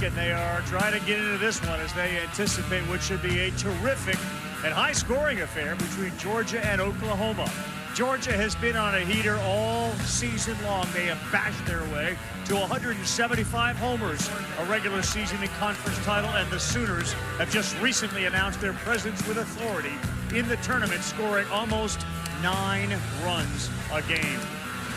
bracket. They are trying to get into this one as they anticipate what should be a terrific and high-scoring affair between Georgia and Oklahoma. Georgia has been on a heater all season long. They have bashed their way to 175 homers, a regular season and conference title, and the Sooners have just recently announced their presence with authority in the tournament, scoring almost 9 runs a game.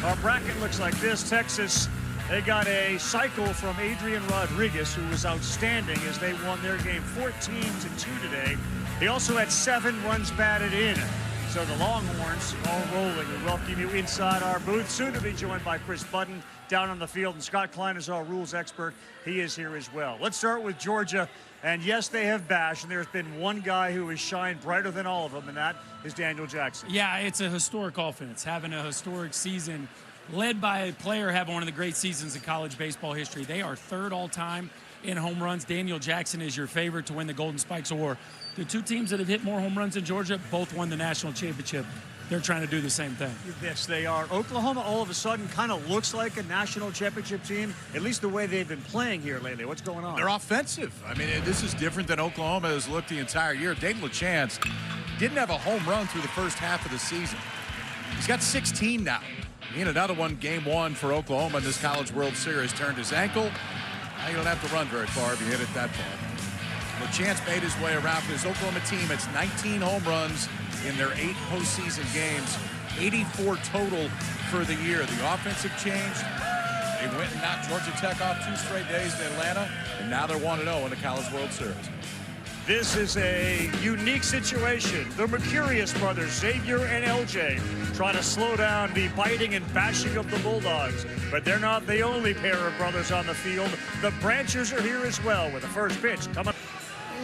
Our bracket looks like this. Texas, they got a cycle from Adrian Rodriguez, who was outstanding as they won their game 14-2 today. He also had 7 runs batted in. So the Longhorns all rolling. We welcome you inside our booth, soon to be joined by Chris Budden down on the field. And Scott Klein is our rules expert. He is here as well. Let's start with Georgia. And yes, they have bashed. And there's been one guy who has shined brighter than all of them, and that is Daniel Jackson. Yeah, it's a historic offense, having a historic season led by a player having one of the great seasons in college baseball history. They are 3rd all-time in home runs. Daniel Jackson is your favorite to win the Golden Spikes Award. The 2 teams that have hit more home runs than Georgia both won the national championship. They're trying to do the same thing. Yes, they are. Oklahoma all of a sudden kind of looks like a national championship team, at least the way they've been playing here lately. What's going on? They're offensive. I mean, this is different than Oklahoma has looked the entire year. Dave LaChance didn't have a home run through the first half of the season. He's got 16 now. He had another one, game 1 for Oklahoma in this College World Series. Turned his ankle. Now you don't have to run very far if you hit it that far. LaChance made his way around for this Oklahoma team. It's 19 home runs in their 8 postseason games, 84 total for the year. The offense have changed. They went and knocked Georgia Tech off 2 straight days in Atlanta, and now they're 1-0 in the College World Series. This is a unique situation. The Mercurius brothers, Xander and LJ, try to slow down the biting and bashing of the Bulldogs. But they're not the only pair of brothers on the field. The Branchers are here as well with the first pitch coming.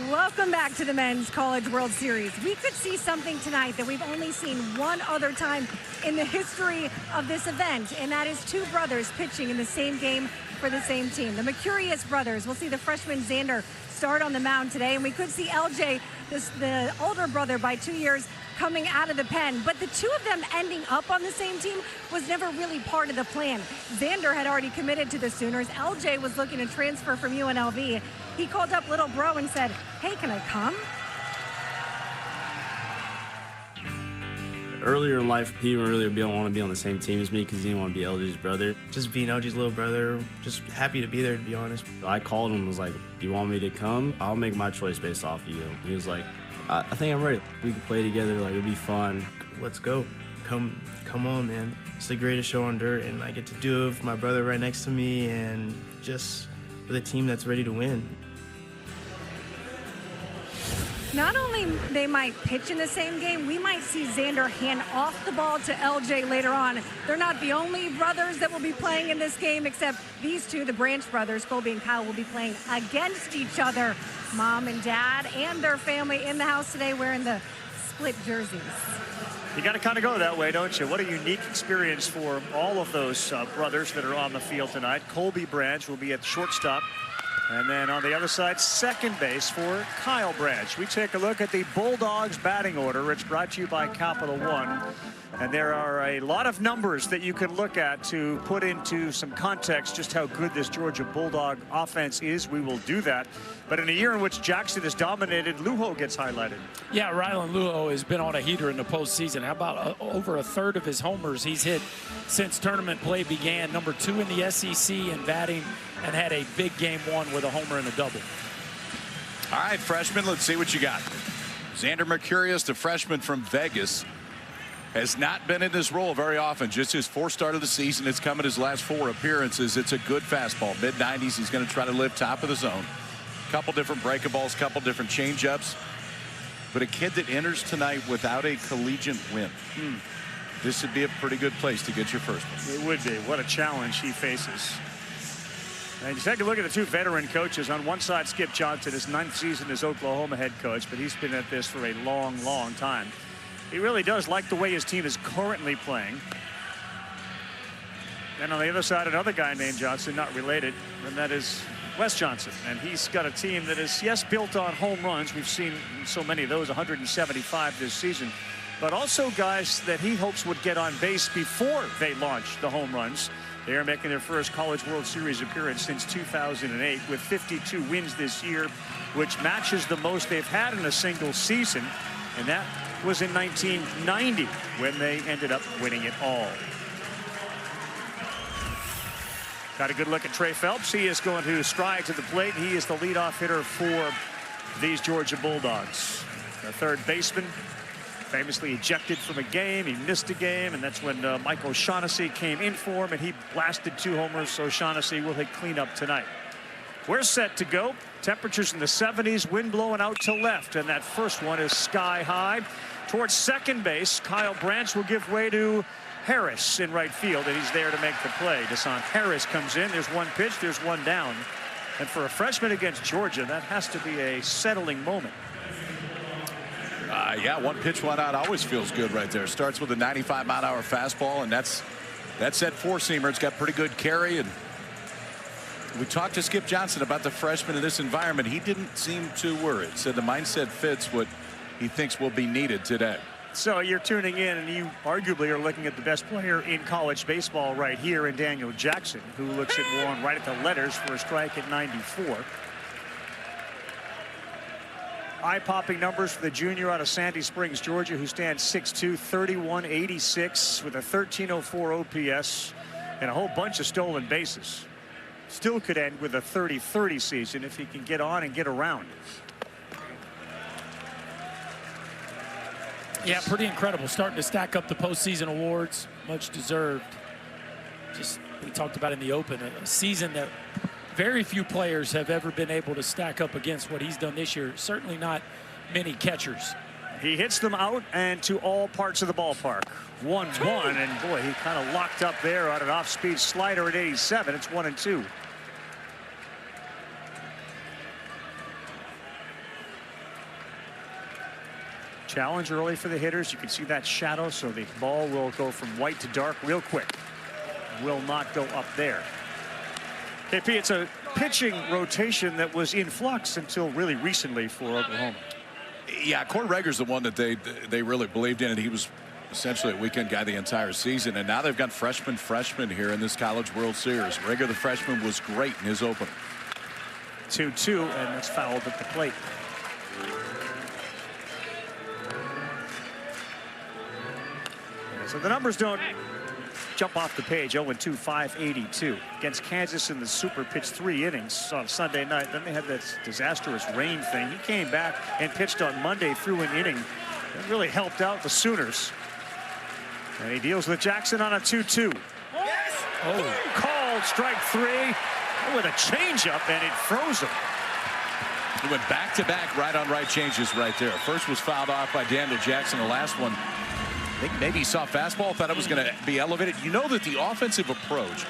Welcome back to the Men's College World Series. We could see something tonight that we've only seen one other time in the history of this event, and that is 2 brothers pitching in the same game for the same team. The Mercurius brothers. We'll see the freshman Xander start on the mound today, and we could see LJ, the older brother by 2 years, coming out of the pen. But the 2 of them ending up on the same team was never really part of the plan. Xander had already committed to the Sooners. LJ was looking to transfer from UNLV. He called up little bro and said, "Hey, can I come?" Earlier in life, he didn't really want to be on the same team as me because he didn't want to be LG's brother. Just being LG's little brother, just happy to be there, to be honest. I called him and was like, "Do you want me to come? I'll make my choice based off of you." He was like, I think I'm ready. We can play together, like it'll be fun. Let's go. Come on, man. It's the greatest show on dirt, and I get to do it with my brother right next to me and just with a team that's ready to win. Not only they might pitch in the same game, we might see Xander hand off the ball to LJ later on. They're not the only brothers that will be playing in this game, except these 2, the Branch brothers, Colby and Kyle, will be playing against each other. Mom and dad and their family in the house today wearing the split jerseys. You got to kind of go that way, don't you? What a unique experience for all of those brothers that are on the field tonight. Colby Branch will be at shortstop. And then on the other side, second base for Kyle Branch. We take a look at the Bulldogs batting order. It's brought to you by Capital One. And there are a lot of numbers that you can look at to put into some context just how good this Georgia Bulldog offense is. We will do that. But in a year in which Jackson has dominated, Lujo gets highlighted. Yeah, Rylan Lujo has been on a heater in the postseason. How about over 1/3 of his homers he's hit since tournament play began. Number 2 in the SEC in batting, and had a big game 1 with a homer and a double. All right, freshman, let's see what you got. Xander Mercurius, the freshman from Vegas, has not been in this role very often. Just his 4th start of the season. It's come in his last 4 appearances. It's a good fastball, mid-90s. He's going to try to live top of the zone. Couple different breakables, couple different changeups. But a kid that enters tonight without a collegiate win. This would be a pretty good place to get your first one. It would be. What a challenge he faces. And you take a look at the 2 veteran coaches. On one side, Skip Johnson, his 9th season as Oklahoma head coach, but he's been at this for a long, long time. He really does like the way his team is currently playing. And on the other side, another guy named Johnson, not related, and that is Wes Johnson. And he's got a team that is, yes, built on home runs. We've seen so many of those, 175 this season. But also guys that he hopes would get on base before they launch the home runs. They are making their first College World Series appearance since 2008 with 52 wins this year, which matches the most they've had in a single season. And that was in 1990 when they ended up winning it all. Got a good look at Trey Phelps. He is going to stride to the plate. He is the leadoff hitter for these Georgia Bulldogs. The third baseman famously ejected from a game. He missed a game, and that's when Mike O'Shaughnessy came in for him, and he blasted 2 homers. So O'Shaughnessy will hit cleanup tonight. We're set to go. Temperatures in the 70s, wind blowing out to left, and that first one is sky high. Towards second base, Kyle Branch will give way to Harris in right field, and he's there to make the play. Deshaun Harris comes in. There's one pitch. There's one down. And for a freshman against Georgia, that has to be a settling moment. Yeah, one pitch, one out always feels good right there. Starts with a 95-mile-an-hour fastball, and that's that 4-seamer. It's got pretty good carry. And we talked to Skip Johnson about the freshman in this environment. He didn't seem too worried. Said the mindset fits what he thinks will be needed today. So you're tuning in, and you arguably are looking at the best player in college baseball right here in Daniel Jackson, who looks at one right at the letters for a strike at 94. Eye-popping numbers for the junior out of Sandy Springs, Georgia, who stands 6'2", 31-86 with a 1304 OPS and a whole bunch of stolen bases. Still could end with a 30-30 season if he can get on and get around. Yeah, pretty incredible. Starting to stack up the postseason awards, much deserved. Just we talked about in the open, a season that very few players have ever been able to stack up against what he's done this year. Certainly not many catchers. He hits them out and to all parts of the ballpark. 1-1, and boy, he kind of locked up there on an off-speed slider at 87. It's 1-2. Challenge early for the hitters. You can see that shadow, so the ball will go from white to dark real quick. Will not go up there. KP, it's a pitching rotation that was in flux until really recently for Oklahoma. Yeah, Court Rager's the one that they really believed in, and he was essentially a weekend guy the entire season. And now they've got freshman here in this College World Series. Rager, the freshman, was great in his opener. 2-2, and that's fouled at the plate. So the numbers don't jump off the page. 0-2, 582 against Kansas in the Super. Pitched 3 innings on Sunday night. Then they had that disastrous rain thing. He came back and pitched on Monday through an inning. That really helped out the Sooners. And he deals with Jackson on a 2-2. Yes. Oh, called strike 3 with a changeup, and it froze him. He went back-to-back right on right changes right there. First was fouled off by Daniel Jackson. The last one, I think maybe he saw fastball, thought it was going to be elevated. You know that the offensive approach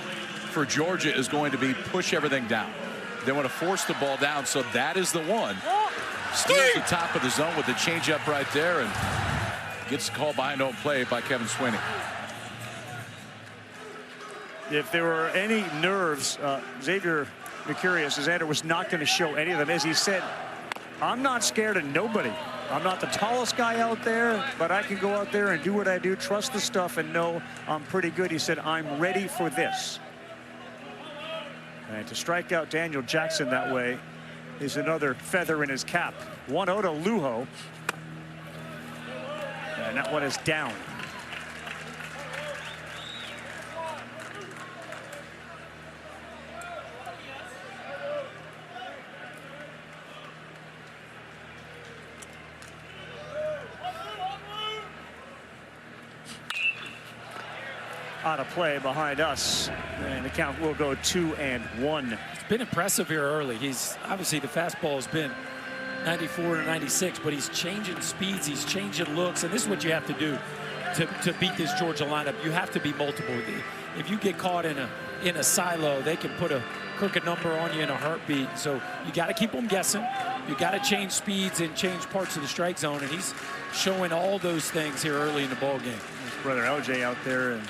for Georgia is going to be push everything down. They want to force the ball down, so that is the one. Steals the top of the zone with the changeup right there and gets called behind home plate by Kevin Swinney. If there were any nerves, Xander Mercurius, Xander was not going to show any of them. As he said, I'm not scared of nobody. I'm not the tallest guy out there, but I can go out there and do what I do, trust the stuff, and know I'm pretty good. He said, I'm ready for this. And to strike out Daniel Jackson that way is another feather in his cap. 1-0 to Lujo. And that one is down. Out of play behind us, and the count will go 2-1. It's been impressive here early. He's obviously, the fastball has been 94 to 96, but he's changing speeds, he's changing looks, and this is what you have to do to beat this Georgia lineup. You have to be multiple. If you get caught in a silo, they can put a crooked number on you in a heartbeat. So you got to keep them guessing. You got to change speeds and change parts of the strike zone, and he's showing all those things here early in the ball game. His brother LJ out there and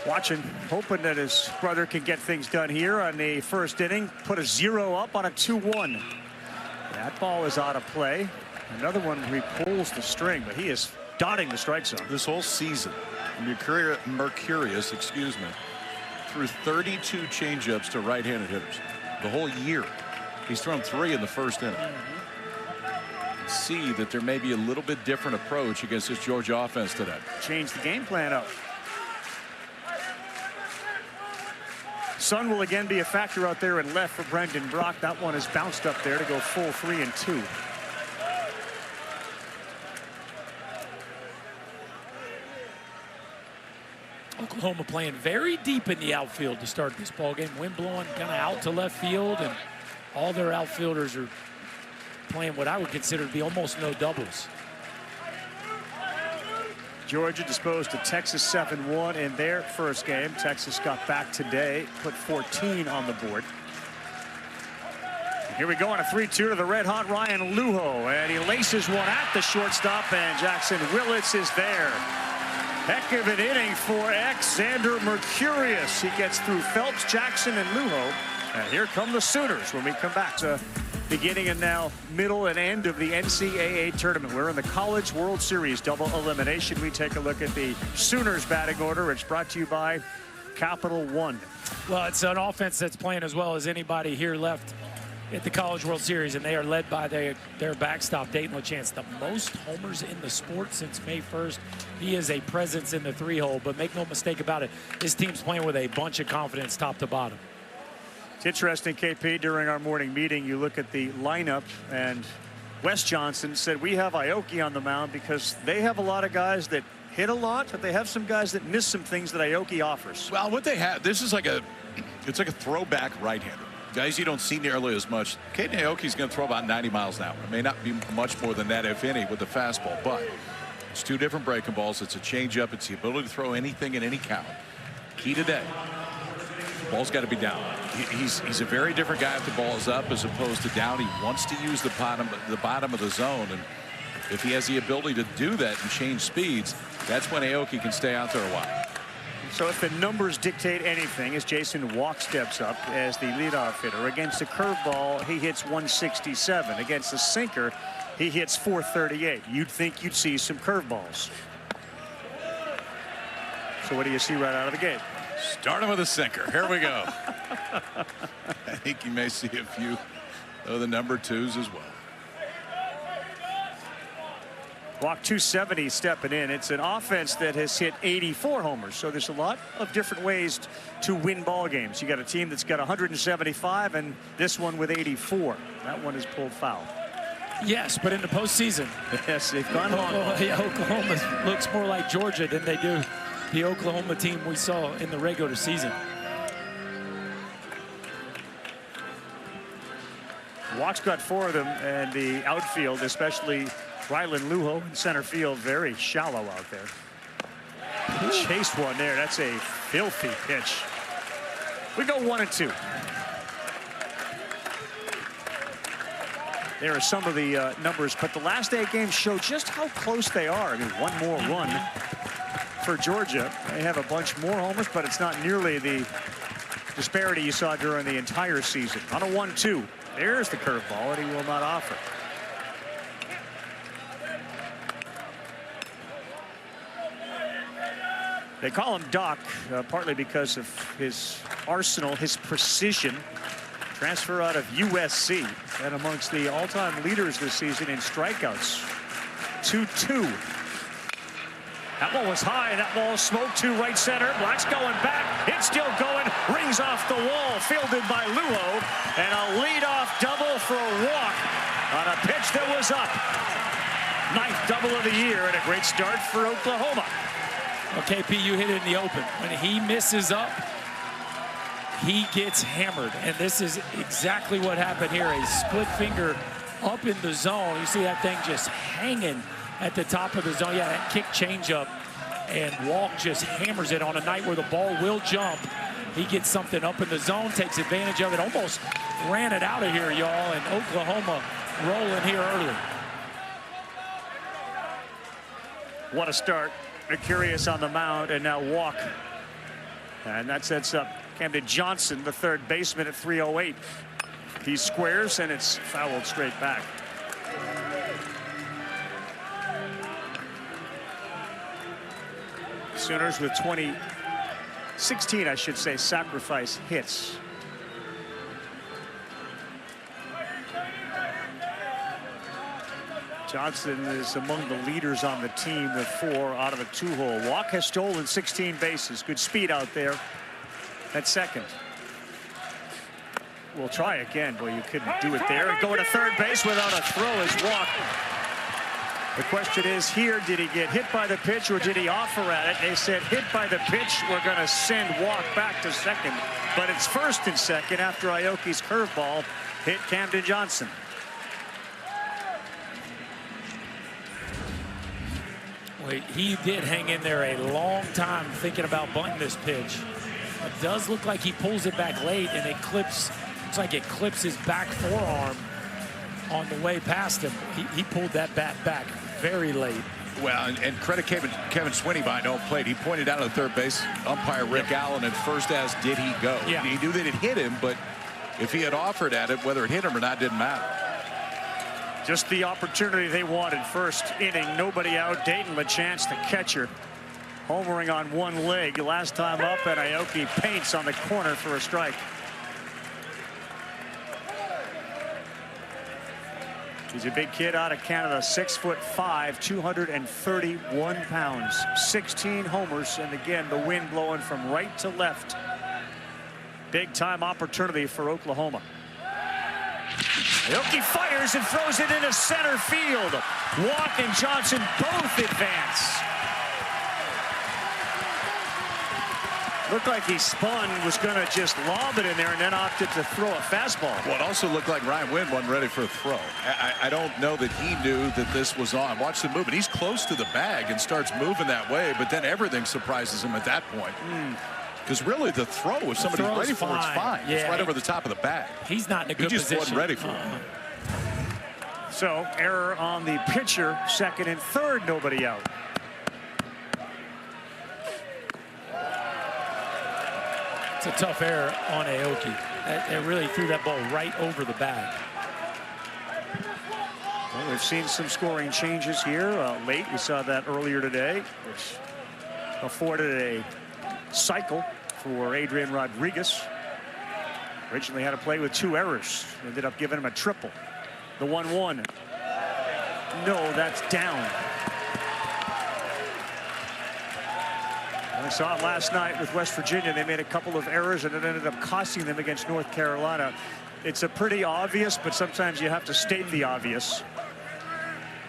watching, hoping that his brother can get things done here on the first inning. Put a 0 up on a 2-1. That ball is out of play. Another one where he pulls the string, but he is dotting the strike zone. This whole season, Mercurius, threw 32 changeups to right-handed hitters the whole year. He's thrown 3 in the first inning. See that there may be a little bit different approach against this Georgia offense today. Change the game plan up. Sun will again be a factor out there in left for Brendan Brock. That one is bounced up there to go full 3-2. Oklahoma playing very deep in the outfield to start this ball game. Wind blowing kind of out to left field, and all their outfielders are playing what I would consider to be almost no doubles. Georgia disposed to Texas 7-1 in their first game. Texas got back today, put 14 on the board. Here we go on a 3-2 to the red-hot Ryan Lujo, and he laces one at the shortstop, and Jackson Willits is there. Heck of an inning for Xander Mercurius. He gets through Phelps, Jackson, and Lujo. And here come the Sooners when we come back to beginning and now middle and end of the NCAA tournament. We're in the College World Series double elimination. We take a look at the Sooners batting order. It's brought to you by Capital One. Well, it's an offense that's playing as well as anybody here left at the College World Series, and they are led by their backstop, Dayton LaChance, the most homers in the sport since May 1st. He is a presence in the 3-hole, but make no mistake about it, this team's playing with a bunch of confidence top to bottom. It's interesting, KP, during our morning meeting, you look at the lineup, and Wes Johnson said we have Aoki on the mound because they have a lot of guys that hit a lot, but they have some guys that miss some things that Aoki offers. Well, what they have, this is like it's like a throwback right-hander. Guys you don't see nearly as much. Caden Aoki's going to throw about 90 miles an hour. It may not be much more than that, if any, with the fastball, but it's 2 different breaking balls. It's a changeup. It's the ability to throw anything in any count. Key today, the ball's got to be down. He's a very different guy if the ball is up as opposed to down. He wants to use the bottom of the zone, and if he has the ability to do that and change speeds, that's when Aoki can stay out there a while. So if the numbers dictate anything, as Jason Walk steps up as the leadoff hitter. Against a curveball, he hits 167. Against a sinker, he hits 438. You'd think you'd see some curveballs. So what do you see right out of the gate? Starting with a sinker. Here we go. I think you may see a few of the number 2s as well. Walk 270 stepping in. It's an offense that has hit 84 homers. So there's a lot of different ways to win ball games. You got a team that's got 175 and this one with 84. That one is pulled foul. Yes, but in the postseason, yes, they've gone long. Oklahoma looks more like Georgia than they do the Oklahoma team we saw in the regular season. Walk's got 4 of them, and the outfield, especially Rylan Lujo in center field, very shallow out there. Chased one there. That's a filthy pitch. We go 1-2. There are some of the numbers, but the last 8 games show just how close they are. I mean, one more run for Georgia. They have a bunch more homers, but it's not nearly the disparity you saw during the entire season. On a 1-2, there's the curveball, and he will not offer. They call him Doc, partly because of his arsenal, his precision. Transfer out of USC, and amongst the all-time leaders this season in strikeouts. 2-2. That ball was high, and that ball smoked to right center. Black's going back. It's still going. Rings off the wall. Fielded by Lujo. And a leadoff double for a walk on a pitch that was up. 9th double of the year, and a great start for Oklahoma. Well, KP, you hit it in the open. When he misses up, he gets hammered. And this is exactly what happened here. A split finger up in the zone. You see that thing just hanging at the top of the zone. Yeah, that kick changeup. And Walk just hammers it on a night where the ball will jump. He gets something up in the zone, takes advantage of it. Almost ran it out of here, y'all. And Oklahoma rolling here early. What a start. Mercurius on the mound, and now Walk. And that sets up Camden Johnson, the third baseman, at 308. He squares, and it's fouled straight back. Sooners with 20 16, I should say, sacrifice hits. Johnson is among the leaders on the team with 4 out of a 2-hole. Walk has stolen 16 bases. Good speed out there at second. We'll try again. Boy, you couldn't do it there. And going to third base without a throw is Walk. The question is here, did he get hit by the pitch or did he offer at it? They said hit by the pitch. We're going to send Walk back to second. But it's first and second after Aoki's curveball hit Camden Johnson. Well, he did hang in there a long time thinking about bunting this pitch. It does look like he pulls it back late, and it clips. Looks like it clips his back forearm on the way past him. He pulled that bat back very late. Well, and credit Kevin Swinney behind home plate. He pointed out to the third base umpire Rick Allen at first as did he go. Yeah. He knew that it hit him, but if he had offered at it, whether it hit him or not didn't matter. Just the opportunity they wanted. First inning, nobody out. Dayton LeChance, the catcher, homering on one leg last time up, and Aoki paints on the corner for a strike. He's a big kid out of Canada, 6'5", 231 pounds, 16 homers, and again the wind blowing from right to left. Big time opportunity for Oklahoma. Aoki fires and throws it into center field. Walk and Johnson both advance. Looked like he spun, was going to just lob it in there, and then opted to throw a fastball. Well, it also looked like Ryan Wynn wasn't ready for a throw. I don't know that he knew that this was on. Watch the movement. He's close to the bag and starts moving that way, but then everything surprises him at that point. Because really the throw, if somebody's ready for it, it's fine. Yeah. It's right over the top of the bag. He's not in a good position. He just wasn't ready for it. So error on the pitcher, second and third, nobody out. It's a tough error on Aoki. It really threw that ball right over the bag. Well, we've seen some scoring changes here late. We saw that earlier today, which afforded a cycle for Adrian Rodriguez. Originally had to play with 2 errors. Ended up giving him a triple. The 1-1. No, that's down. We saw it last night with West Virginia. They made a couple of errors and it ended up costing them against North Carolina. It's a pretty obvious, but sometimes you have to state the obvious.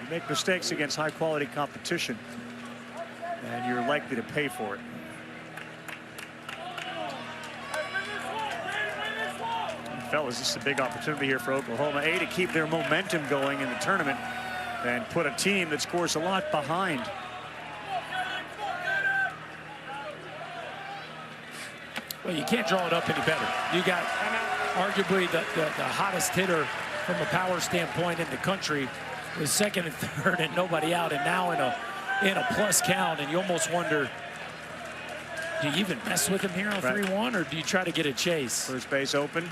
You make mistakes against high quality competition and you're likely to pay for it. Fellas, this is a big opportunity here for Oklahoma. To keep their momentum going in the tournament and put a team that scores a lot behind. Well, you can't draw it up any better. You got arguably the hottest hitter from a power standpoint in the country with second and third and nobody out, and now in a plus count, and you almost wonder, do you even mess with him here on 3-1, or do you try to get a chase? First base open.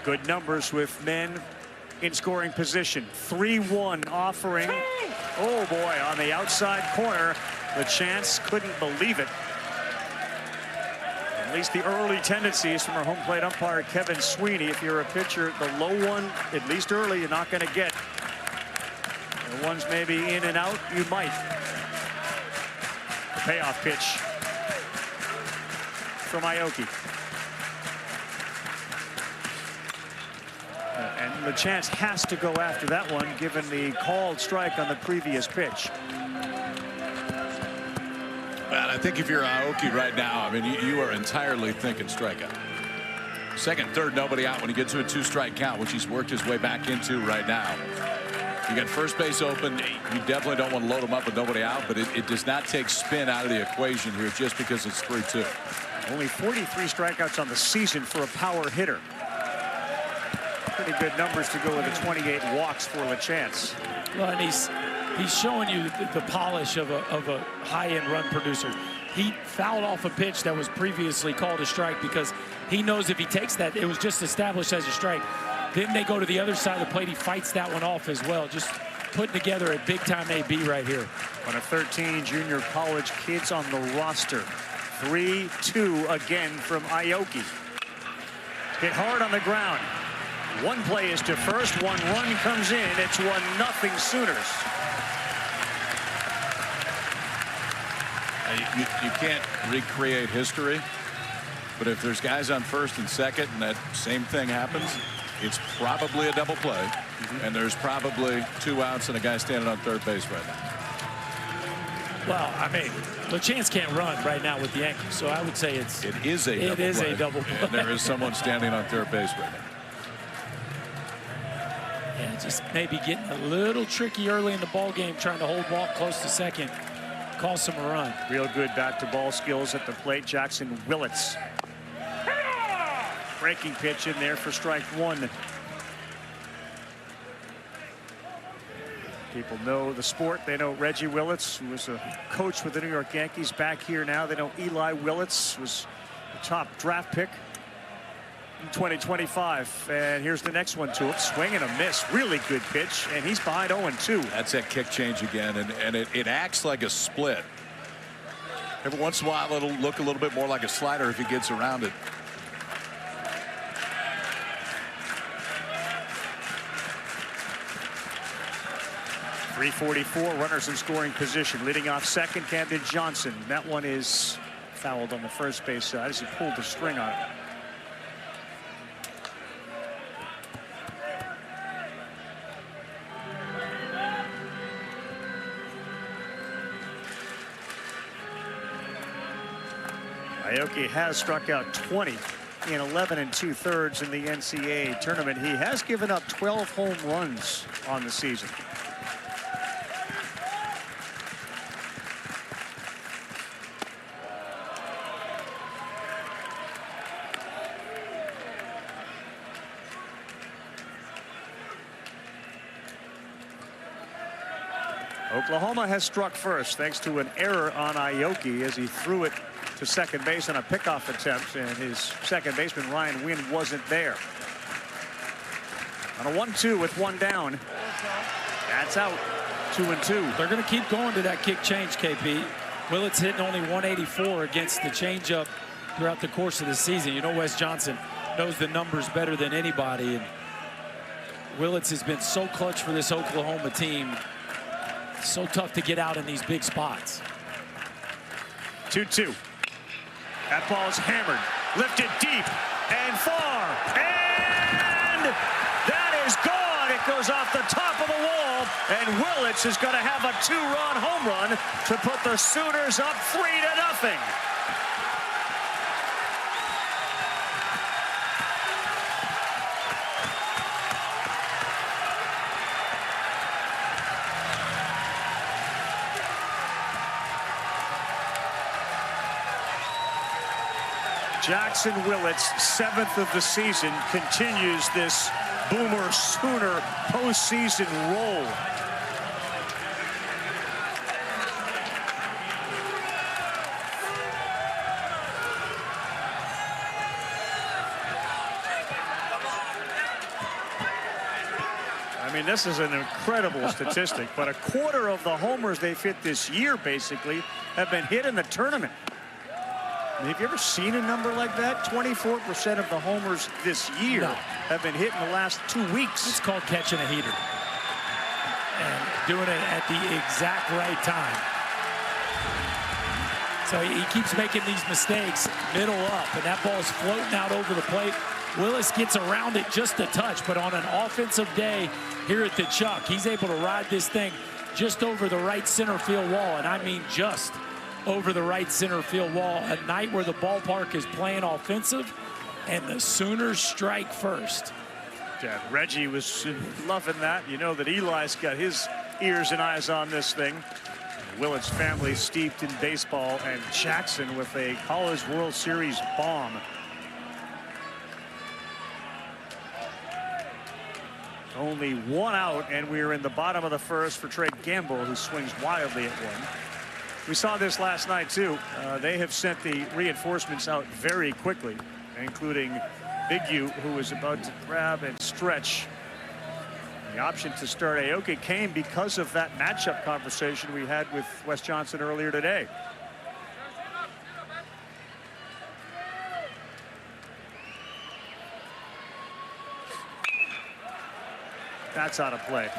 Good numbers with men in scoring position. 3-1 offering. Oh boy, on the outside corner. LeChance couldn't believe it. At least the early tendencies from our home plate umpire Kevin Swinney. If you're a pitcher, the low one, at least early, you're not going to get. The ones maybe in and out, you might. The payoff pitch from Aoki. And LeChance has to go after that one, given the called strike on the previous pitch. Well, I think if you're Aoki right now, I mean, you are entirely thinking strikeout. Second, third, nobody out when he gets to a 2-strike count, which he's worked his way back into right now. You got first base open. You definitely don't want to load him up with nobody out, but it does not take spin out of the equation here just because it's 3-2. Only 43 strikeouts on the season for a power hitter. Pretty good numbers to go with the 28 walks for LeChance. Well, and he's showing you the polish of a high-end run producer. He fouled off a pitch that was previously called a strike because he knows if he takes that, it was just established as a strike. Then they go to the other side of the plate. He fights that one off as well. Just putting together a big-time AB right here. One of 13 junior college kids on the roster. 3-2 again from Aoki. Hit hard on the ground. One play is to first. One run comes in. It's 1-0 Sooners. You can't recreate history, but if there's guys on first and second and that same thing happens, it's probably a double play, and there's probably 2 outs and a guy standing on third base right now. Well, I mean, LeChance can't run right now with the Yankees, so I would say it is a double play. And there is someone standing on third base right now. Yeah, just maybe getting a little tricky early in the ball game, trying to hold ball close to second. Cost him a run. Real good bat-to-ball skills at the plate. Jackson Willits. Breaking pitch in there for strike one. People know the sport. They know Reggie Willits, who was a coach with the New York Yankees, back here now. They know Eli Willits was the top draft pick in 2025. And here's the next one to him. Swing and a miss. Really good pitch. And he's behind 0-2. That's that kick change again. And it acts like a split. Every once in a while, it'll look a little bit more like a slider if he gets around it. .344 runners in scoring position. Leading off second, Camden Johnson. That one is fouled on the first base side as he pulled the string on it. Aoki has struck out 20 in 11 2/3 in the NCAA tournament. He has given up 12 home runs on the season. Oklahoma has struck first thanks to an error on Aoki as he threw it to second base on a pickoff attempt, and his second baseman Ryan Wynn wasn't there. On a 1-2 with one down. That's out. 2-2. They're going to keep going to that kick change, KP. Willits hitting only 184 against the changeup throughout the course of the season. You know, Wes Johnson knows the numbers better than anybody, and Willits has been so clutch for this Oklahoma team. So tough to get out in these big spots. 2-2. That ball is hammered, lifted deep and far, and that is gone. It goes off the top of the wall, and Willits is going to have a 2-run home run to put the Sooners up 3-0. Jackson Willits, 7th of the season, continues this Boomer Sooner postseason roll. I mean, this is an incredible statistic, but a quarter of the homers they've hit this year basically have been hit in the tournament. Have you ever seen a number like that? 24% of the homers this year have been hit in the last 2 weeks. It's called catching a heater. And doing it at the exact right time. So he keeps making these mistakes middle up, and that ball's floating out over the plate. Willis gets around it just a touch, but on an offensive day here at the Chuck, he's able to ride this thing just over the right center field wall, and I mean just over the right center field wall. A night where the ballpark is playing offensive and the Sooners strike first. Yeah, Reggie was loving that. You know that Eli's got his ears and eyes on this thing. Willits' family steeped in baseball, and Jackson with a College World Series bomb. Only one out, and we're in the bottom of the first for Trey Gamble, who swings wildly at one. We saw this last night, too. They have sent the reinforcements out very quickly, including Big U, who is about to grab and stretch The option to start Aoki came because of that matchup conversation we had with Wes Johnson earlier today. That's out of play.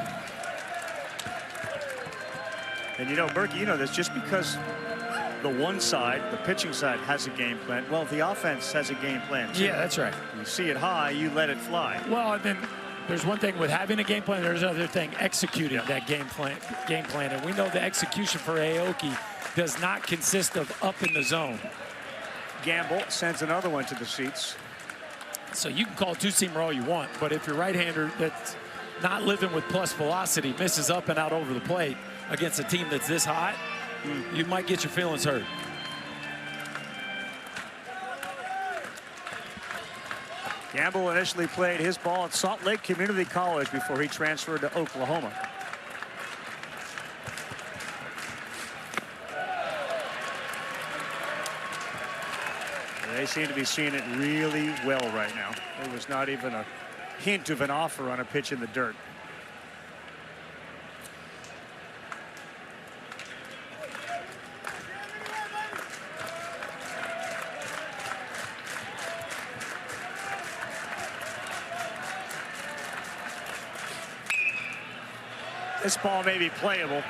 And you know, Berkey, you know this, just because the one side, the pitching side, has a game plan, well, the offense has a game plan too. Yeah, that's right. You see it high, you let it fly. Well, and then there's one thing with having a game plan, there's another thing executing that game plan. And we know the execution for Aoki does not consist of up in the zone. Gamble sends another one to the seats. So you can call two-seamer all you want, but if your right-hander that's not living with plus velocity misses up and out over the plate against a team that's this hot, you might get your feelings hurt. Gamble initially played his ball at Salt Lake Community College before he transferred to Oklahoma. They seem to be seeing it really well right now. There was not even a hint of an offer on a pitch in the dirt. This ball may be playable.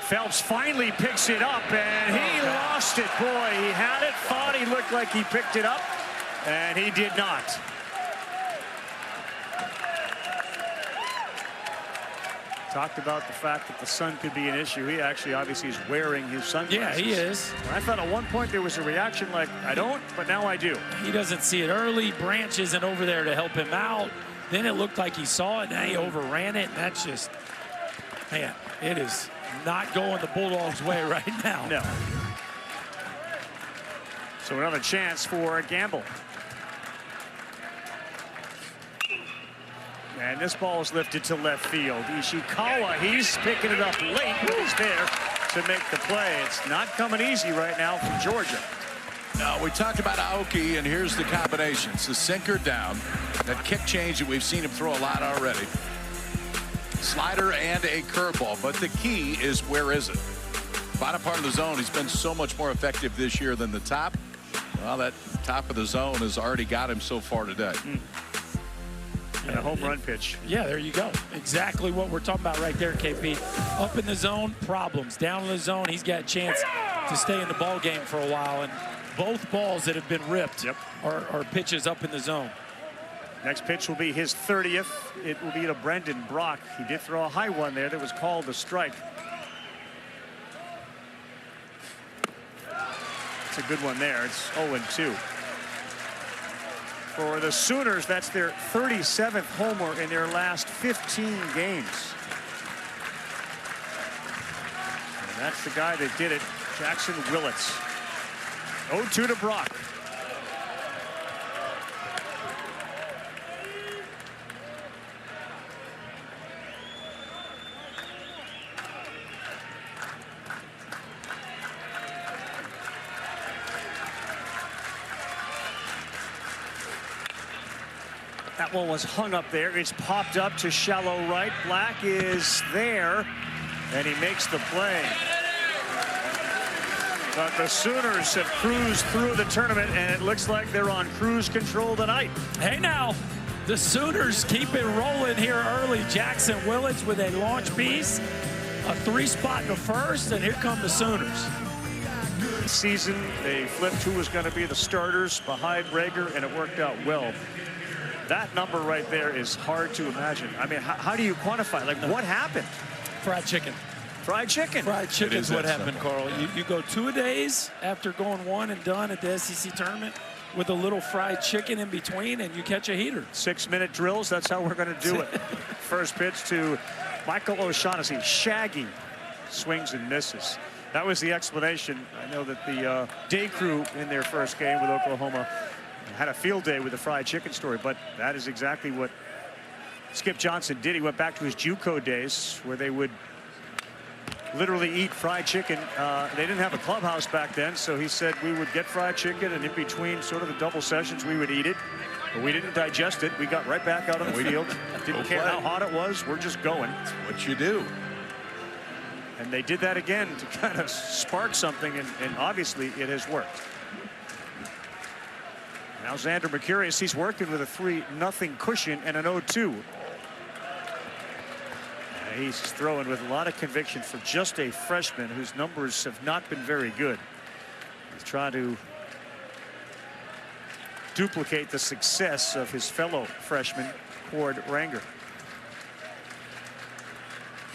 Phelps finally picks it up, and he lost it. Boy, he had it, thought he looked like he picked it up, and he did not. Talked about the fact that the sun could be an issue. He actually obviously is wearing his sunglasses. Yeah, he is. I thought at one point there was a reaction like, I don't, but now I do. He doesn't see it early. Branch isn't over there to help him out. Then it looked like he saw it, now he overran it, and that's just, man, it is not going the Bulldogs' way right now. No. So another chance for Gamble. And this ball is lifted to left field. Ishikawa, he's picking it up late, but he's there to make the play. It's not coming easy right now from Georgia. No, we talked about Aoki, and here's the combination. It's a sinker down, that kick change that we've seen him throw a lot already. Slider and a curveball, but the key is where is it? Bottom part of the zone, he's been so much more effective this year than the top. Well, that top of the zone has already got him so far today. And a home run pitch. Yeah, there you go. Exactly what we're talking about right there, KP. Up in the zone, problems. Down in the zone, he's got a chance to stay in the ball game for a while. And both balls that have been ripped are pitches up in the zone. Next pitch will be his 30th. It will be to Brendan Brock. He did throw a high one there that was called a strike. It's a good one there. It's 0-2. For the Sooners, that's their 37th homer in their last 15 games. And that's the guy that did it, Jackson Willits. 0-2 to Brock. That one was hung up there. It's popped up to shallow right. Black is there, and he makes the play. But the Sooners have cruised through the tournament, and it looks like they're on cruise control tonight. Hey now, the Sooners keep it rolling here early. Jackson Willits with a launch piece, a 3-spot in the first, and here come the Sooners. Season, they flipped who was going to be the starters behind Rager, and it worked out well. That number right there is hard to imagine. I mean, how do you quantify? Like, what happened? Fried chicken. Fried chicken. Fried chicken is what happened, Carl. You go 2-a-days after going one and done at the SEC tournament with a little fried chicken in between, and you catch a heater. 6-minute drills, that's how we're going to do it. First pitch to Michael O'Shaughnessy. Shaggy swings and misses. That was the explanation. I know that the day crew in their first game with Oklahoma had a field day with the fried chicken story, but that is exactly what Skip Johnson did. He went back to his JUCO days where they would literally eat fried chicken. They didn't have a clubhouse back then, so he said we would get fried chicken, and in between sort of the double sessions, we would eat it. But we didn't digest it. We got right back out on the field. Didn't care how hot it was. We're just going. That's what you do. And they did that again to kind of spark something, and obviously it has worked. Now Xander Mercurius, he's working with a 3-0 cushion and an 0-2. He's throwing with a lot of conviction for just a freshman whose numbers have not been very good. He's trying to duplicate the success of his fellow freshman, Cord Ranger.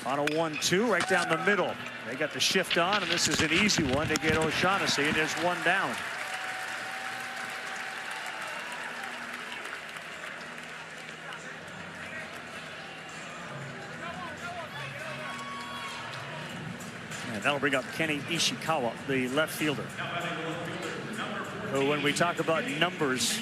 On a 1-2 right down the middle. They got the shift on, and this is an easy one to get O'Shaughnessy, and there's one down. And that'll bring up Kenny Ishikawa, the left fielder. Who, when we talk about numbers,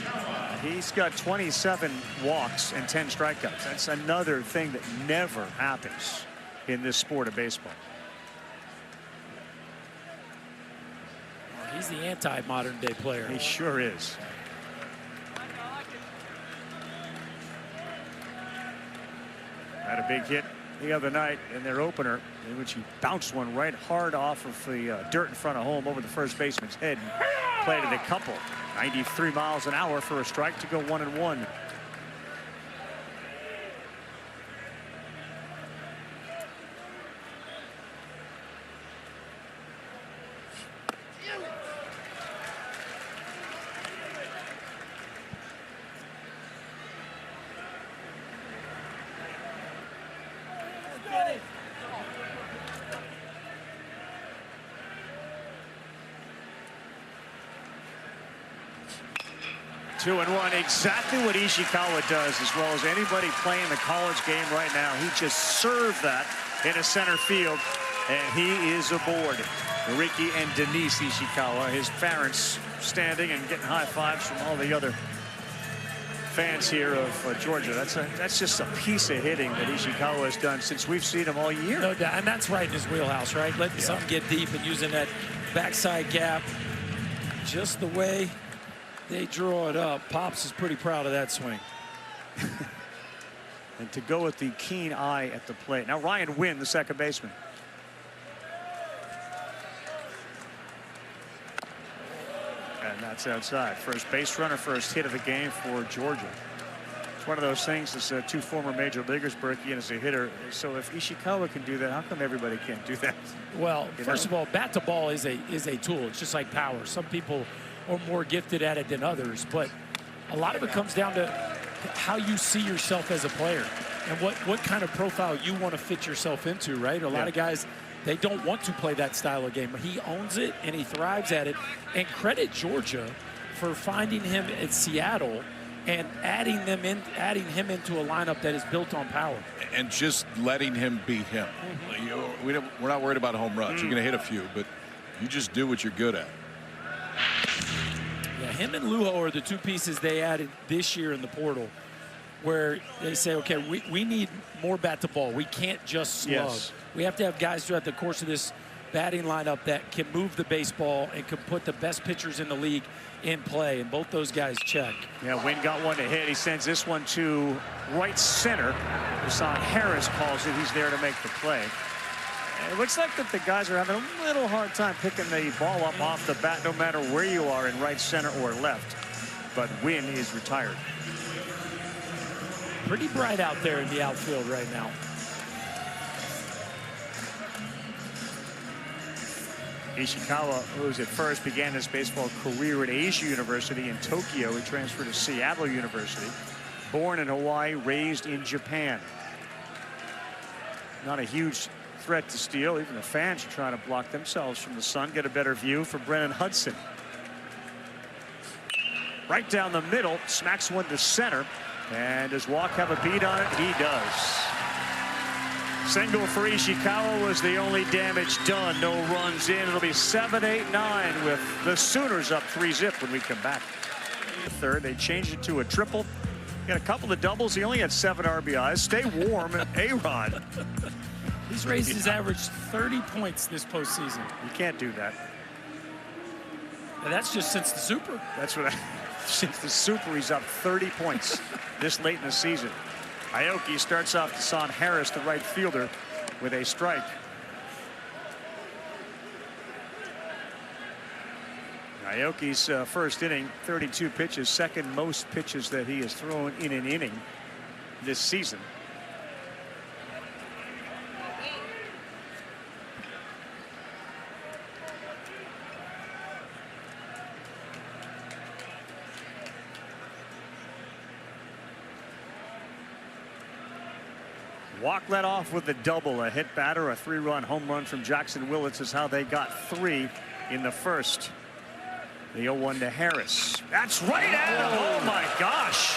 he's got 27 walks and 10 strikeouts. That's another thing that never happens in this sport of baseball. Well, he's the anti-modern day player. He sure is. Had a big hit the other night in their opener, in which he bounced one right hard off of the dirt in front of home over the first baseman's head. Played it a couple. 93 miles an hour for a strike to go 1-1. Two and one, exactly what Ishikawa does as well as anybody playing the college game right now. He just served that into center field, and he is aboard. Ricky and Denise Ishikawa, his parents standing and getting high fives from all the other fans here of Georgia. That's just a piece of hitting that Ishikawa has done since we've seen him all year. No doubt, and that's right in his wheelhouse, right? Letting something get deep and using that backside gap just the way they draw it up. Pops is pretty proud of that swing. And to go with the keen eye at the plate. Now Ryan Wynn, the second baseman. And that's outside. First base runner, first hit of the game for Georgia. It's one of those things as two former major leaguers, Berkey, and as a hitter. So if Ishikawa can do that, how come everybody can't do that? Well, first of all, bat to ball is a tool. It's just like power. Some people are more gifted at it than others, but a lot of it comes down to how you see yourself as a player and what kind of profile you want to fit yourself into, right? A lot of guys, they don't want to play that style of game, but he owns it and he thrives at it. And credit Georgia for finding him at Seattle and adding him into a lineup that is built on power. And just letting him be him. We're not worried about home runs. You're going to hit a few, but you just do what you're good at. Yeah, him and Lujo are the two pieces they added this year in the portal, where they say, okay, we need more bat to ball. We can't just slug. Yes. We have to have guys throughout the course of this batting lineup that can move the baseball and can put the best pitchers in the league in play, and both those guys check. Yeah, Wynn got one to hit. He sends this one to right center. Hassan Harris calls it. He's there to make the play. It looks like that the guys are having a little hard time picking the ball up off the bat, no matter where you are in right center or left. But Wynn is retired. Pretty bright out there in the outfield right now. Ishikawa, who's at first began his baseball career at Asia University in Tokyo. He transferred to Seattle University. Born in Hawaii, raised in Japan. Not a huge threat to steal. Even the fans are trying to block themselves from the sun. Get a better view for Brennan Hudson. Right down the middle, smacks one to center. And does Walk have a beat on it? He does. Single for Ishikawa was the only damage done. No runs in. It'll be 7-8-9 with the Sooners up 3-zip when we come back. Third, they changed it to a triple. Got a couple of doubles. He only had 7 RBIs. Stay warm, A-Rod. He's raised his average 30 points this postseason. You can't do that. And that's just since the Super. That's what since the Super, he's up 30 points this late in the season. Aoki starts off Deshaun Harris, the right fielder, with a strike. Aoki's first inning, 32 pitches, second most pitches that he has thrown in an inning this season. Walk led off with the double, a hit batter, a 3-run home run from Jackson Willits is how they got 3 in the first. The 0-1 to Harris. That's right at him. Oh my gosh.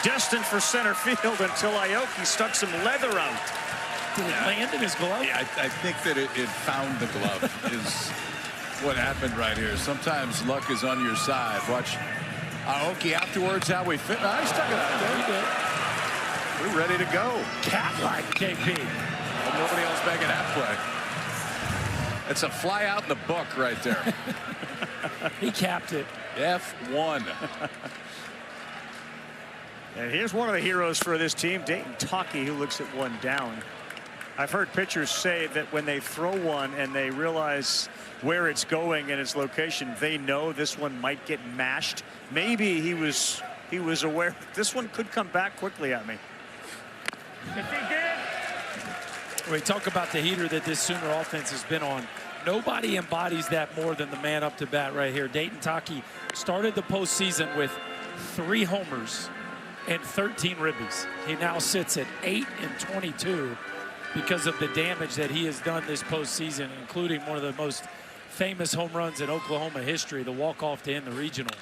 Destined for center field until Aoki stuck some leather out. Did it land in his glove? Yeah, I think that it found the glove is what happened right here. Sometimes luck is on your side. Watch Aoki afterwards how we fit. I stuck it out there. He did. We're ready to go. Cat-like, KP. Well, nobody else making that play. It's a fly out in the book right there. He capped it. F1. And here's one of the heroes for this team, Dayton Talkie, who looks at one down. I've heard pitchers say that when they throw one and they realize where it's going and its location, they know this one might get mashed. Maybe he was aware this one could come back quickly at me. If he did. We talk about the heater that this Sooner offense has been on. Nobody embodies that more than the man up to bat right here. Dayton Talkie started the postseason with 3 homers and 13 ribbies. He now sits at 8-22 because of the damage that he has done this postseason, including one of the most famous home runs in Oklahoma history, the walk-off to end the regional.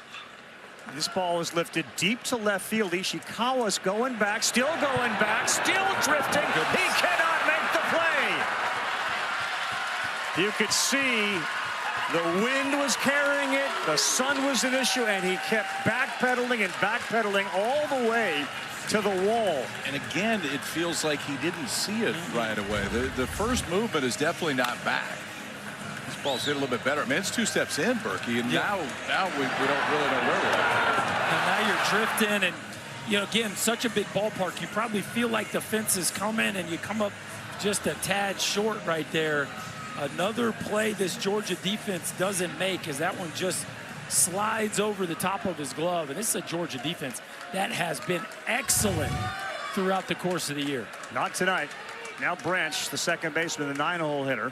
This ball is lifted deep to left field. Ishikawa's going back, still drifting. He cannot make the play. You could see the wind was carrying it, the sun was an issue, and he kept backpedaling all the way to the wall. And again, it feels like he didn't see it right away. The first movement is definitely not back. This ball's hit a little bit better. I mean, it's 2 steps in, Berkey, and now we don't really know where we're at. And now you're drifting, and you know, again, such a big ballpark, you probably feel like the fence is coming, and you come up just a tad short right there. Another play this Georgia defense doesn't make is that one just slides over the top of his glove, and this is a Georgia defense that has been excellent throughout the course of the year. Not tonight. Now Branch, the second baseman, the 9-hole hitter.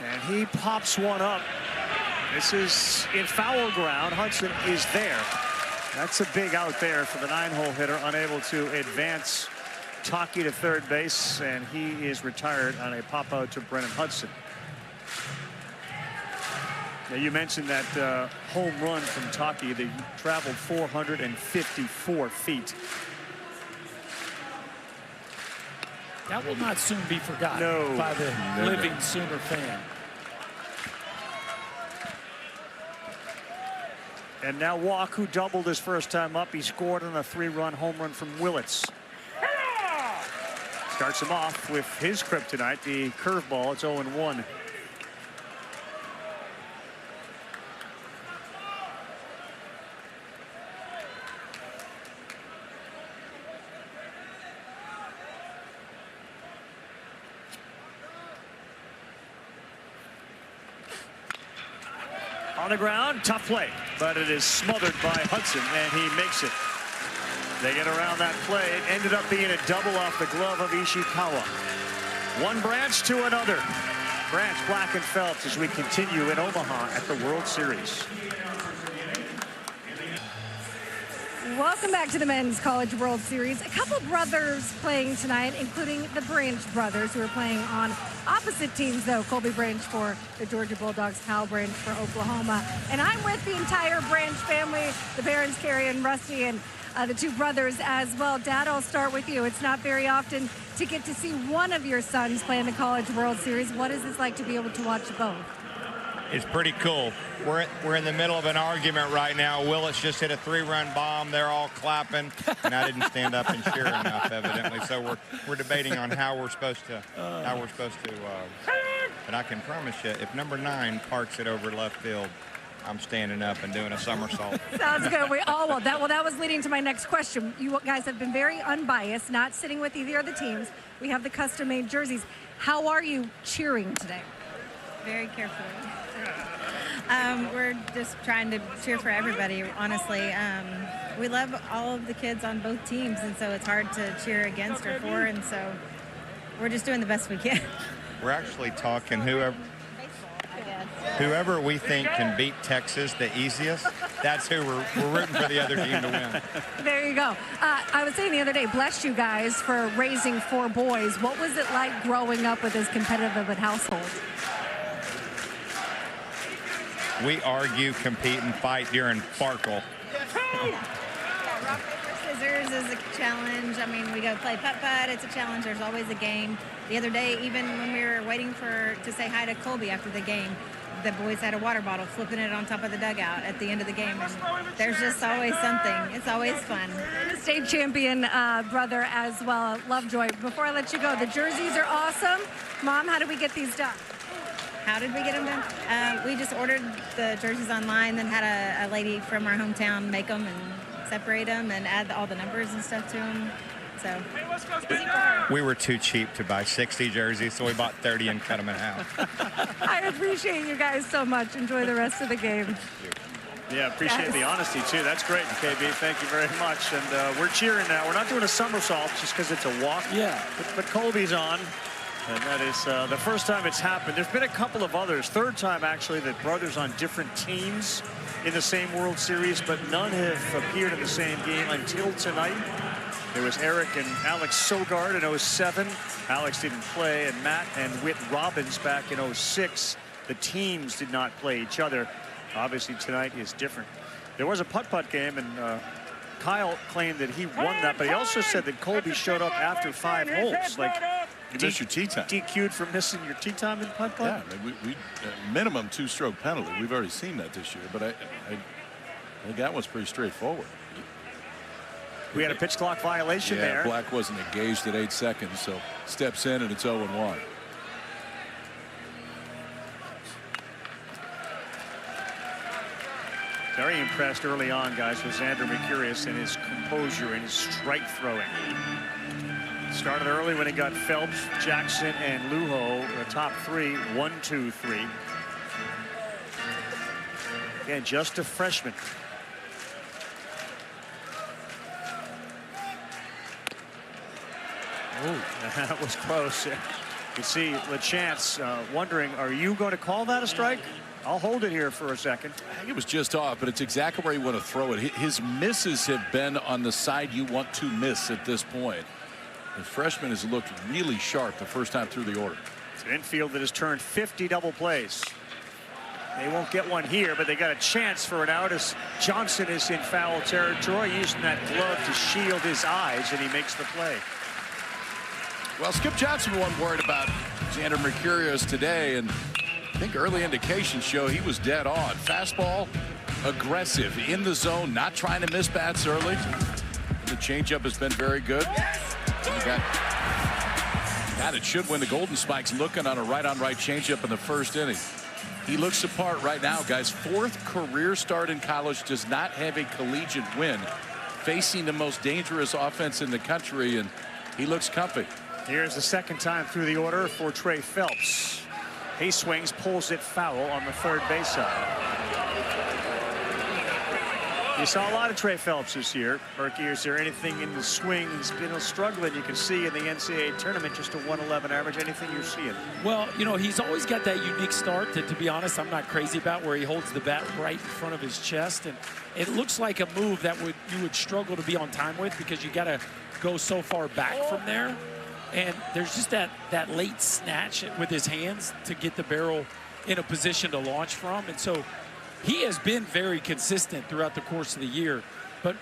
And he pops one up. This is in foul ground. Hudson is there. That's a big out there for the 9-hole hitter, unable to advance Talkie to third base, and he is retired on a pop out to Brennan Hudson. Now, you mentioned that home run from Talkie. They traveled 454 feet. That will not soon be forgotten by the living Sooner fan. And now Walk, who doubled his first time up, he scored on a 3-run home run from Willits. Starts him off with his kryptonite, the curveball. It's 0-1. On the ground, tough play, but it is smothered by Hudson, and he makes it. They get around that play. It ended up being a double off the glove of Ishikawa. One Branch to another. Branch, Black, and Phelps as we continue in Omaha at the World Series. Welcome back to the Men's College World Series. A couple brothers playing tonight, including the Branch brothers, who are playing on opposite teams, though. Colby Branch for the Georgia Bulldogs, Kyle Branch for Oklahoma. And I'm with the entire Branch family, the parents, Carrie and Rusty, and the 2 brothers as well. Dad, I'll start with you. It's not very often to get to see one of your sons play in the College World Series. What is this like to be able to watch both? is pretty cool. We're in the middle of an argument right now. Willis just hit a 3-run bomb. They're all clapping, and I didn't stand up and cheer enough, evidently. So we're debating on how we're supposed to. But I can promise you, if number 9 parks it over left field, I'm standing up and doing a somersault. Sounds good. We all will. That was leading to my next question. You guys have been very unbiased, not sitting with either of the teams. We have the custom-made jerseys. How are you cheering today? Very carefully. We're just trying to cheer for everybody, honestly. We love all of the kids on both teams, and so it's hard to cheer against or for, and so we're just doing the best we can. We're actually talking whoever we think can beat Texas the easiest, that's who we're rooting for the other team to win. There you go. I was saying the other day, bless you guys for raising 4 boys. What was it like growing up with as competitive of a household? We argue, compete, and fight during Farkle. Rock, paper, scissors is a challenge. I mean, we go play putt-putt. It's a challenge. There's always a game. The other day, even when we were waiting to say hi to Colby after the game, the boys had a water bottle, flipping it on top of the dugout at the end of the game. And there's just always something. It's always fun. State champion brother as well, Lovejoy. Before I let you go, the jerseys are awesome. Mom, how did we get these done? How did we get them done? We just ordered the jerseys online, then had a lady from our hometown make them and separate them and add all the numbers and stuff to them. So we were too cheap to buy 60 jerseys, so we bought 30 and cut them in half. I appreciate you guys so much. Enjoy the rest of the game. Yeah, appreciate the honesty, too. That's great, KB. Thank you very much. And we're cheering now. We're not doing a somersault just because it's a walk. Yeah. But Colby's on. And that is the first time it's happened. There's been a couple of others. Third time, actually, that brothers on different teams in the same World Series, but none have appeared in the same game until tonight. There was Eric and Alex Sogard in 07. Alex didn't play, and Matt and Whit Robbins back in 06. The teams did not play each other. Obviously, tonight is different. There was a putt-putt game, and Kyle claimed that he won that, but he also said that Colby showed up after 5 holes. Like, you missed your tee time. DQ'd for missing your tee time in putt-putt? Yeah, I mean, we minimum 2-stroke penalty. We've already seen that this year, but I think that was pretty straightforward. We had a pitch clock violation there. Black wasn't engaged at 8 seconds, so steps in and it's 0-1. Very impressed early on, guys, with Xander Mercurius and his composure and his strike throwing. Started early when he got Phelps, Jackson, and Lujo, the top 3, 1, 2, 3. Again, just a freshman. Oh, that was close. You see LeChance wondering, are you going to call that a strike? I'll hold it here for a second. I think it was just off, but it's exactly where you want to throw it. His misses have been on the side you want to miss at this point. The freshman has looked really sharp the first time through the order. It's an infield that has turned 50 double plays. They won't get one here, but they got a chance for an out as Johnson is in foul territory, using that glove to shield his eyes, and he makes the play. Well, Skip Johnson wasn't worried about Xander Mercurius today, and I think early indications show he was dead on. Fastball, aggressive, in the zone, not trying to miss bats early. The changeup has been very good. That it should win the Golden Spikes, looking on a right-on-right changeup in the first inning. He looks the part right now, guys. 4th career start in college, does not have a collegiate win, facing the most dangerous offense in the country, and he looks comfy. Here's the second time through the order for Trey Phelps. He swings, pulls it foul on the third base side. You saw a lot of Trey Phelps this year. Murky, is there anything in the swing? He's been struggling. You can see in the NCAA tournament, just a 111 average. Anything you're seeing? Well, you know, he's always got that unique start that, to be honest, I'm not crazy about, where he holds the bat right in front of his chest. And it looks like a move that you would struggle to be on time with, because you got to go so far back from there. And there's just that late snatch with his hands to get the barrel in a position to launch from. And so he has been very consistent throughout the course of the year. But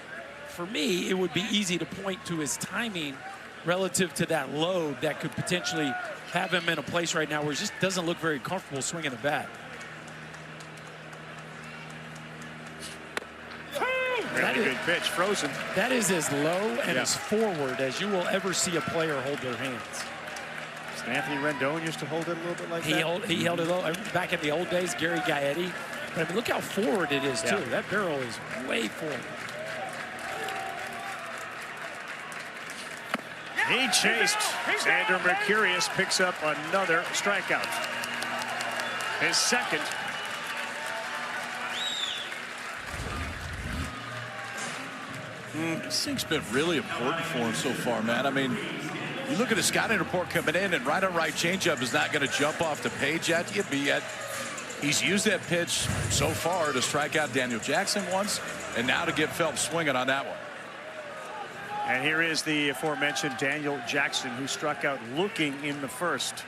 for me, it would be easy to point to his timing relative to that load that could potentially have him in a place right now where he just doesn't look very comfortable swinging the bat. Really good pitch, frozen. That is as low and as forward as you will ever see a player hold their hands. Anthony Rendon used to hold it a little bit like that. He held it low. Back in the old days, Gary Gaetti. But I mean, look how forward it is, too. That barrel is way forward. He chased. Xander Mercurius picks up another strikeout. His second. This thing's been really important for him so far, man. I mean, you look at his scouting report coming in, and right on right changeup is not going to jump off the page yet. He's used that pitch so far to strike out Daniel Jackson once, and now to get Phelps swinging on that one. And here is the aforementioned Daniel Jackson, who struck out looking in the first.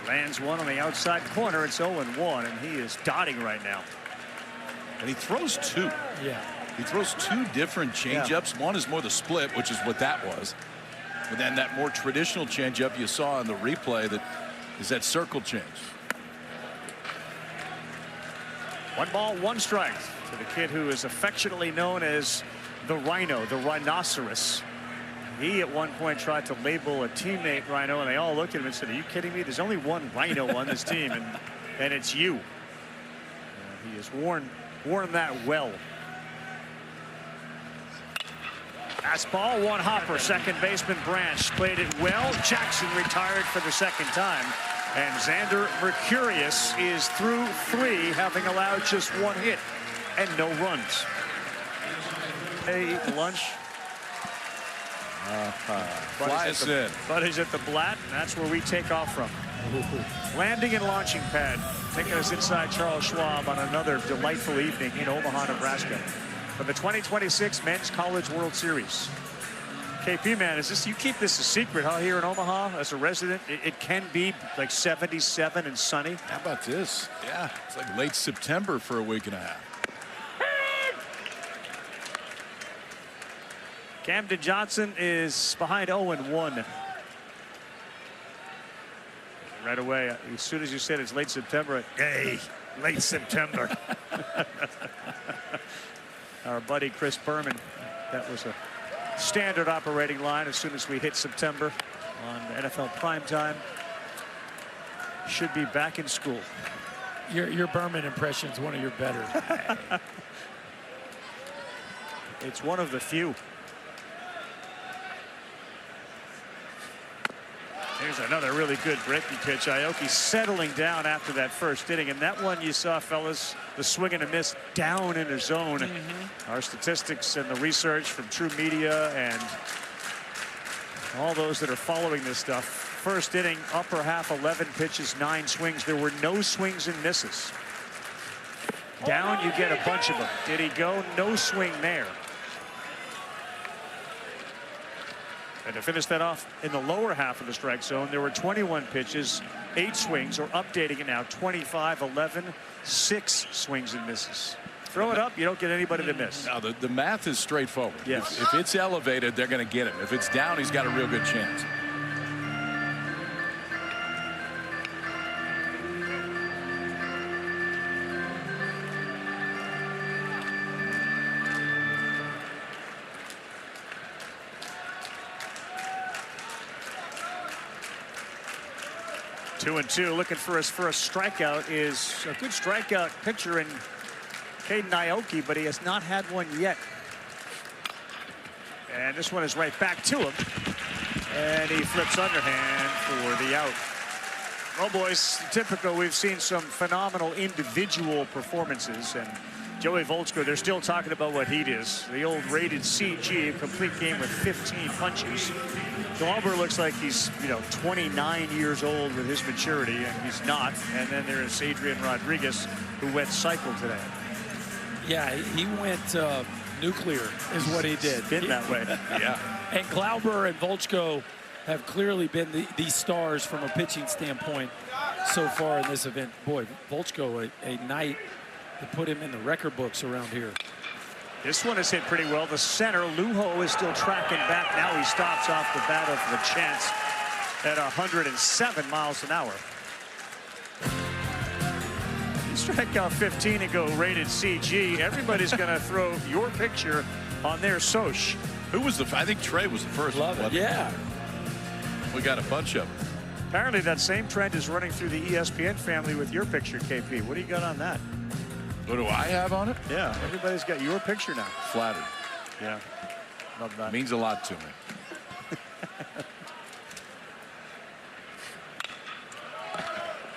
Lands one on the outside corner. It's 0-1, and he is dotting right now. And he throws two. Yeah. He throws two different changeups. One is more the split, which is what that was. But then that more traditional changeup you saw in the replay that is that circle change. 1 ball, 1 strike to the kid who is affectionately known as the Rhino, the Rhinoceros. He at one point tried to label a teammate Rhino, and they all looked at him and said, "Are you kidding me? There's only one Rhino on this team, and it's you." He has worn that well. Fastball, one hopper. Second baseman Branch played it well. Jackson retired for the second time. And Xander Mercurius is through 3, having allowed just 1 hit and no runs. They eat lunch. Flies in. Buddy's at the Blatt, and that's where we take off from. Landing and launching pad, taking us inside Charles Schwab on another delightful evening in Omaha, Nebraska, for the 2026 Men's College World Series. KP, man, is this, you keep this a secret, huh, here in Omaha as a resident? It can be like 77 and sunny. How about this? Yeah, it's like late September for a week and a half. Camden Johnson is behind 0-1. Right away, as soon as you said it's late September, hey, late September. Our buddy Chris Berman, that was a standard operating line as soon as we hit September on NFL primetime. Should be back in school. Your Berman impression is one of your better. It's one of the few. Here's another really good breaking pitch. Aoki settling down after that first inning. And that one you saw, fellas, the swing and a miss down in the zone. Our statistics and the research from True Media and all those that are following this stuff. First inning, upper half, 11 pitches, 9 swings. There were no swings and misses. Down, you get a bunch of them. Did he go? No swing there. And to finish that off in the lower half of the strike zone, there were 21 pitches, 8 swings, or updating it now, 25, 11, 6 swings and misses. Throw it up, you don't get anybody to miss. Now, the math is straightforward. Yes. If it's elevated, they're going to get him. If it's down, he's got a real good chance. Two and two, looking for his first strikeout. Is a good strikeout pitcher in Caden Aoki, but he has not had one yet. And this one is right back to him. And he flips underhand for the out. Well, boys, typical, we've seen some phenomenal individual performances. And Joey Volchko, they're still talking about what heat is. The old rated CG, a complete game with 15 punches. Glauber looks like he's, 29 years old with his maturity, and he's not. And then there's Adrian Rodriguez, who went cycle today. Yeah, he went nuclear is what he did. It's been that way. Yeah. And Glauber and Volchko have clearly been the stars from a pitching standpoint so far in this event. Boy, Volchko, a night to put him in the record books around here. This one is hit pretty well. The center, Lujo, is still tracking back. Now he stops off the bat of the chance at 107 miles an hour. strike out 15 and go rated CG, everybody's going to throw your picture on their soch. Who was I think Trey was the first one. Love it. Yeah. We got a bunch of them. Apparently that same trend is running through the ESPN family with your picture, KP. What do you got on that? What do I have on it? Yeah, everybody's got your picture now. Flattered. Yeah, love that. Means a lot to me.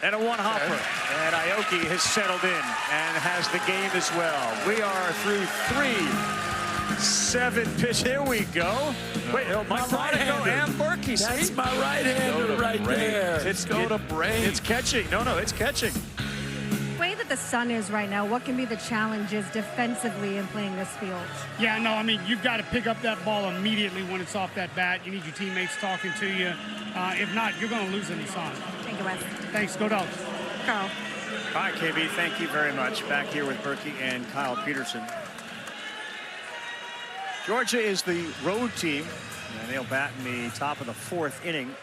And a one-hopper. And Aoki has settled in and has the game as well. We are through 7 pitch. Here we go. Wait, Mike Prodigo and Berkey. That's my right-hander right there. It's catching. No, it's catching. The way that the sun is right now, what can be the challenges defensively in playing this field? Yeah, no, I mean, you've got to pick up that ball immediately when it's off that bat. You need your teammates talking to you. If not, you're going to lose in the sun. Thank you, Wes. Thanks. Go Dogs. Carl. All right, KB, thank you very much. Back here with Berkey and Kyle Peterson. Georgia is the road team, and they'll bat in the top of the 4th inning,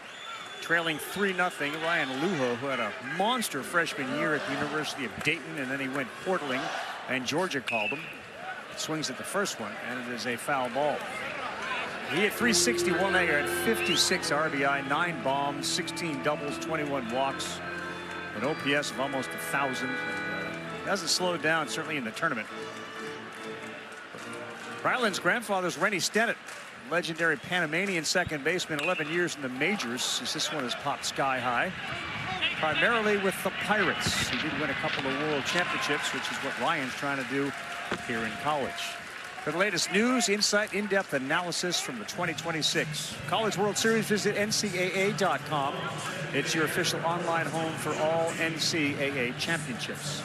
trailing 3-0. Ryan Lujo, who had a monster freshman year at the University of Dayton, and then he went portaling, and Georgia called him. Swings at the first one, and it is a foul ball. He hit 361 there at 56 RBI, 9 bombs, 16 doubles, 21 walks, an OPS of almost 1,000. Hasn't slowed down, certainly in the tournament. Ryland's grandfather is Rennie Stennett, legendary Panamanian second baseman, 11 years in the majors. This one has popped sky high, primarily with the Pirates. He did win a couple of world championships, which is what Ryan's trying to do here in college. For the latest news, insight, in-depth analysis from the 2026 College World Series, visit NCAA.com. It's your official online home for all NCAA championships.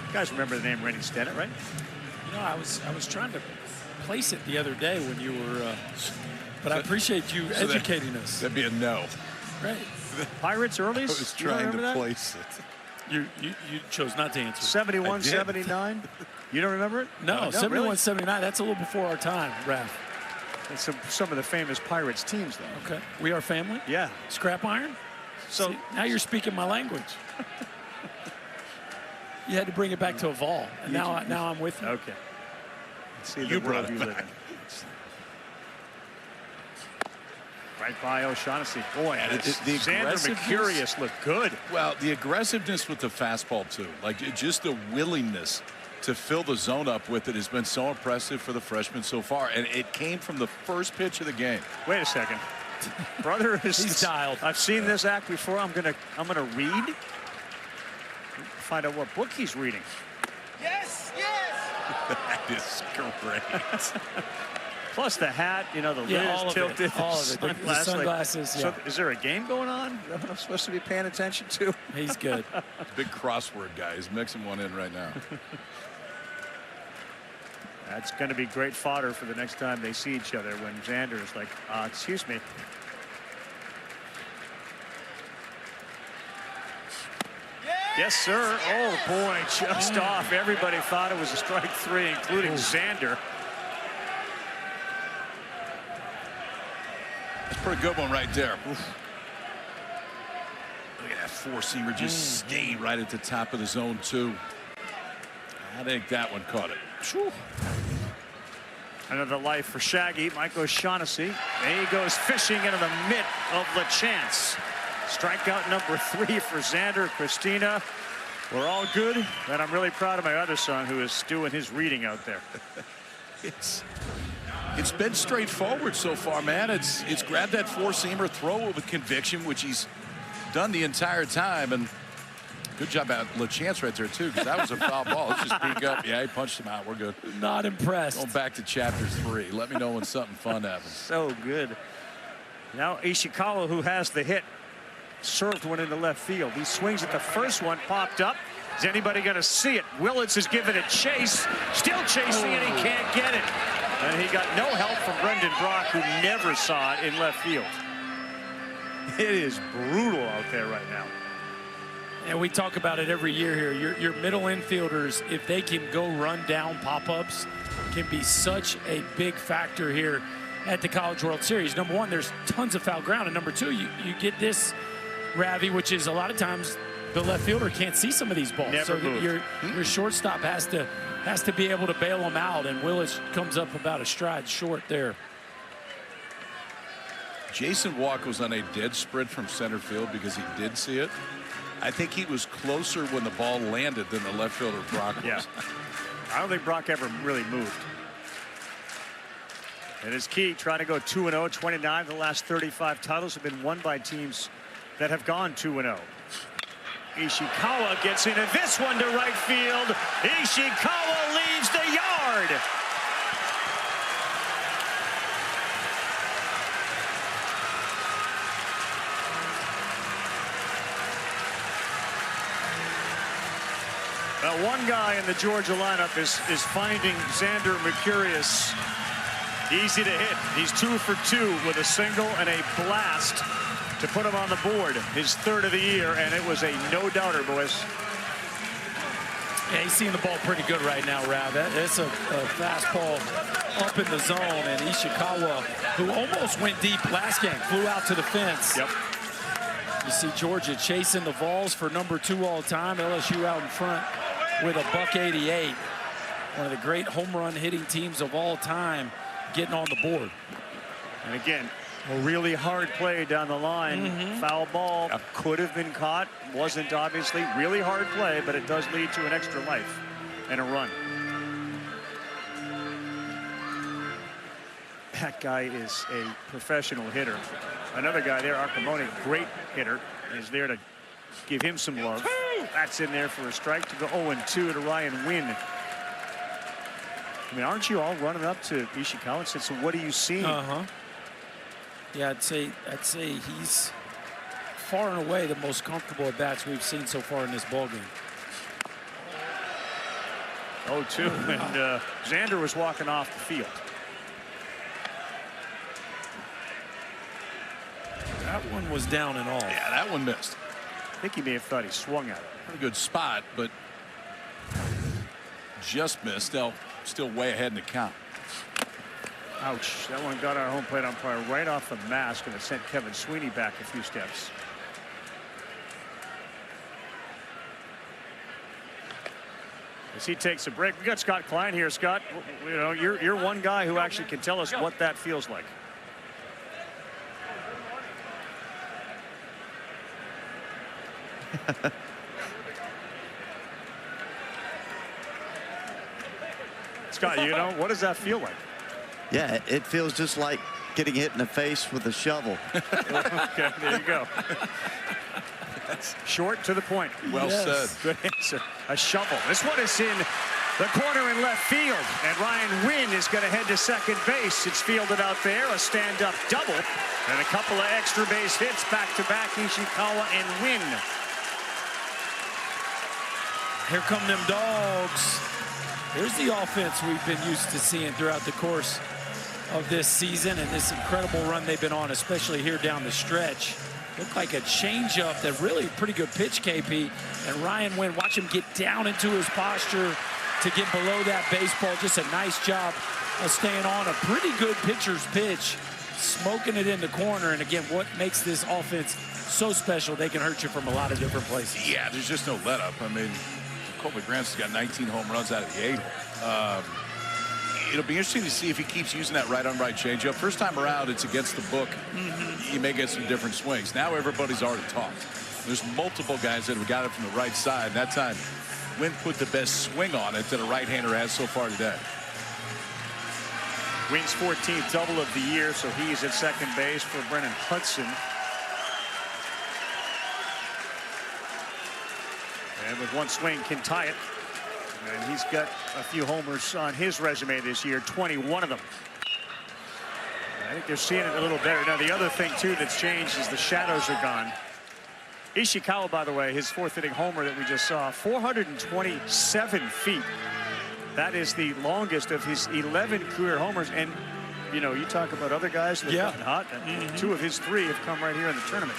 You guys remember the name Rennie Stennett, right? You know, I was trying to place it the other day when you were, but I appreciate you educating us. That'd be a no. Right. Pirates early. I was trying to place it. You chose not to answer. 71, 79. You don't remember it? No, 71, really? 79. That's a little before our time, Raph. That's some of the famous Pirates teams, though. Okay. We are family? Yeah. Scrap iron? So see, now you're speaking my language. You had to bring it back to a Vol, and now I'm with you. Okay. Let's see the world you live in. Right by O'Shaughnessy. Boy, the Xander Mercurius looked good. Well, the aggressiveness with the fastball, too. Like, just the willingness to fill the zone up with it has been so impressive for the freshman so far. And it came from the first pitch of the game. Wait a second. Brother is He's dialed. I've seen this act before. I'm gonna read. Find out what book he's reading. Yes. That is great. Plus the hat, you know, the lid is tilted. All of it. The sunglasses. So is there a game going on that I'm supposed to be paying attention to? He's good. Big crossword guy. He's mixing one in right now. That's going to be great fodder for the next time they see each other when Xander is like, excuse me. Yes, sir. Oh, boy, just off. Everybody thought it was a strike 3, including Xander. That's a pretty good one right there. Oof. Look at that four-seamer just staying right at the top of the zone, too. I think that one caught it. Whew. Another life for Shaggy. Mike O'Shaughnessy. And he goes fishing into the mitt of LaChance. Strikeout number 3 for Xander. Christina, we're all good. And I'm really proud of my other son who is doing his reading out there. It's been straightforward so far, man. It's grab that four-seamer, throw it with conviction, which he's done the entire time. And good job at LaChance right there, too, because that was a foul ball. Let's just peek up. Yeah, he punched him out. We're good. Not impressed. Going back to chapter 3. Let me know when something fun happens. So good. Now Ishikawa, who has the hit, served one into left field. He swings at the first one, popped up. Is anybody going to see it? Willits is giving it chase. Still chasing it. He can't get it. And he got no help from Brendan Brock, who never saw it in left field. It is brutal out there right now. And we talk about it every year here. Your middle infielders, if they can go run down pop-ups, can be such a big factor here at the College World Series. Number one, there's tons of foul ground. And number two, you get this, Ravi, which is a lot of times the left fielder can't see some of these balls. Never so moved. Your shortstop has to be able to bail them out, and Willis comes up about a stride short there. Jason Walk was on a dead sprint from center field because he did see it. I think he was closer when the ball landed than the left fielder Brock was. Yeah. I don't think Brock ever really moved. And his key, trying to go 2-0, 29 of the last 35 titles have been won by teams that have gone 2-0. Ishikawa gets into this one to right field. Ishikawa leaves the yard. Now, one guy in the Georgia lineup is finding Xander Mercurius easy to hit. He's 2 for 2 with a single and a blast to put him on the board. His 3rd of the year, and it was a no-doubter, boys. Yeah, he's seeing the ball pretty good right now, Rav. It's a fastball up in the zone, and Ishikawa, who almost went deep last game, flew out to the fence. Yep. You see Georgia chasing the Vols for number 2 all time. LSU out in front with a $188. One of the great home run hitting teams of all time getting on the board. And again, a really hard play down the line. Foul ball. Yep. Could have been caught. Wasn't, obviously. Really hard play, but it does lead to an extra life and a run. That guy is a professional hitter. Another guy there, Arcamone, great hitter, is there to give him some love. That's in there for a strike to go 0-2 to Ryan Wynn. I mean, aren't you all running up to Ishikawa and said, so what are you seeing? Yeah, I'd say he's far and away the most comfortable at bats we've seen so far in this ballgame. 0-2, and Xander was walking off the field. That one was down and off. Yeah, that one missed. I think he may have thought he swung at it. Pretty good spot, but just missed. Still way ahead in the count. Ouch. That one got our home plate umpire right off the mask, and it sent Kevin Sweeney back a few steps. As he takes a break, we got Scott Klein here. Scott, you know, you're one guy who actually can tell us what that feels like. Scott, you know, what does that feel like? Yeah, it feels just like getting hit in the face with a shovel. Okay, there you go. Short to the point. Well said. Good answer. A shovel. This one is in the corner in left field, and Ryan Wynn is going to head to second base. It's fielded out there, a stand-up double, and a couple of extra base hits back-to-back, Ishikawa and Wynn. Here come them Dogs. Here's the offense we've been used to seeing throughout the course of this season and this incredible run they've been on, especially here down the stretch. Looked like a changeup, that really pretty good pitch, KP. And Ryan Wynn, watch him get down into his posture to get below that baseball. Just a nice job of staying on a pretty good pitcher's pitch, smoking it in the corner. And again, what makes this offense so special, they can hurt you from a lot of different places. Yeah, there's just no let up. I mean, Colby Granson's got 19 home runs out of the 8-hole. It'll be interesting to see if he keeps using that right-on-right changeup. First time around, it's against the book. You may get some different swings. Now everybody's already talked. There's multiple guys that have got it from the right side. That time, Wynn put the best swing on it that a right-hander has so far today. Wynn's 14th double of the year, so he's at second base for Brennan Hudson. And with one swing, can tie it. And he's got a few homers on his resume this year, 21 of them. I think they're seeing it a little better. Now, the other thing, too, that's changed is the shadows are gone. Ishikawa, by the way, his 4th inning homer that we just saw, 427 feet. That is the longest of his 11 career homers. And, you know, you talk about other guys that have gotten hot. And 2 of his 3 have come right here in the tournament.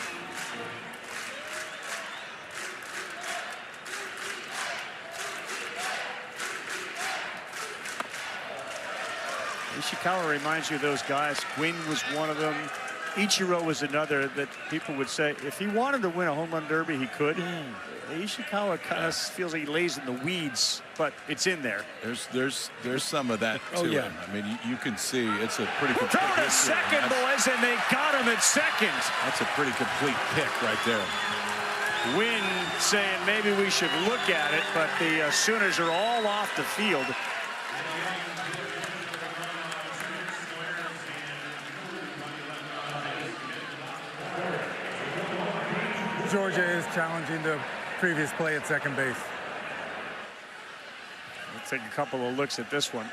Ishikawa reminds you of those guys. Gwynn was one of them. Ichiro was another that people would say if he wanted to win a home run derby, he could. Ishikawa kind of feels like he lays in the weeds, but it's in there. There's some of that to him. I mean, you can see it's a pretty complete Throw to second, boys, and they got him at second. That's a pretty complete pick right there. Wynn saying maybe we should look at it, but the Sooners are all off the field. Georgia is challenging the previous play at second base. Let's take a couple of looks at this one.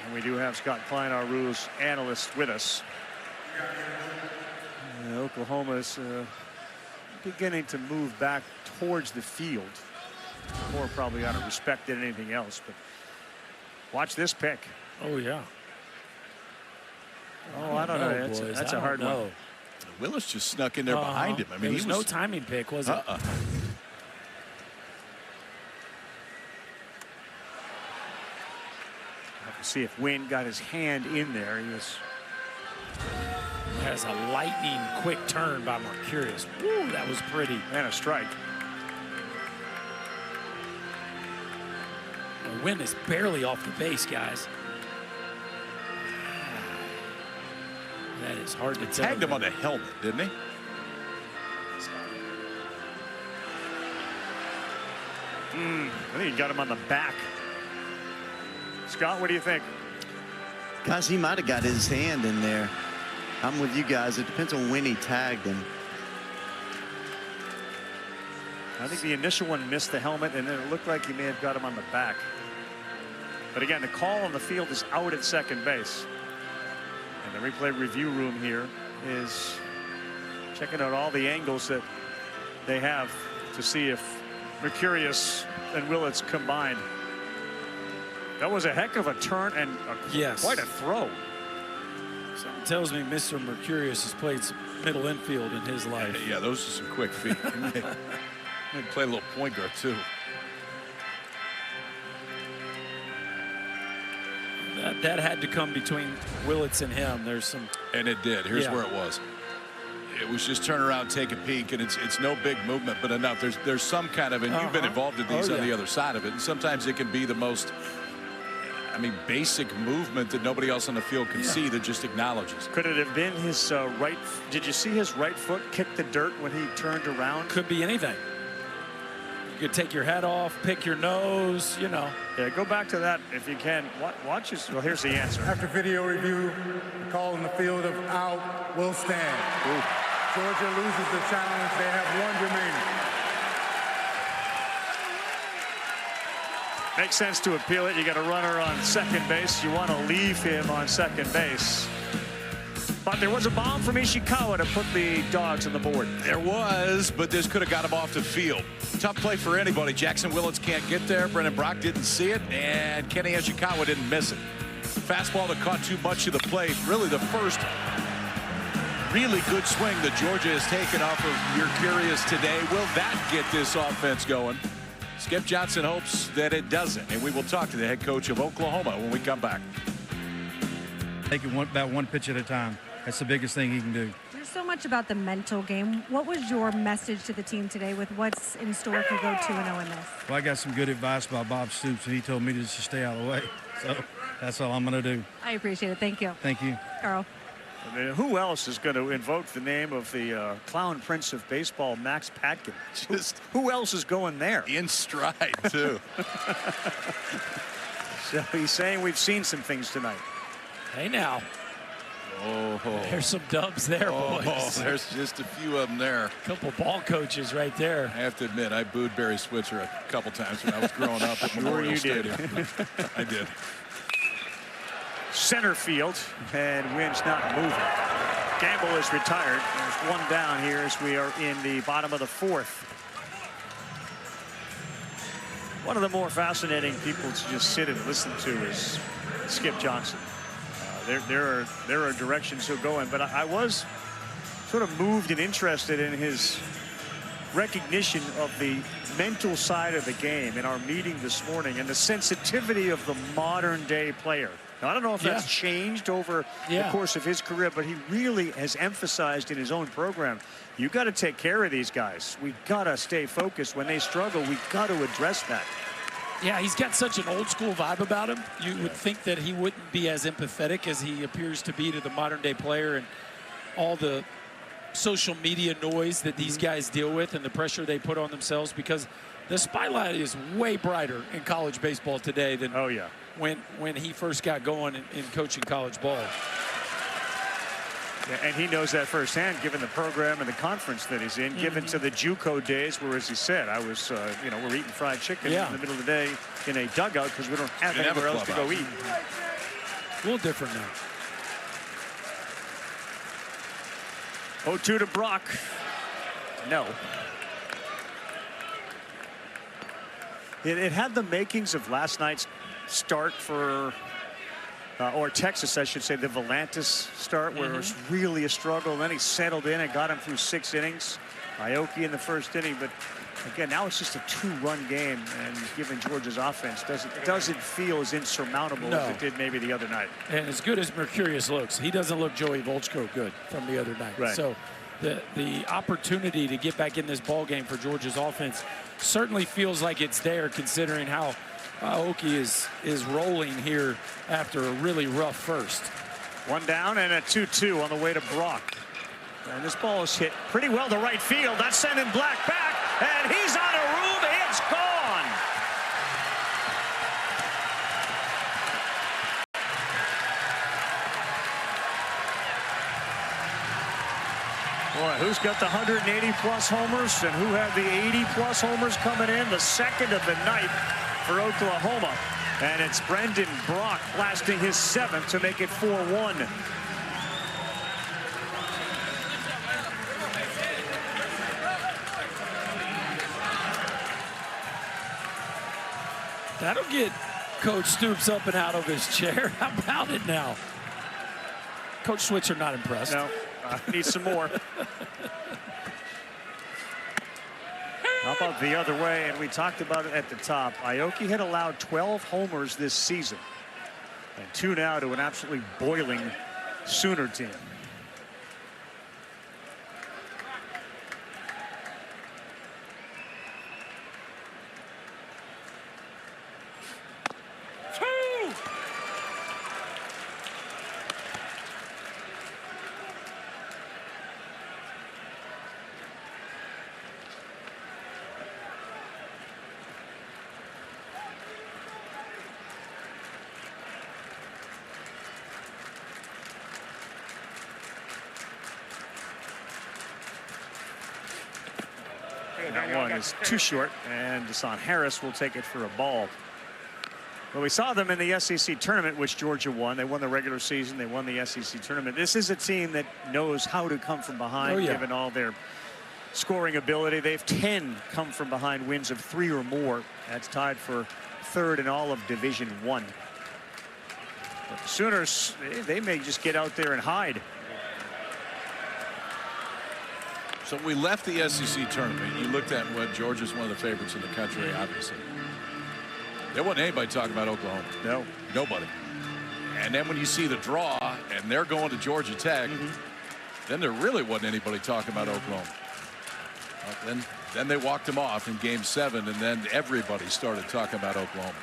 And we do have Scott Klein, our rules analyst, with us. Oklahoma's beginning to move back towards the field. More probably out of respect than anything else. But watch this pick. Oh, yeah. Oh, I don't know. That's a hard one. Willis just snuck in there behind him. I mean, it was no timing pick, was it? Have to see if Wynn got his hand in there. He was. Has a lightning quick turn by Mercurius. Woo, that was pretty. And a strike. The Wynn is barely off the base, guys. That is hard to tell. Tagged him on the helmet, didn't he? I think he got him on the back. Scott, what do you think? Guys, he might have got his hand in there. I'm with you guys. It depends on when he tagged him. I think the initial one missed the helmet, and then it looked like he may have got him on the back. But again, the call on the field is out at second base. And the replay review room here is checking out all the angles that they have to see if Mercurius and Willits combined. That was a heck of a turn and quite a throw. Something tells me Mr. Mercurius has played some middle infield in his life. Yeah, those are some quick feet. He play a little point guard, too. That had to come between Willits and him. There's some. And it did. Here's where it was. It was just turn around, take a peek, and it's no big movement, but enough. There's some kind of, and you've been involved in these on the other side of it, and sometimes it can be the most, basic movement that nobody else on the field can see that just acknowledges. Could it have been his right? Did you see his right foot kick the dirt when he turned around? Could be anything. You could take your hat off, pick your nose, you know. Yeah, go back to that if you can. Watch this. Well, here's the answer. After video review, the call in the field of out will stand. Ooh. Georgia loses the challenge. They have one remaining. Makes sense to appeal it. You got a runner on second base. You want to leave him on second base. But there was a bomb from Ishikawa to put the Dogs on the board. There was, but this could have got him off the field. Tough play for anybody. Jackson Willits can't get there. Brendan Brock didn't see it, and Kenny Ishikawa didn't miss it. Fastball that caught too much of the plate. Really the first really good swing that Georgia has taken off of Mercurius today. Will that get this offense going? Skip Johnson hopes that it doesn't, and we will talk to the head coach of Oklahoma when we come back. Take it about one pitch at a time. That's the biggest thing he can do. There's so much about the mental game. What was your message to the team today with what's in store if you go 2-0 in this? Well, I got some good advice by Bob Stoops, and he told me to just stay out of the way. So that's all I'm going to do. I appreciate it. Thank you. Thank you. Carl. Who else is going to invoke the name of the clown prince of baseball, Max Patkin? Just who else is going there? In stride, too. So he's saying we've seen some things tonight. Hey, now. Oh, there's some dubs there, boys. Oh, there's just a few of them there. A couple ball coaches right there. I have to admit, I booed Barry Switzer a couple times when I was growing up at Memorial Stadium. I did. Center field, and Wynn's not moving. Gamble is retired. There's one down here as we are in the bottom of the fourth. One of the more fascinating people to just sit and listen to is Skip Johnson. There are directions he'll go in, but I was sort of moved and interested in his recognition of the mental side of the game in our meeting this morning and the sensitivity of the modern day player. Now, I don't know if that's changed over the course of his career, but he really has emphasized in his own program You got to take care of these guys. We got to stay focused. When they struggle, we got to address that. Yeah, he's got such an old school vibe about him. You would think that he wouldn't be as empathetic as he appears to be to the modern day player and all the social media noise that these guys deal with and the pressure they put on themselves, because the spotlight is way brighter in college baseball today than when he first got going in coaching college ball. Yeah, and he knows that firsthand, given the program and the conference that he's in, given to the JUCO days where, as he said, I was, you know, we're eating fried chicken in the middle of the day in a dugout because we don't have anywhere else to go eat. A little different now. 0-2 to Brock. No. It had the makings of last night's start for, or Texas, I should say, the Volantis start, where it was really a struggle. Then he settled in and got him through 6 innings. Aoki in the first inning, but again, now it's just a 2-run game, and given Georgia's offense, doesn't feel as insurmountable as it did maybe the other night. And as good as Mercurius looks, he doesn't look Joey Volchko good from the other night. Right. So the opportunity to get back in this ball game for Georgia's offense certainly feels like it's there, considering how Aoki is rolling here after a really rough first. 1 down and a 2-2 on the way to Brock. And this ball is hit pretty well to right field. That's sending Black back, and he's out of room. It's gone. Boy, who's got the 180-plus homers and who had the 80-plus homers coming in? The second of the night for Oklahoma. And it's Brendan Brock blasting his 7th to make it 4-1. That'll get Coach Stoops up and out of his chair. How about it now? Coach Switzer not impressed. No, need some more. How about the other way? And we talked about it at the top. Aoki had allowed 12 homers this season, and 2 now to an absolutely boiling Sooner team. That one is too short, and Deshaun Harris will take it for a ball. Well, we saw them in the SEC tournament, which Georgia won. They won the regular season. They won the SEC tournament. This is a team that knows how to come from behind, given all their scoring ability. They have 10 come from behind wins of 3 or more. That's tied for 3rd in all of Division I. But the Sooners, they may just get out there and hide. So we left the SEC tournament. You looked at what Georgia's one of the favorites in the country, obviously. There wasn't anybody talking about Oklahoma. No. Nobody. And then when you see the draw and they're going to Georgia Tech, then there really wasn't anybody talking about Oklahoma. Then they walked them off in Game 7, and then everybody started talking about Oklahoma.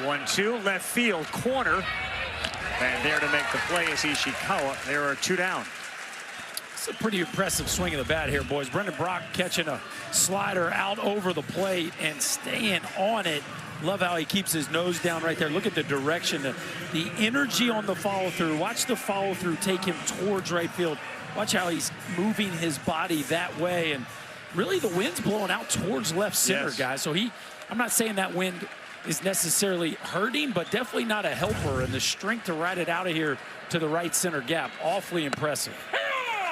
One-two, left field corner. And there to make the play is Ishikawa. There are 2 down. It's a pretty impressive swing of the bat here, boys. Brendan Brock catching a slider out over the plate and staying on it. Love how he keeps his nose down right there. Look at the direction, the energy on the follow-through. Watch the follow-through take him towards right field. Watch how he's moving his body that way. And really the wind's blowing out towards left center, guys. So I'm not saying that wind is necessarily hurting, but definitely not a helper, and the strength to ride it out of here to the right center gap, awfully impressive.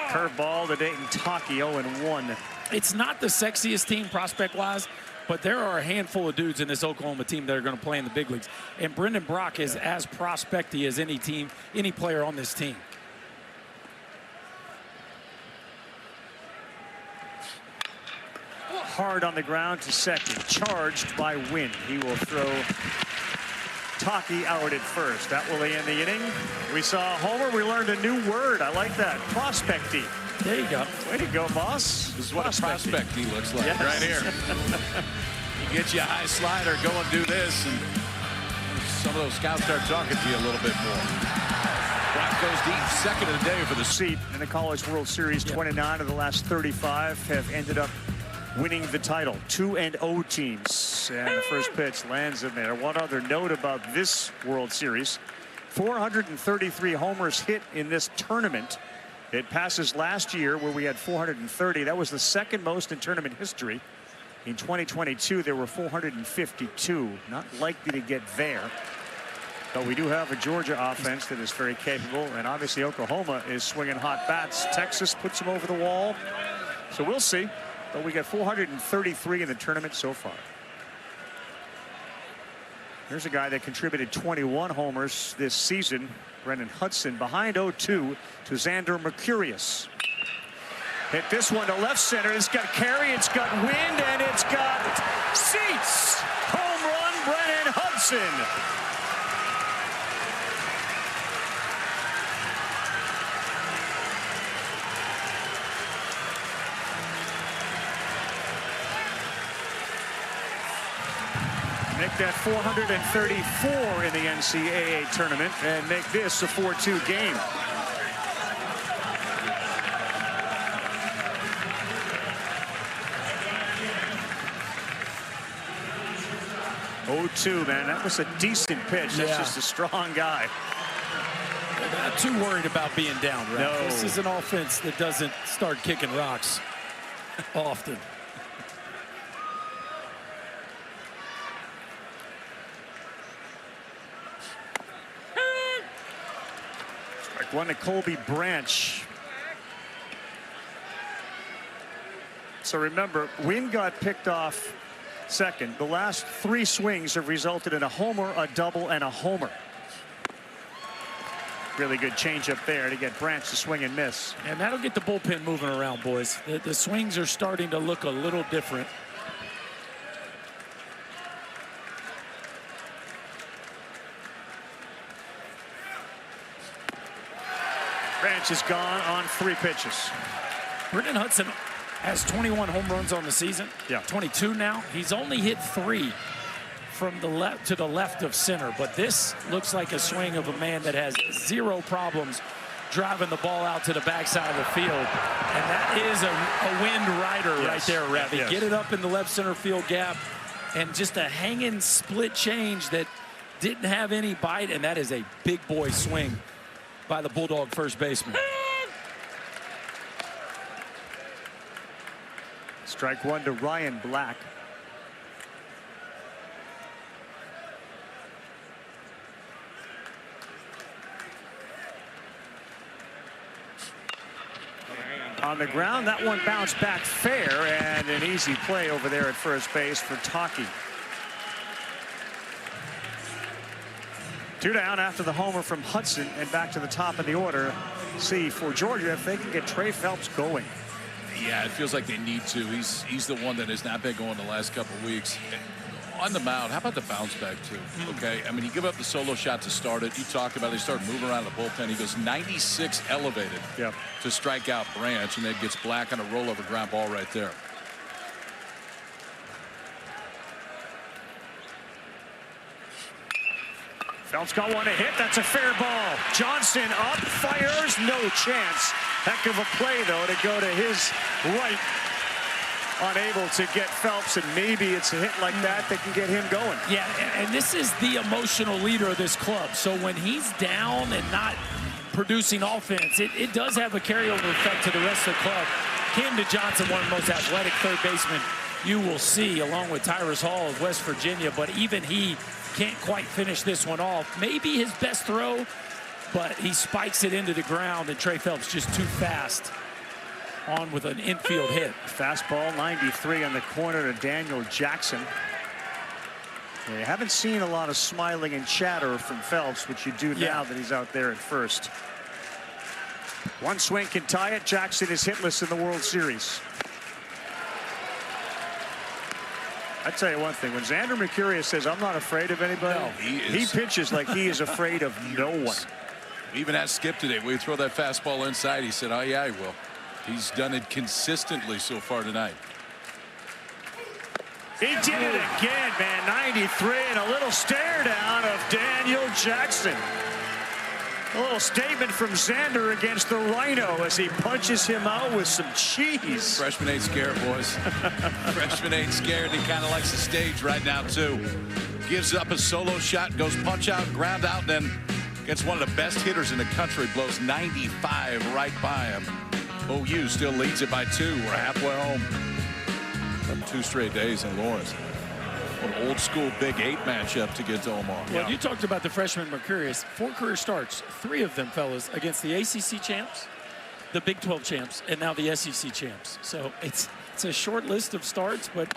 Curveball to Dayton Taki, 0-1. It's not the sexiest team prospect-wise, but there are a handful of dudes in this Oklahoma team that are going to play in the big leagues, and Brendan Brock is as prospecty as any player on this team. Hard on the ground to second, charged by Wynn. He will throw Taki out at first. That will end the inning. We saw Homer. We learned a new word. I like that. Prospecty. There you go. Way to go, boss. This is what a prospecty looks like right here. You get you a high slider, go and do this, and some of those scouts start talking to you a little bit more. Brock goes deep, second of the day for the seat in the College World Series. 29 of the last 35 have ended up winning the title. 2-0 teams. And the first pitch lands in there. One other note about this World Series. 433 homers hit in this tournament. It passes last year where we had 430. That was the second most in tournament history. In 2022, there were 452. Not likely to get there. But we do have a Georgia offense that is very capable. And obviously Oklahoma is swinging hot bats. Texas puts them over the wall. So we'll see. But we got 433 in the tournament so far. Here's a guy that contributed 21 homers this season. Brendan Hudson behind 0-2 to Xander Mercurius. Hit this one to left center. It's got carry, it's got wind, and it's got seats. Home run, Brendan Hudson. Make that 434 in the NCAA tournament and make this a 4-2 game. Oh, man, that was a decent pitch. That's just a strong guy. They're not too worried about being down, right? No. This is an offense that doesn't start kicking rocks often. One to Colby Branch. So remember, Wynn got picked off second. The last 3 swings have resulted in a homer, a double, and a homer. Really good changeup there to get Branch to swing and miss. And that'll get the bullpen moving around, boys. The swings are starting to look a little different. Branch is gone on 3 pitches. Brendan Hudson has 21 home runs on the season. Yeah. 22 now. He's only hit 3 from the left to the left of center. But this looks like a swing of a man that has 0 problems driving the ball out to the backside of the field. And that is a wind rider right there, Ravi. Yes. Get it up in the left center field gap. And just a hanging split change that didn't have any bite. And that is a big boy swing by the Bulldog first baseman. Strike one to Ryan Black. On the ground, that one bounced back fair, and an easy play over there at first base for Taki. 2 down after the homer from Hudson, and back to the top of the order. See for Georgia if they can get Trey Phelps going. Yeah, it feels like they need to. He's the one that has not been going the last couple of weeks. And on the mound, how about the bounce back too? Okay, I mean, he gave up the solo shot to start it. You talk about it, they start moving around the bullpen. He goes 96 elevated to strike out Branch, and then gets Black on a rollover ground ball right there. Phelps got one to hit. That's a fair ball. Johnson up, fires, no chance. Heck of a play, though, to go to his right. Unable to get Phelps, and maybe it's a hit like that that can get him going. Yeah, and this is the emotional leader of this club. So when he's down and not producing offense, it does have a carryover effect to the rest of the club. Camden Johnson, one of the most athletic third basemen you will see, along with Tyrus Hall of West Virginia, but even he can't quite finish this one off. Maybe his best throw, but he spikes it into the ground, and Trey Phelps just too fast on with an infield hit. Fastball 93 on the corner to Daniel Jackson. Yeah, you haven't seen a lot of smiling and chatter from Phelps, which you do now that he's out there at first. One swing can tie it. Jackson is hitless in the World Series. I tell you one thing, when Xander Mercurius says, I'm not afraid of anybody, No, he pitches like he is afraid of no one. We even asked Skip today, will you throw that fastball inside? He said, oh, yeah, I will. He's done it consistently so far tonight. He did it again, man. 93 and a little stare down of Daniel Jackson. A little statement from Xander against the Rhino as he punches him out with some cheese. Freshman ain't scared, boys. Freshman ain't scared. He kind of likes the stage right now, too. Gives up a solo shot, goes punch out, ground out, and then gets one of the best hitters in the country, blows 95 right by him. OU still leads it by 2. We're halfway home. 2 straight days in Lawrence. An old school Big 8 matchup to get to Omaha. Well, you talked about the freshman Mercurius. 4 career starts, 3 of them, fellas, against the ACC champs, the Big 12 champs, and now the SEC champs. So it's a short list of starts, but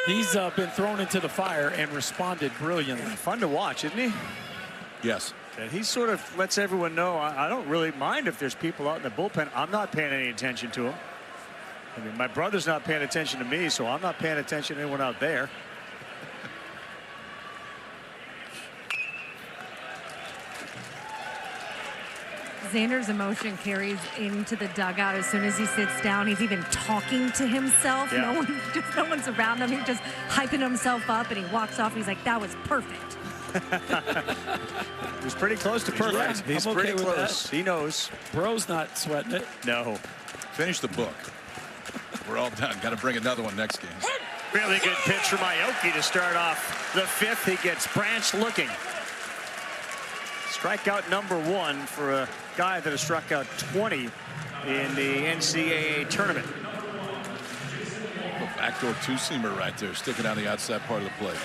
he's been thrown into the fire and responded brilliantly. Fun to watch, isn't he? Yes. And he sort of lets everyone know, I don't really mind if there's people out in the bullpen. I'm not paying any attention to them. I mean, my brother's not paying attention to me, so I'm not paying attention to anyone out there. Xander's emotion carries into the dugout as soon as he sits down. He's even talking to himself. Yeah. No one's around him. He's just hyping himself up, and he walks off. And he's like, "That was perfect." He's pretty close to perfect. Yeah, he's I'm pretty okay with close. that. He knows. Bro's not sweating it. No. Finish the book. We're all done. Got to bring another one next game. Really good pitch from Aoki to start off the 5th. He gets Branch looking. Strikeout number 1 for a guy that has struck out 20 in the NCAA tournament. A backdoor 2-seamer right there, sticking out the outside part of the plate.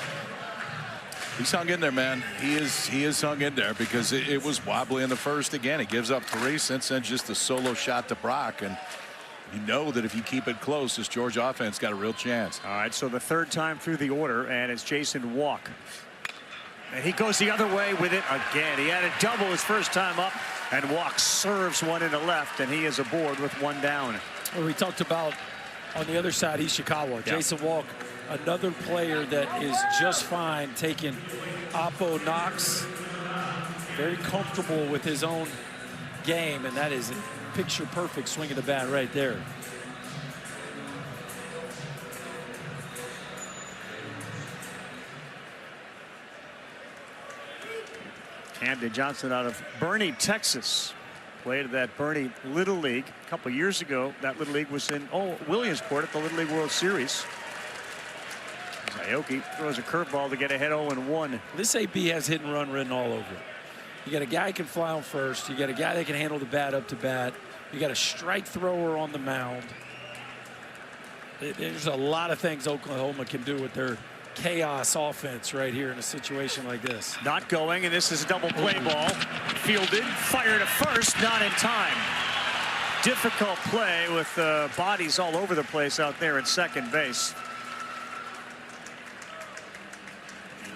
He's hung in there, man. He is hung in there because it was wobbly in the first again. He gives up 3. Since then, just a solo shot to Brock. And you know that if you keep it close, this Georgia offense got a real chance. All right, so the 3rd time through the order, and it's Jason Walk. And he goes the other way with it again. He had a double his first time up, and Walk serves one into left, and he is aboard with 1 down. Well, we talked about on the other side, Ishikawa. Yeah. Jason Walk, another player that is just fine taking oppo knocks. Very comfortable with his own game, and that is a picture-perfect swing of the bat right there. Camden Johnson out of Bernie, Texas. Played at that Bernie Little League a couple years ago. That Little League was in Williamsport at the Little League World Series. Aoki throws a curveball to get ahead 0-1. This AB has hit and run written all over it. You got a guy who can fly on first. You got a guy that can handle the bat up to bat. You got a strike thrower on the mound. There's a lot of things Oklahoma can do with their chaos offense right here in a situation like this. Not going, and this is a double play ball. Fielded, fired at first, not in time. Difficult play with bodies all over the place out there at second base.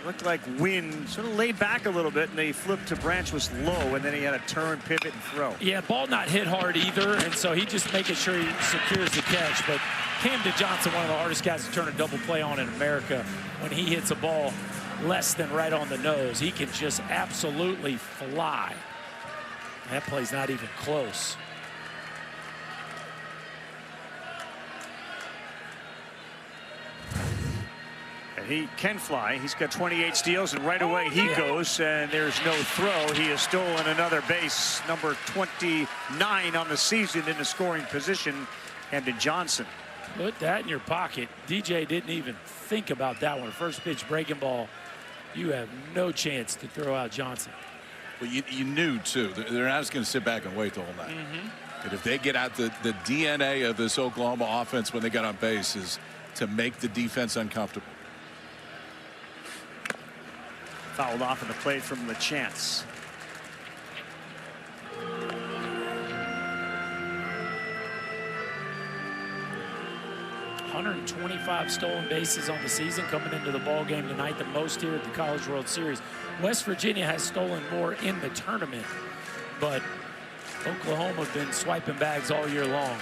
Looked like Wynn sort of laid back a little bit, and they flipped to Branch was low, and then he had a turn, pivot, and throw. Yeah, ball not hit hard either, and so he just making sure he secures the catch. But Camden Johnson, one of the hardest guys to turn a double play on in America, when he hits a ball less than right on the nose, he can just absolutely fly. That play's not even close. He can fly. He's got 28 steals, and right away he goes, and there's no throw. He has stolen another base, number 29 on the season in the scoring position, Camden Johnson. Put that in your pocket. DJ didn't even think about that one. First pitch breaking ball. You have no chance to throw out Johnson. Well, you knew, too. They're not just going to sit back and wait the whole night. And if they get out the DNA of this Oklahoma offense when they got on base is to make the defense uncomfortable. Fouled off in the plate from LeChance. $125 stolen bases on the season coming into the ball game tonight, the most here at the College World Series. West Virginia has stolen more in the tournament, but Oklahoma have been swiping bags all year long.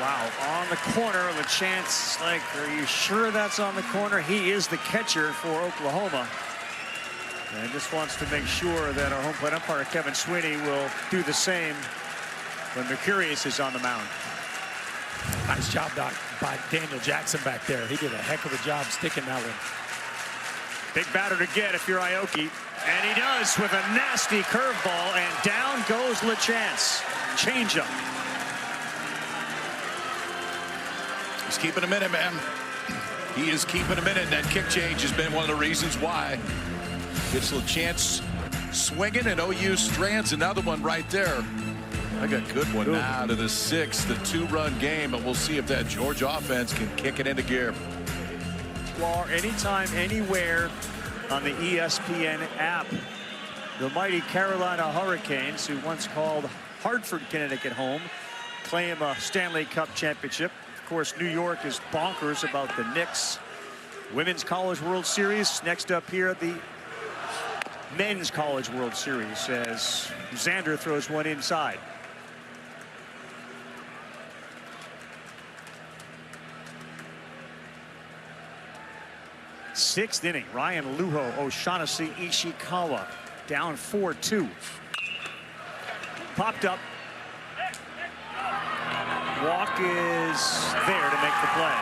Wow, on the corner, LeChance, like, are you sure that's on the corner? He is the catcher for Oklahoma. And just wants to make sure that our home plate umpire, Kevin Sweeney, will do the same when Mercurius is on the mound. Nice job by Daniel Jackson back there. He did a heck of a job sticking that one. Big batter to get if you're Aoki. And he does with a nasty curveball, and down goes LeChance. Changeup. He's keeping him in it, man. He is keeping him in it. That kick change has been one of the reasons why. Gets LeChance swinging, and OU strands another one right there. I got a good one now to the 6th, the 2-run game, and we'll see if that Georgia offense can kick it into gear. Or anytime, anywhere on the ESPN app. The mighty Carolina Hurricanes, who once called Hartford, Connecticut home, claim a Stanley Cup championship. Of course, New York is bonkers about the Knicks. Women's College World Series next up here at the Men's College World Series as Xander throws one inside. Sixth inning, Ryan Luho, O'Shaughnessy, Ishikawa down 4-2. Popped up. Walk is there to make the play.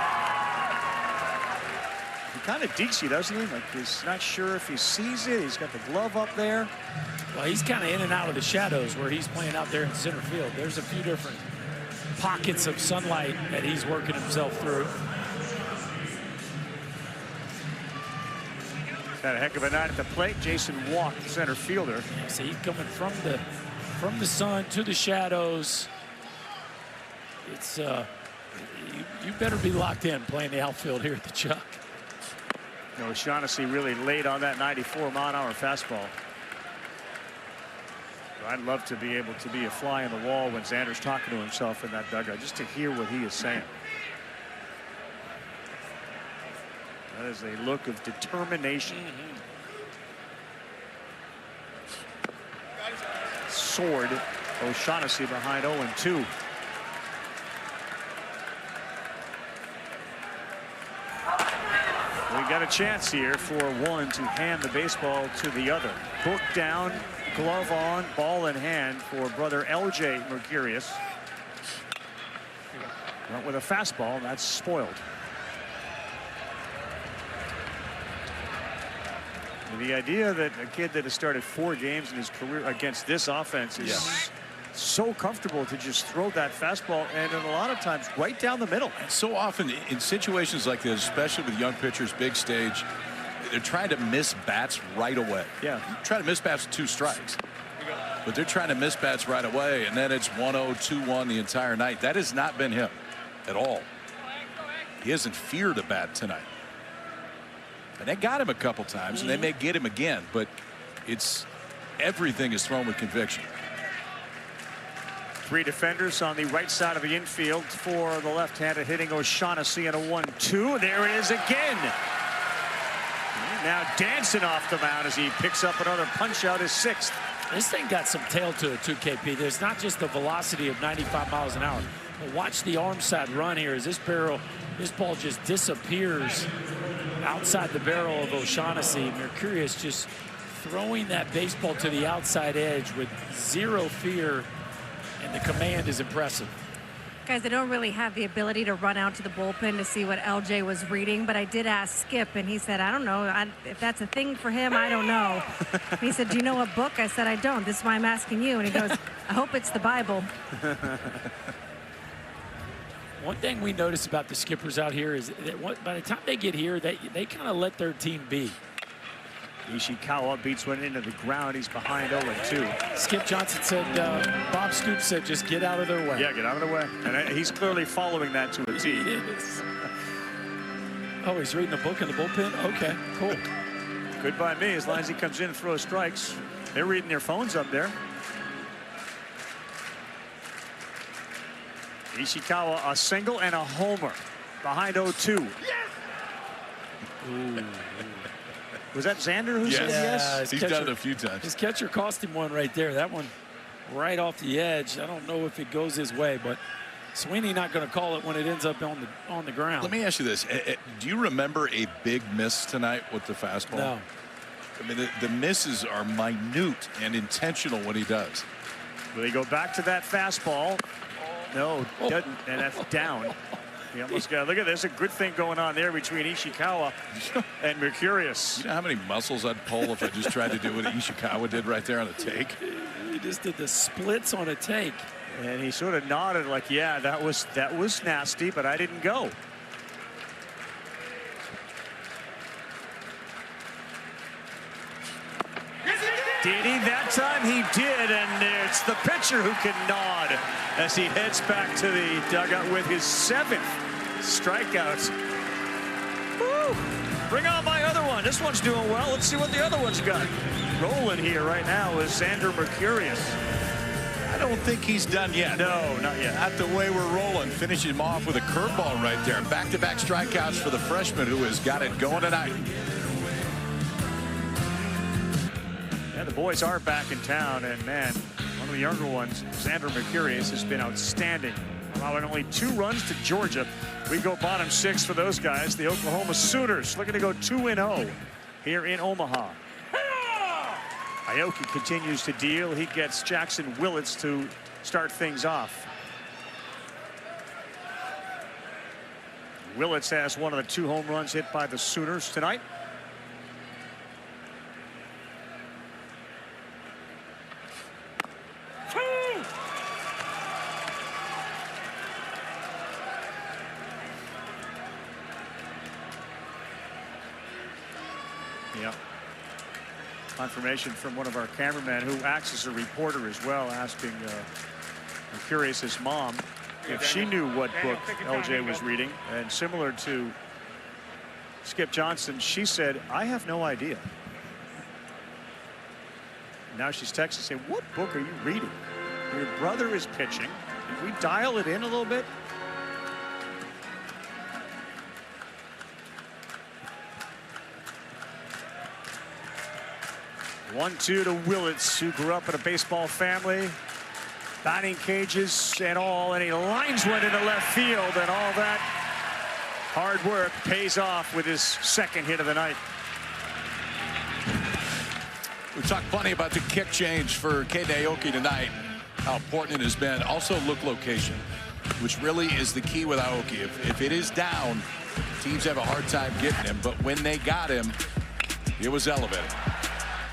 He kind of dekes you, doesn't he? Like he's not sure if he sees it. He's got the glove up there. Well, he's kind of in and out of the shadows where he's playing out there in center field. There's a few different pockets of sunlight that he's working himself through. Had a heck of a night at the plate. Jason Walk, center fielder. See, he's coming from the sun to the shadows. It's you better be locked in playing the outfield here at the Chuck. O'Shaughnessy really laid on that 94-mile-an-hour fastball. I'd love to be able to be a fly in the wall when Xander's talking to himself in that dugout, just to hear what he is saying. That is a look of determination. Sword. O'Shaughnessy behind 0-2. We got a chance here for one to hand the baseball to the other. Book down, glove on, ball in hand for brother LJ Mercurius. Went with a fastball, and that's spoiled. The idea that a kid that has started 4 games in his career against this offense is so comfortable to just throw that fastball, and a lot of times right down the middle. And so often in situations like this, especially with young pitchers, big stage, they're trying to miss bats right away. Yeah. Try to miss bats with 2 strikes. But they're trying to miss bats right away, and then it's 1-0, 2-1 the entire night. That has not been him at all. He hasn't feared a bat tonight. And they got him a couple times, and they may get him again, but it's everything is thrown with conviction. 3 defenders on the right side of the infield for the left-handed hitting O'Shaughnessy, and a 1-2. There it is again. Now dancing off the mound as he picks up another punch out, his 6th. This thing got some tail to it too, KP. There's not just the velocity of 95 miles an hour, but watch the arm side run here as this ball just disappears outside the barrel of O'Shaughnessy. Mercurius just throwing that baseball to the outside edge with 0 fear, and the command is impressive. Guys, I don't really have the ability to run out to the bullpen to see what LJ was reading, but I did ask Skip, and he said, I don't know. If that's a thing for him, I don't know. He said, do you know what book? I said, I don't. This is why I'm asking you. And he goes, I hope it's the Bible. One thing we notice about the skippers out here is that by the time they get here, they kind of let their team be. Ishikawa beats one into the ground. He's behind 0-2. Skip Johnson said, Bob Stoops said, just get out of their way. Yeah, get out of the way. And he's clearly following that to a T. He is. Oh, he's reading a book in the bullpen? Okay, cool. Good by me, as long as he comes in and throws strikes. They're reading their phones up there. Ishikawa, a single and a homer behind 0-2. Ooh. Was that Xander who said yes? He's done it a few times. His catcher cost him one right there. That one right off the edge. I don't know if it goes his way, but Sweeney not going to call it when it ends up on the ground. Let me ask you this. Do you remember a big miss tonight with the fastball? No. I mean, the misses are minute and intentional when he does. Will he go back to that fastball? No, doesn't, and that's down. He almost got. Look at this. A good thing going on there between Ishikawa and Mercurius. You know how many muscles I'd pull if I just tried to do what Ishikawa did right there on the take? He just did the splits on a take. And he sort of nodded like, yeah, that was nasty, but I didn't go. Did he? That time he did, and it's the pitcher who can nod as he heads back to the dugout with his 7th strikeout. Woo! Bring on my other one. This one's doing well. Let's see what the other one's got. Rolling here right now is Xander Mercurius. I don't think he's done yet. No, not yet. Not the way we're rolling. Finish him off with a curveball right there. Back-to-back strikeouts for the freshman who has got it going tonight. Yeah, the boys are back in town, and man, one of the younger ones, Xander Mercurius, has been outstanding, allowing only 2 runs to Georgia. We go bottom 6 for those guys. The Oklahoma Sooners looking to go 2-0 here in Omaha. Aoki continues to deal. He gets Jackson Willits to start things off. Willits has one of the 2 home runs hit by the Sooners tonight. Yeah. Confirmation from one of our cameramen who acts as a reporter as well, asking Mercurius' mom if she knew what book LJ was reading. And similar to Skip Johnson, she said, I have no idea. Now she's texting saying, what book are you reading? Your brother is pitching. Can we dial it in a little bit? 1-2 to Willits, who grew up in a baseball family, batting cages and all, and he lines one into left field, and all that hard work pays off with his 2nd hit of the night. We've talked plenty about the kick change for Caden Aoki tonight, how important it has been. Also, look location, which really is the key with Aoki. If it is down, teams have a hard time getting him, but when they got him, it was elevated.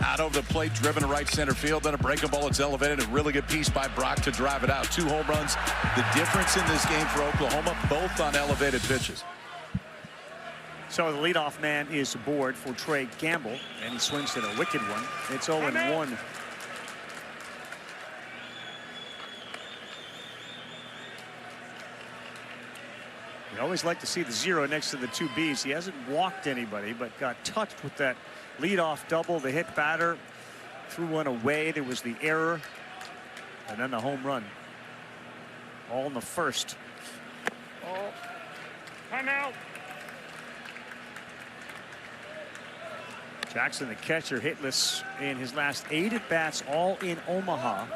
Out over the plate, driven to right center field, then a breaking ball. It's elevated. A really good piece by Brock to drive it out. 2 home runs. The difference in this game for Oklahoma, both on elevated pitches. So the leadoff man is aboard for Trey Gamble, and he swings at a wicked one. It's 0-1. We always like to see the 0 next to the 2 Bs. He hasn't walked anybody, but got touched with that leadoff double. The hit batter threw one away. There was the error, and then the home run. All in the 1st. Oh, time out. Jackson, the catcher, hitless in his last 8 at-bats, all in Omaha.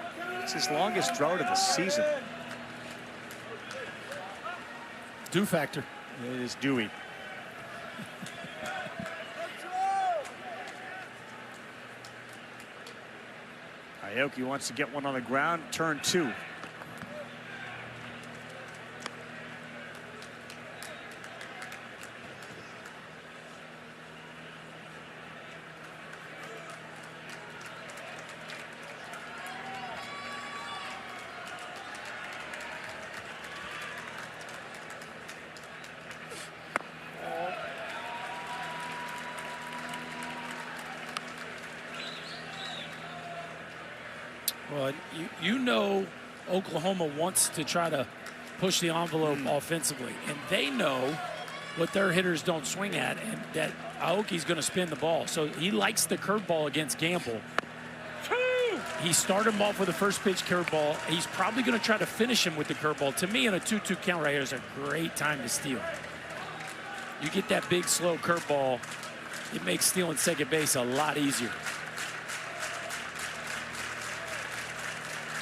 It's his longest drought of the season. Dew factor. It is dewy. Aoki wants to get one on the ground. Turn 2. Well, you know Oklahoma wants to try to push the envelope offensively, and they know what their hitters don't swing at, and that Aoki's going to spin the ball. So he likes the curveball against Gamble. He started him off with a first pitch curveball. He's probably going to try to finish him with the curveball. To me, in a 2-2 count right here is a great time to steal. You get that big, slow curveball, it makes stealing second base a lot easier.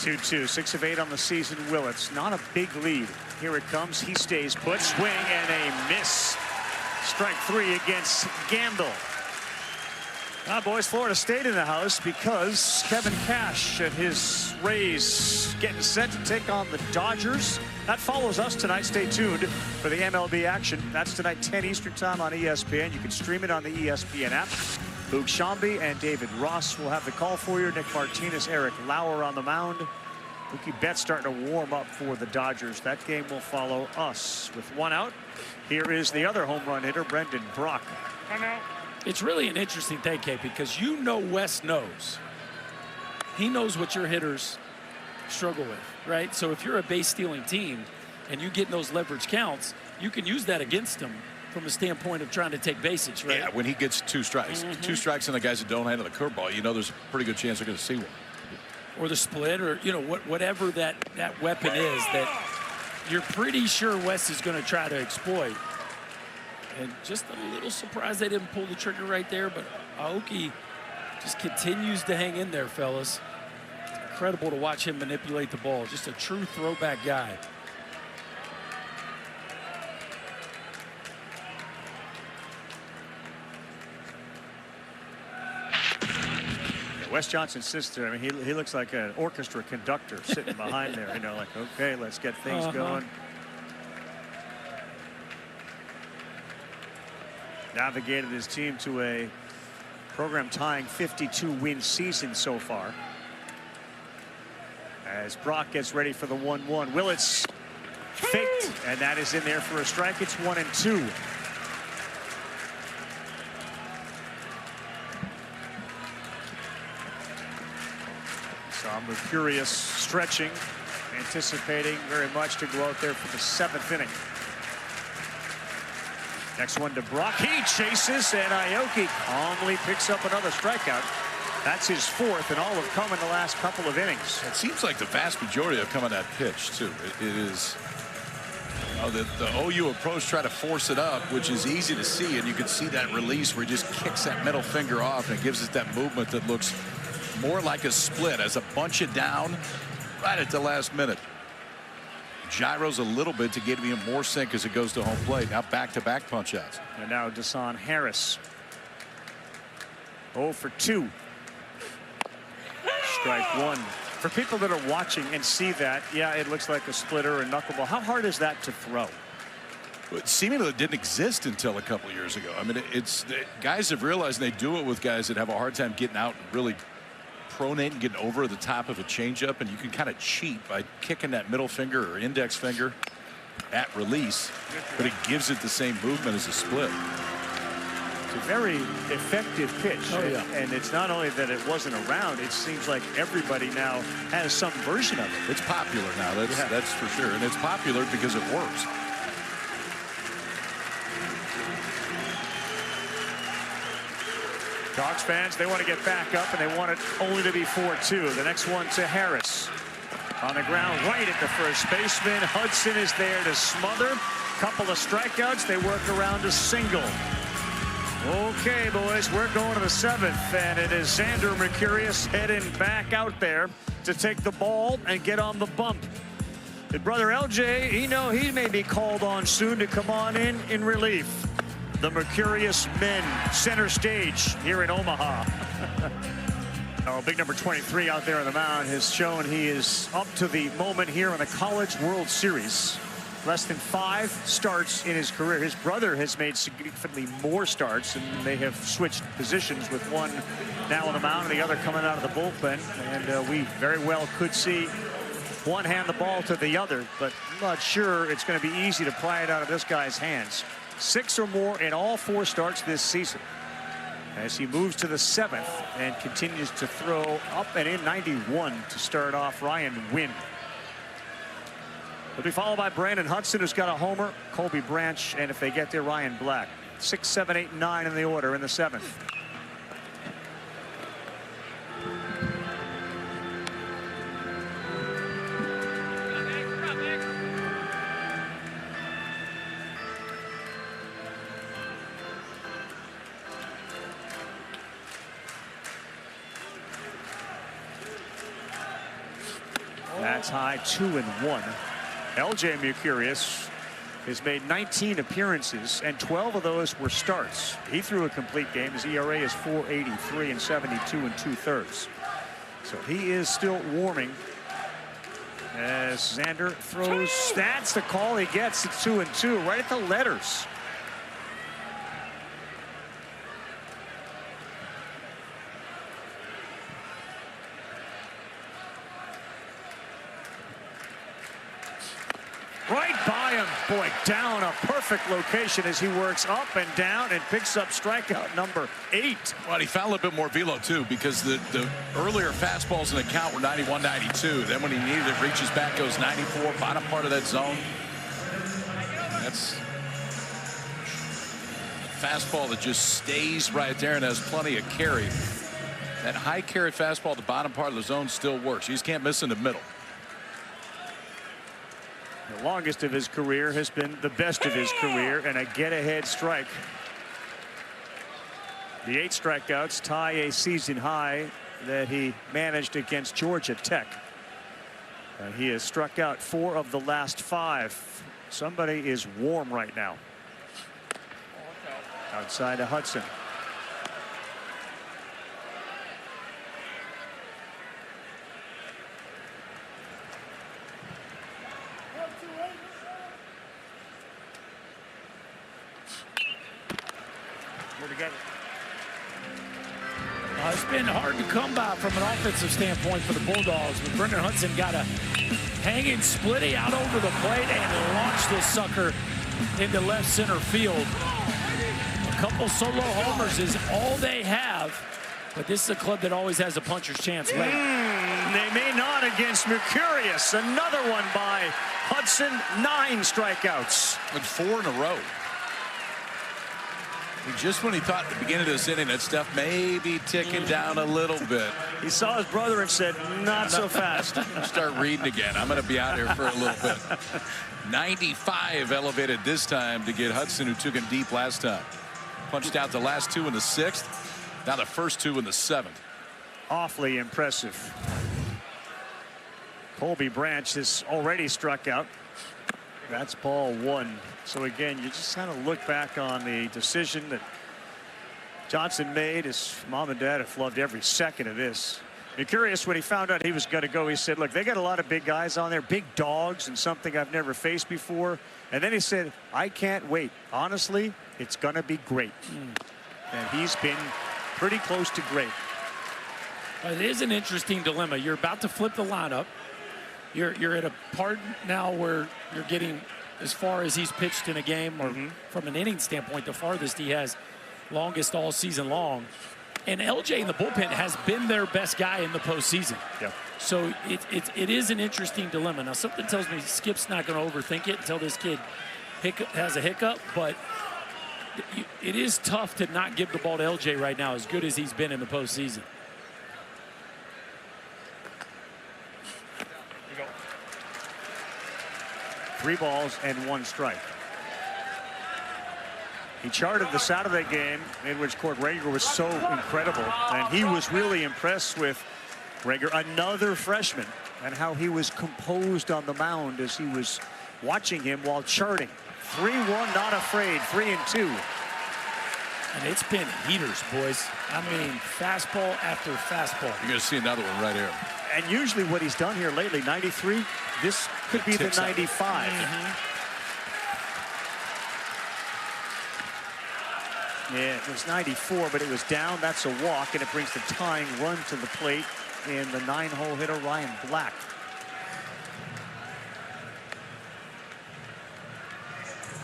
2-2, 6 of 8 on the season. Willits, not a big lead. Here it comes. He stays put. Swing and a miss. Strike 3 against Gamble. Now, boys, Florida State in the house because Kevin Cash and his Rays getting set to take on the Dodgers. That follows us tonight. Stay tuned for the MLB action. That's tonight, 10 Eastern time on ESPN. You can stream it on the ESPN app. Boog Sciambi and David Ross will have the call for you. Nick Martinez, Eric Lauer on the mound. Mookie Betts starting to warm up for the Dodgers. That game will follow us with 1 out. Here is the other home run hitter, Brendan Brock. It's really an interesting thing, Kate, because you know Wes knows. He knows what your hitters struggle with, right? So if you're a base-stealing team and you get in those leverage counts, you can use that against him from a standpoint of trying to take bases, right? Yeah, when he gets 2 strikes. 2 strikes on the guys that don't handle the curveball, you know there's a pretty good chance they're going to see one. Or the split, or, you know, whatever that weapon is that you're pretty sure Wes is going to try to exploit. And just a little surprised they didn't pull the trigger right there, but Aoki just continues to hang in there, fellas. It's incredible to watch him manipulate the ball. Just a true throwback guy. Wes Johnson's sister, I mean, he looks like an orchestra conductor sitting behind there, you know, like, okay, let's get things going. Navigated his team to a program-tying 52-win season so far. As Brock gets ready for the 1-1. Willits faked, and that is in there for a strike. It's 1-2. So Mercurius stretching, anticipating very much to go out there for the 7th inning. Next one to Brock. He chases, and Aoki calmly picks up another strikeout. That's his 4th, and all have come in the last couple of innings. It seems like the vast majority have come on that pitch, too. It is, you know, the OU approach, try to force it up, which is easy to see, and you can see that release where he just kicks that middle finger off, and it gives it that movement that looks more like a split as a bunch it down right at the last minute. Gyros a little bit to get him more sync as it goes to home plate. Now back-to-back punch outs. And now Desan Harris. 0 for 2. Strike 1. For people that are watching and see that, yeah, it looks like a splitter or knuckleball. How hard is that to throw? It seemingly didn't exist until a couple of years ago. I mean, guys have realized they do it with guys that have a hard time getting out and really pronate and getting over the top of a changeup, and you can kind of cheat by kicking that middle finger or index finger at release, but it gives it the same movement as a split. It's a very effective pitch. Oh, yeah. And it's not only that it wasn't around, it seems like everybody now has some version of it. It's popular now, that's for sure, and it's popular because it works. Dogs fans, they want to get back up, and they want it only to be 4-2. The next one to Harris. On the ground, right at the first baseman. Hudson is there to smother. Couple of strikeouts. They work around a single. Okay, boys, we're going to the 7th, and it is Xander Mercurius heading back out there to take the ball and get on the bump. His brother LJ, he may be called on soon to come on in relief. The Mercurius men center stage here in Omaha. Oh, big number 23 out there on the mound has shown he is up to the moment here in the College World Series. Less than 5 starts in his career. His brother has made significantly more starts, and they have switched positions with one now on the mound and the other coming out of the bullpen. And we very well could see one hand the ball to the other, but I'm not sure it's going to be easy to pry it out of this guy's hands. 6 or more in all 4 starts this season. As he moves to the 7th and continues to throw up and in 91 to start off Ryan Wynn. He'll be followed by Brandon Hudson, who's got a homer, Colby Branch, and if they get there, Ryan Black. 6, 7, 8, 9 in the order in the 7th. That's high, 2-1. LJ Mercurius has made 19 appearances, and 12 of those were starts. He threw a complete game. His ERA is 4.83 and 72 2/3. So he is still warming as Xander throws. That's the call he gets. It's 2-2 right at the letters. Right by him. Boy, down a perfect location as he works up and down and picks up strikeout number 8. Well, he found a little bit more velo, too, because the earlier fastballs in the count were 91, 92. Then when he needed it, reaches back, goes 94, bottom part of that zone. That's a fastball that just stays right there and has plenty of carry. That high carry fastball at the bottom part of the zone still works. You just can't miss in the middle. The longest of his career has been the best of his career, and a get-ahead strike. The 8 strikeouts tie a season high that he managed against Georgia Tech. He has struck out 4 of the last 5. Somebody is warm right now. Outside of Hudson. It's been hard to come by from an offensive standpoint for the Bulldogs, but Brendan Hudson got a hanging splitty out over the plate and launched this sucker into left center field. A couple solo homers is all they have, but this is a club that always has a puncher's chance late. They may not against Mercurius. Another one by Hudson. 9 strikeouts. And 4 in a row. And just when he thought at the beginning of this inning that stuff may be ticking down a little bit. He saw his brother and said, not so fast. Start reading again. I'm going to be out here for a little bit. 95 elevated this time to get Hudson, who took him deep last time. Punched out the last 2 in the 6th. Now the first 2 in the 7th. Awfully impressive. Colby Branch has already struck out. That's ball 1. So again, you just kind of look back on the decision that Johnson made. His mom and dad have loved every second of this. Mercurius, when he found out he was going to go, he said, look, they got a lot of big guys on there, big dogs, and something I've never faced before. And then he said, I can't wait. Honestly, it's going to be great. And he's been pretty close to great. It is an interesting dilemma. You're about to flip the lineup. You're at a part now where you're getting as far as he's pitched in a game, or from an inning standpoint, the farthest he has, longest all season long. And LJ in the bullpen has been their best guy in the postseason. Yeah. So it is an interesting dilemma. Now, something tells me Skip's not going to overthink it until this kid has a hiccup, but it is tough to not give the ball to LJ right now, as good as he's been in the postseason. 3 balls and 1 strike. He charted the Saturday game in which Court Rager was so incredible, and he was really impressed with Rager, another freshman, and how he was composed on the mound as he was watching him while charting. 3-1, not afraid, 3-2. And it's been heaters, boys. I mean, fastball after fastball. You're going to see another one right here. And usually what he's done here lately, 93, this could be the 95. Yeah, it was 94, but it was down. That's a walk, and it brings the tying run to the plate in the 9-hole hitter, Ryan Black.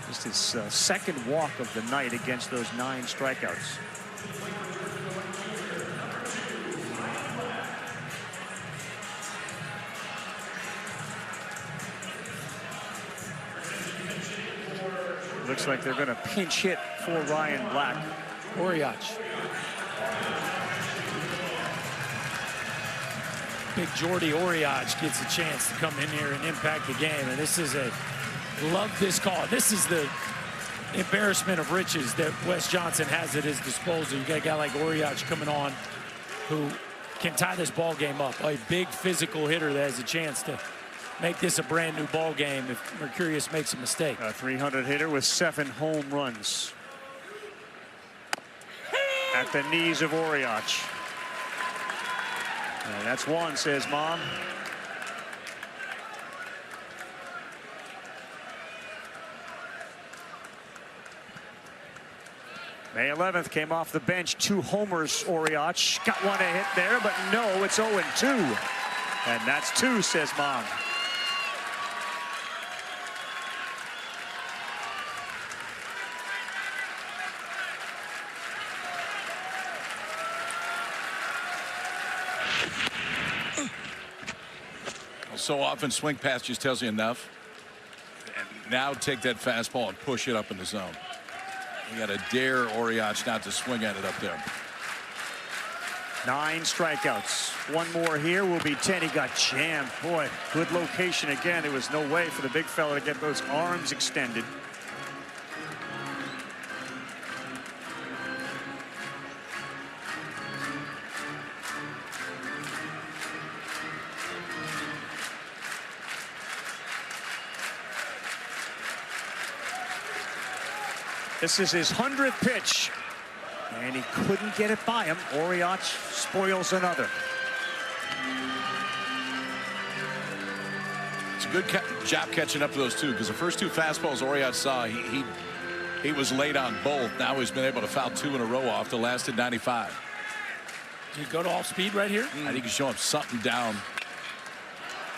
Just his second walk of the night against those 9 strikeouts. Looks like they're going to pinch hit for Ryan Black. Oriach. Big Jordy Oriach gets a chance to come in here and impact the game. And this is love this call. This is the embarrassment of riches that Wes Johnson has at his disposal. You got a guy like Oriach coming on who can tie this ball game up. A big physical hitter that has a chance to make this a brand new ball game if Mercurius makes a mistake. A 300 hitter with 7 home runs. At the knees of Oriach. And that's one, says Mom. May 11th came off the bench, 2 homers. Oriach got one to hit there, but no, it's 0-2. And that's 2, says Mom. So often swing pass just tells you enough. And now take that fastball and push it up in the zone. You got to dare Oriach not to swing at it up there. 9 strikeouts. One more here will be 10. He got jammed. Boy, good location again. There was no way for the big fella to get those arms extended. This is his 100th pitch, and he couldn't get it by him. Oriach spoils another. It's a good job catching up to those two, because the first 2 fastballs Oriach saw, he was late on both. Now he's been able to foul 2 in a row off. The last at 95. Did he go to off speed right here? I think he's showing something down.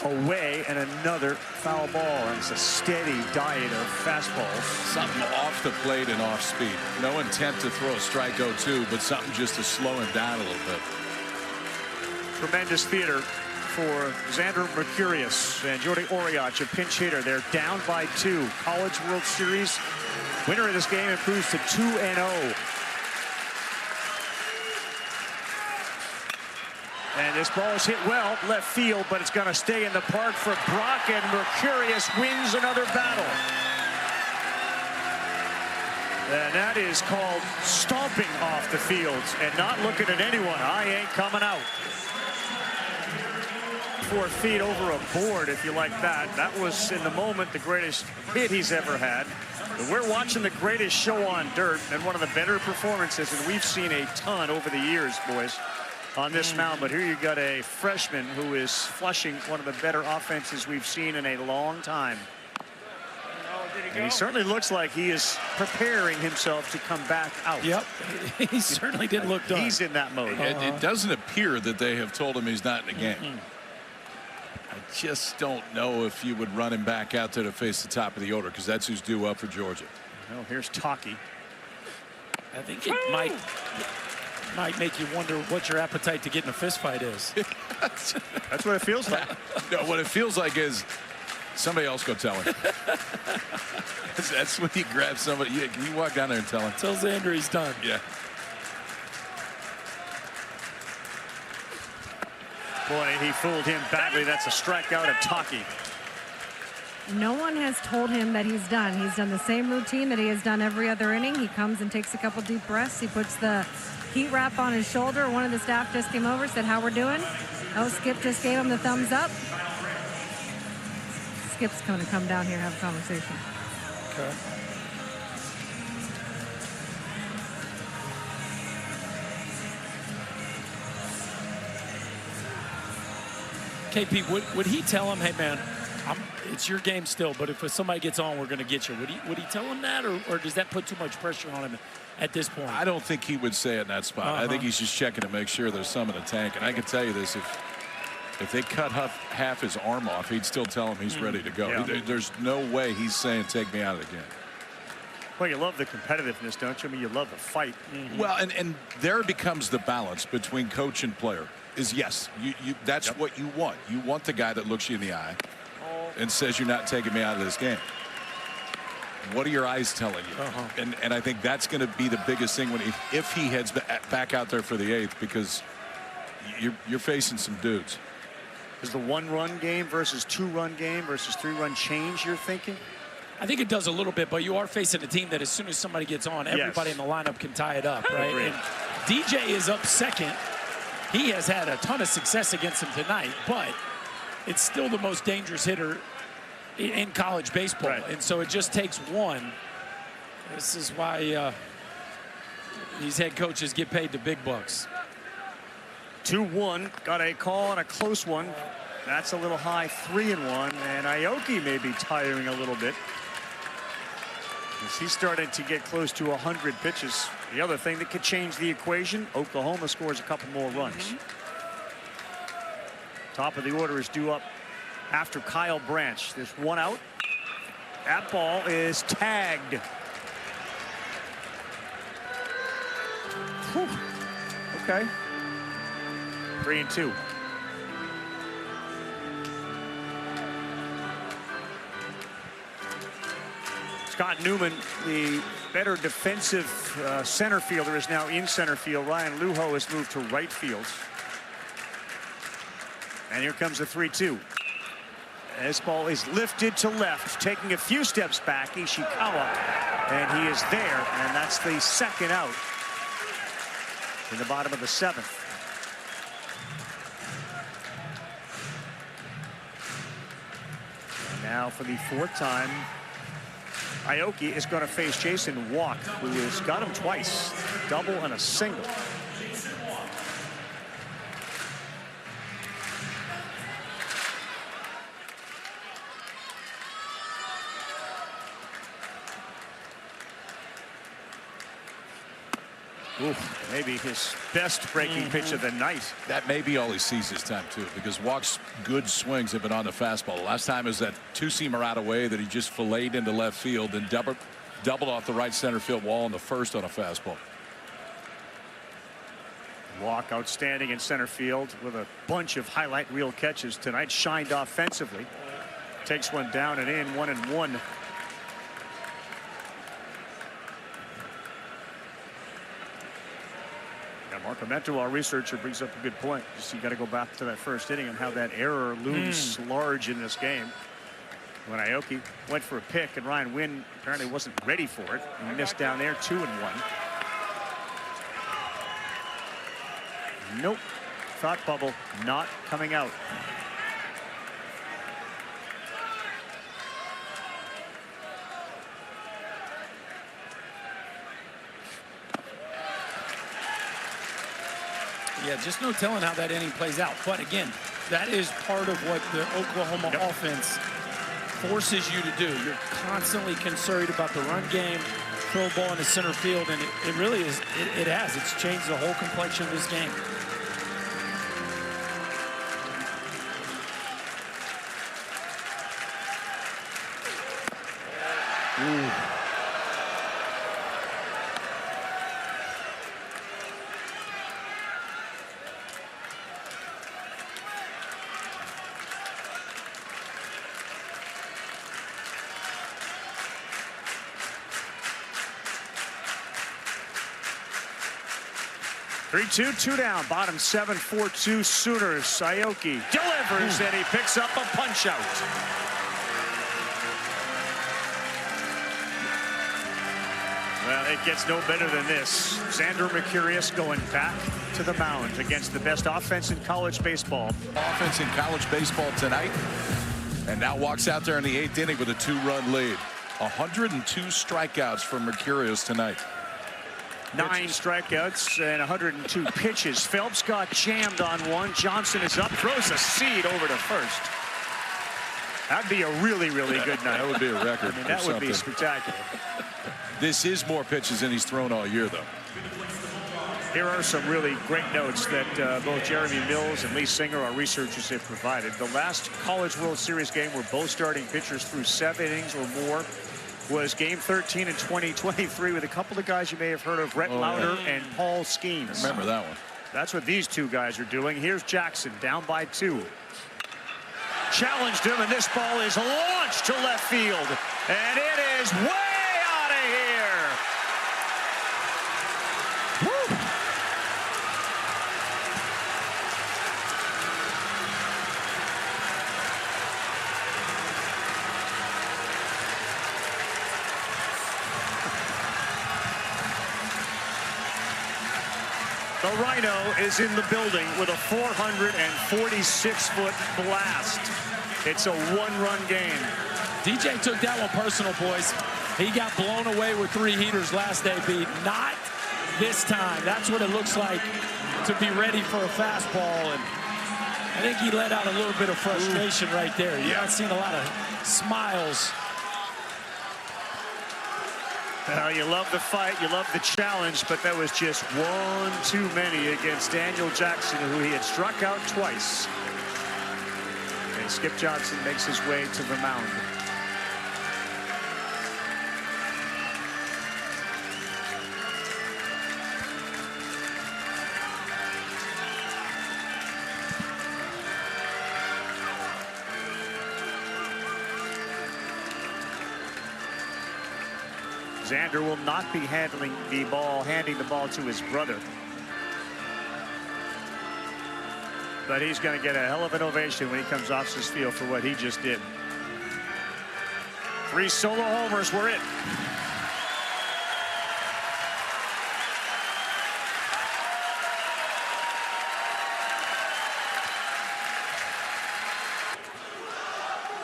Away and another foul ball, and it's a steady diet of fastballs. Something off the plate and off speed. No intent to throw a strike 0-2, but something just to slow him down a little bit. Tremendous theater for Xander Mercurius and Jordy Oriach, a pinch hitter. They're down by 2. College World Series winner of this game improves to 2-0. And this ball is hit well left field, but it's going to stay in the park for Brock, and Mercurius wins another battle. And that is called stomping off the field and not looking at anyone. I ain't coming out. 4 feet over a board, if you like that. That was, in the moment, the greatest hit he's ever had. But we're watching the greatest show on dirt and one of the better performances, and we've seen a ton over the years, boys, on this mound. But here you got a freshman who is flushing one of the better offenses we've seen in a long time. And he certainly looks like he is preparing himself to come back out. Yep, he certainly didn't look done. He's in that mode. It doesn't appear that they have told him he's not in the game. I just don't know if you would run him back out there to face the top of the order, because that's who's due up for Georgia. Well, here's Taki. I think it might make you wonder what your appetite to get in a fist fight is. That's what it feels like. No, what it feels like is somebody else go tell him. That's when you grab somebody. You walk down there and tell him. Tell Xander he's done. Yeah. Boy, he fooled him badly. That's a strikeout at Taki. No one has told him that he's done. He's done the same routine that he has done every other inning. He comes and takes a couple deep breaths. He puts the heat wrap on his shoulder. One of the staff just came over, said, "How we're doing?" Oh, Skip just gave him the thumbs up. Skip's going to come down here and have a conversation. Okay. KP, would he tell him, "Hey, man, it's your game still, but if somebody gets on, we're going to get you"? Would he tell him that, or does that put too much pressure on him at this point? I don't think he would say it in that spot. I think he's just checking to make sure there's some in the tank. And I can tell you this, if they cut half his arm off, he'd still tell him he's ready to go. Yeah. There's no way he's saying, "Take me out of the game." Well, you love the competitiveness, don't you? I mean, you love the fight. Well, and there becomes the balance between coach and player. Is yes, that's what you want. You want the guy that looks you in the eye and says, "You're not taking me out of this game." What are your eyes telling you? And I think that's going to be the biggest thing if he heads back out there for the 8th, because you're facing some dudes. Is the 1-run game versus 2-run game versus 3-run change you're thinking? I think it does a little bit, but you are facing a team that as soon as somebody gets on, everybody in the lineup can tie it up, right? And DJ is up second. He has had a ton of success against him tonight, but it's still the most dangerous hitter in college baseball. Right. And so it just takes one. This is why these head coaches get paid the big bucks. 2-1, got a call and a close one. That's a little high, 3-1, and Aoki may be tiring a little bit. As he's starting to get close to 100 pitches. The other thing that could change the equation, Oklahoma scores a couple more runs. Top of the order is due up after Kyle Branch. There's one out. That ball is tagged. Whew. Okay. 3-2. Scott Newman, the better defensive center fielder, is now in center field. Ryan Lujo has moved to right field. And here comes the 3-2. This ball is lifted to left, taking a few steps back, Ishikawa, and he is there, and that's the second out in the bottom of the 7th. And now for the 4th time, Aoki is going to face Jason Walk, who has got him twice, double and a single. Oof, maybe his best breaking pitch of the night. That may be all he sees this time, too, because Walk's good swings have been on the fastball. The last time was that two-seamer out of way that he just filleted into left field and doubled off the right center field wall in the first on a fastball. Walk outstanding in center field with a bunch of highlight reel catches tonight. Shined offensively. Takes one down and in, 1-1. Mark Armento, our researcher, brings up a good point. Just you got to go back to that first inning and how that error looms large in this game. When Aoki went for a pick and Ryan Wynn apparently wasn't ready for it. He missed down there, 2-1. Nope. Thought bubble not coming out. Yeah, just no telling how that inning plays out. But again, that is part of what the Oklahoma offense forces you to do. You're constantly concerned about the run game, throw a ball into center field, and it really is, it has. It's changed the whole complexion of this game. Ooh. Three-two, two down, bottom 7, 4-2 Sooners. Aoki delivers and he picks up a punch out. Well, it gets no better than this. Xander Mercurius going back to the mound against the best offense in college baseball. Offense in college baseball tonight, and now walks out there in the 8th inning with a 2-run lead. 102 strikeouts for Mercurius tonight. 9 strikeouts and 102 pitches. Phelps got jammed on one. Johnson is up, throws a seed over to first. That'd be a really, really good night. That would be a record. I mean, that would be spectacular. This is more pitches than he's thrown all year, though. Here are some really great notes that both Jeremy Mills and Lee Singer, our researchers, have provided. The last College World Series game where both starting pitchers threw 7 innings or more was game 13 in 2023 with a couple of guys you may have heard of, Rhett Lauder and Paul Skeens. Remember that one. That's what these two guys are doing. Here's Jackson down by 2. Challenged him, and this ball is launched to left field. And it is way out of here. Woo. The Rhino is in the building with a 446-foot blast. It's a one-run game. DJ took that one personal, boys. He got blown away with 3 heaters last day, B. Not this time. That's what it looks like to be ready for a fastball. And I think he let out a little bit of frustration right there. You're not seeing a lot of smiles. You love the fight, you love the challenge, but that was just one too many against Daniel Jackson, who he had struck out twice. And Skip Johnson makes his way to the mound. Xander will not be handing the ball to his brother. But he's going to get a hell of an ovation when he comes off this field for what he just did. 3 solo homers were it.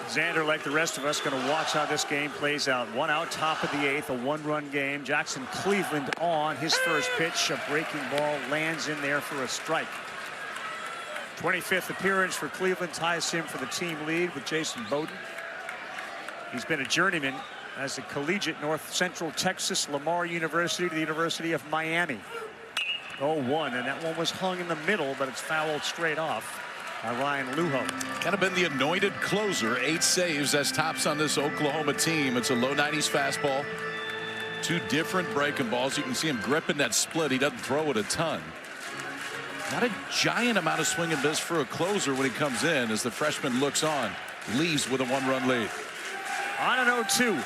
Xander, like the rest of us, going to watch how this game plays out. 1 out, top of the 8th, a 1-run game. Jackson Cleveland on his first pitch. A breaking ball lands in there for a strike. 25th appearance for Cleveland ties him for the team lead with Jason Bowden. He's been a journeyman as a collegiate North Central Texas Lamar University to the University of Miami. 0-1, and that one was hung in the middle, but it's fouled straight off by Ryan Lujo. Kind of been the anointed closer. 8 saves as tops on this Oklahoma team. It's a low 90s fastball. 2 different breaking balls. You can see him gripping that split. He doesn't throw it a ton. Not a giant amount of swing and miss for a closer when he comes in, as the freshman looks on. Leaves with a 1-run lead. On an 0-2.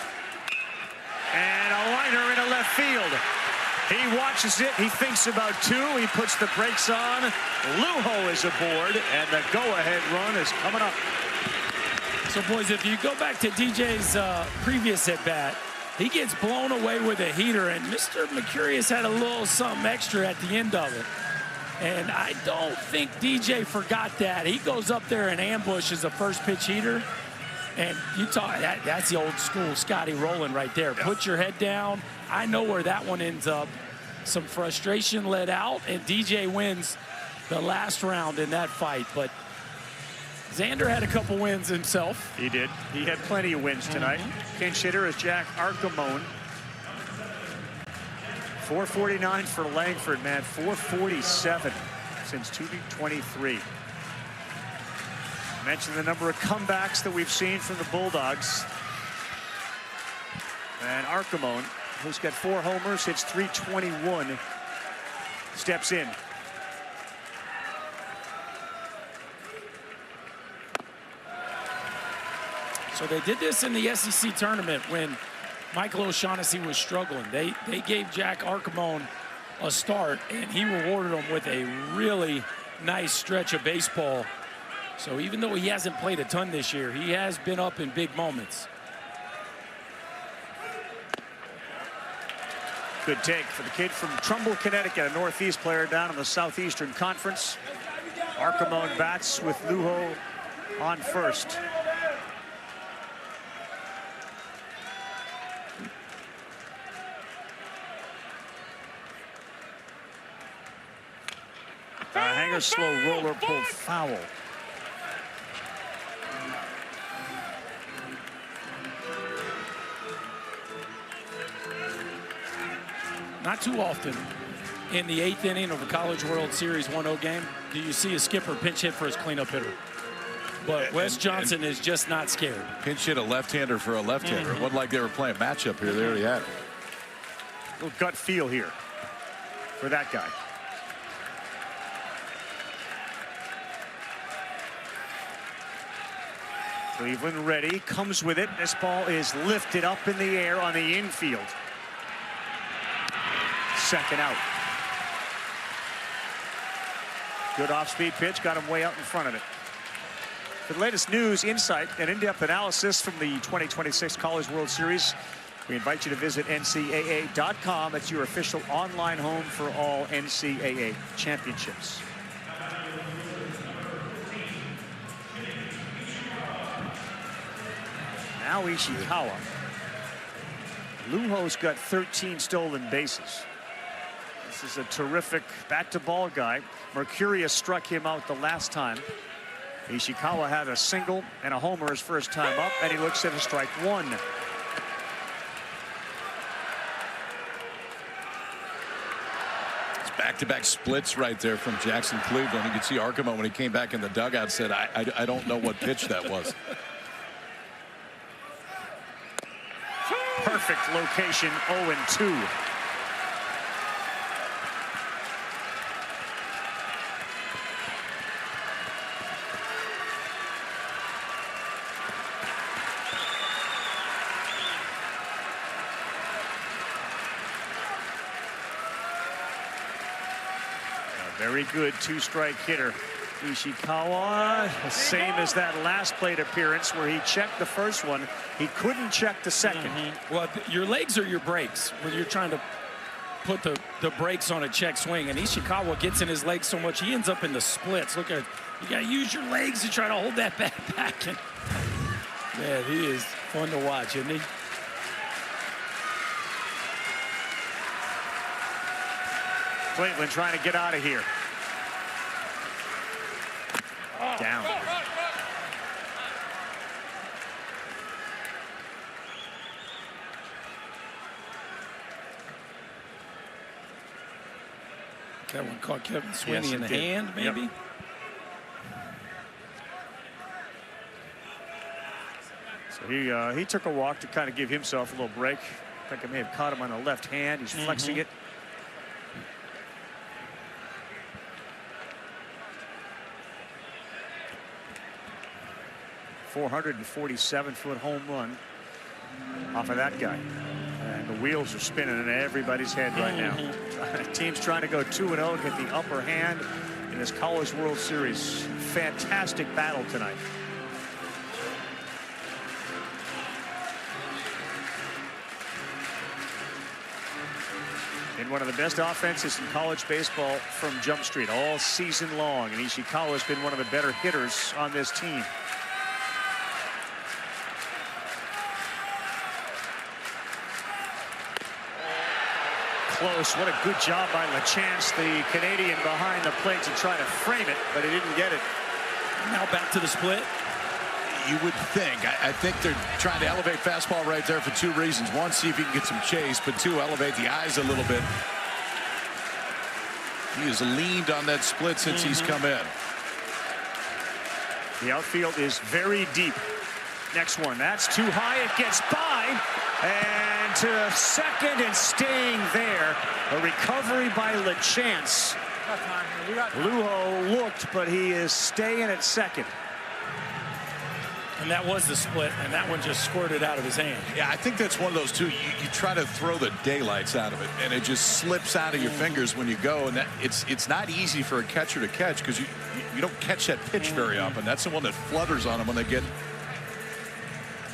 And a liner into left field. He watches it. He thinks about 2. He puts the brakes on. Lujo is aboard, and the go-ahead run is coming up. So, boys, if you go back to DJ's previous at-bat, he gets blown away with a heater, and Mr. Mercurius had a little something extra at the end of it. And I don't think DJ forgot that. He goes up there and ambushes a first pitch heater. And you talk, that's the old school Scotty Rowland right there. Yeah. Put your head down. I know where that one ends up. Some frustration let out, and DJ wins the last round in that fight. But Xander had a couple wins himself. He did. He had plenty of wins tonight. Pinch hitter is Jack Arcamone. 449 for Langford, man. 447 since 2023. I mentioned the number of comebacks that we've seen from the Bulldogs. And Arcamone, who's got 4 homers, hits .321, steps in. So they did this in the SEC tournament when Michael O'Shaughnessy was struggling. They gave Jack Arcamone a start, and he rewarded him with a really nice stretch of baseball. So even though he hasn't played a ton this year, he has been up in big moments. Good take for the kid from Trumbull, Connecticut, a Northeast player down in the Southeastern Conference. Arcamone bats with Lujo on first. Hanger slow roller pulled foul. Not too often in the 8th inning of a College World Series 1-0 game do you see a skipper pinch hit for his cleanup hitter. But Wes Johnson is just not scared. Pinch hit a left-hander for a left-hander. It wasn't like they were playing matchup here. They already had it. A little gut feel here for that guy. Cleveland ready, comes with it. This ball is lifted up in the air on the infield. Second out. Good off-speed pitch, got him way out in front of it. For the latest news, insight, and in-depth analysis from the 2026 College World Series, We invite you to visit NCAA.com. It's your official online home for all NCAA championships. Now Ishikawa. Luho's got 13 stolen bases. This is a terrific bat-to-ball guy. Mercurius struck him out the last time. Ishikawa had a single and a homer his first time up, and he looks at a strike one. It's back-to-back splits right there from Jackson Cleveland. You can see Arkema when he came back in the dugout said, I don't know what pitch that was. Perfect location, 0-2. Very good two-strike hitter. Ishikawa, the same as that last plate appearance where he checked the first one. He couldn't check the second. Well, your legs are your brakes when you're trying to put the brakes on a check swing. And Ishikawa gets in his legs so much, he ends up in the splits. Look at, you got to use your legs to try to hold that bat back. And, man, he is fun to watch, isn't he? Cleveland trying to get out of here. Down. That one caught Kevin Sweeney Yes, in the did. hand, maybe? Yep. So he took a walk to kind of give himself a little break. I think I may have caught him on the left hand. He's flexing it. .447-foot home run off of that guy. And the wheels are spinning in everybody's head right now. Team's trying to go 2-0, get the upper hand in this College World Series. Fantastic battle tonight. In one of the best offenses in college baseball from Jump Street all season long. And Ishikawa has been one of the better hitters on this team. Close. What a good job by LeChance, the Canadian, behind the plate to try to frame it, but he didn't get it. Now back to the split. You would think. I think they're trying to elevate fastball right there for two reasons. One, see if he can get some chase, but two, elevate the eyes a little bit. He has leaned on that split since he's come in. The outfield is very deep. Next one. That's too high. It gets by. And to second and staying there. A recovery by LeChance. Luho looked, but he is staying at second. And that was the split, and that one just squirted out of his hand. Yeah, I think that's one of those two. You try to throw the daylights out of it, and it just slips out of your fingers when you go. And that it's not easy for a catcher to catch because you don't catch that pitch very often. That's the one that flutters on them when they get.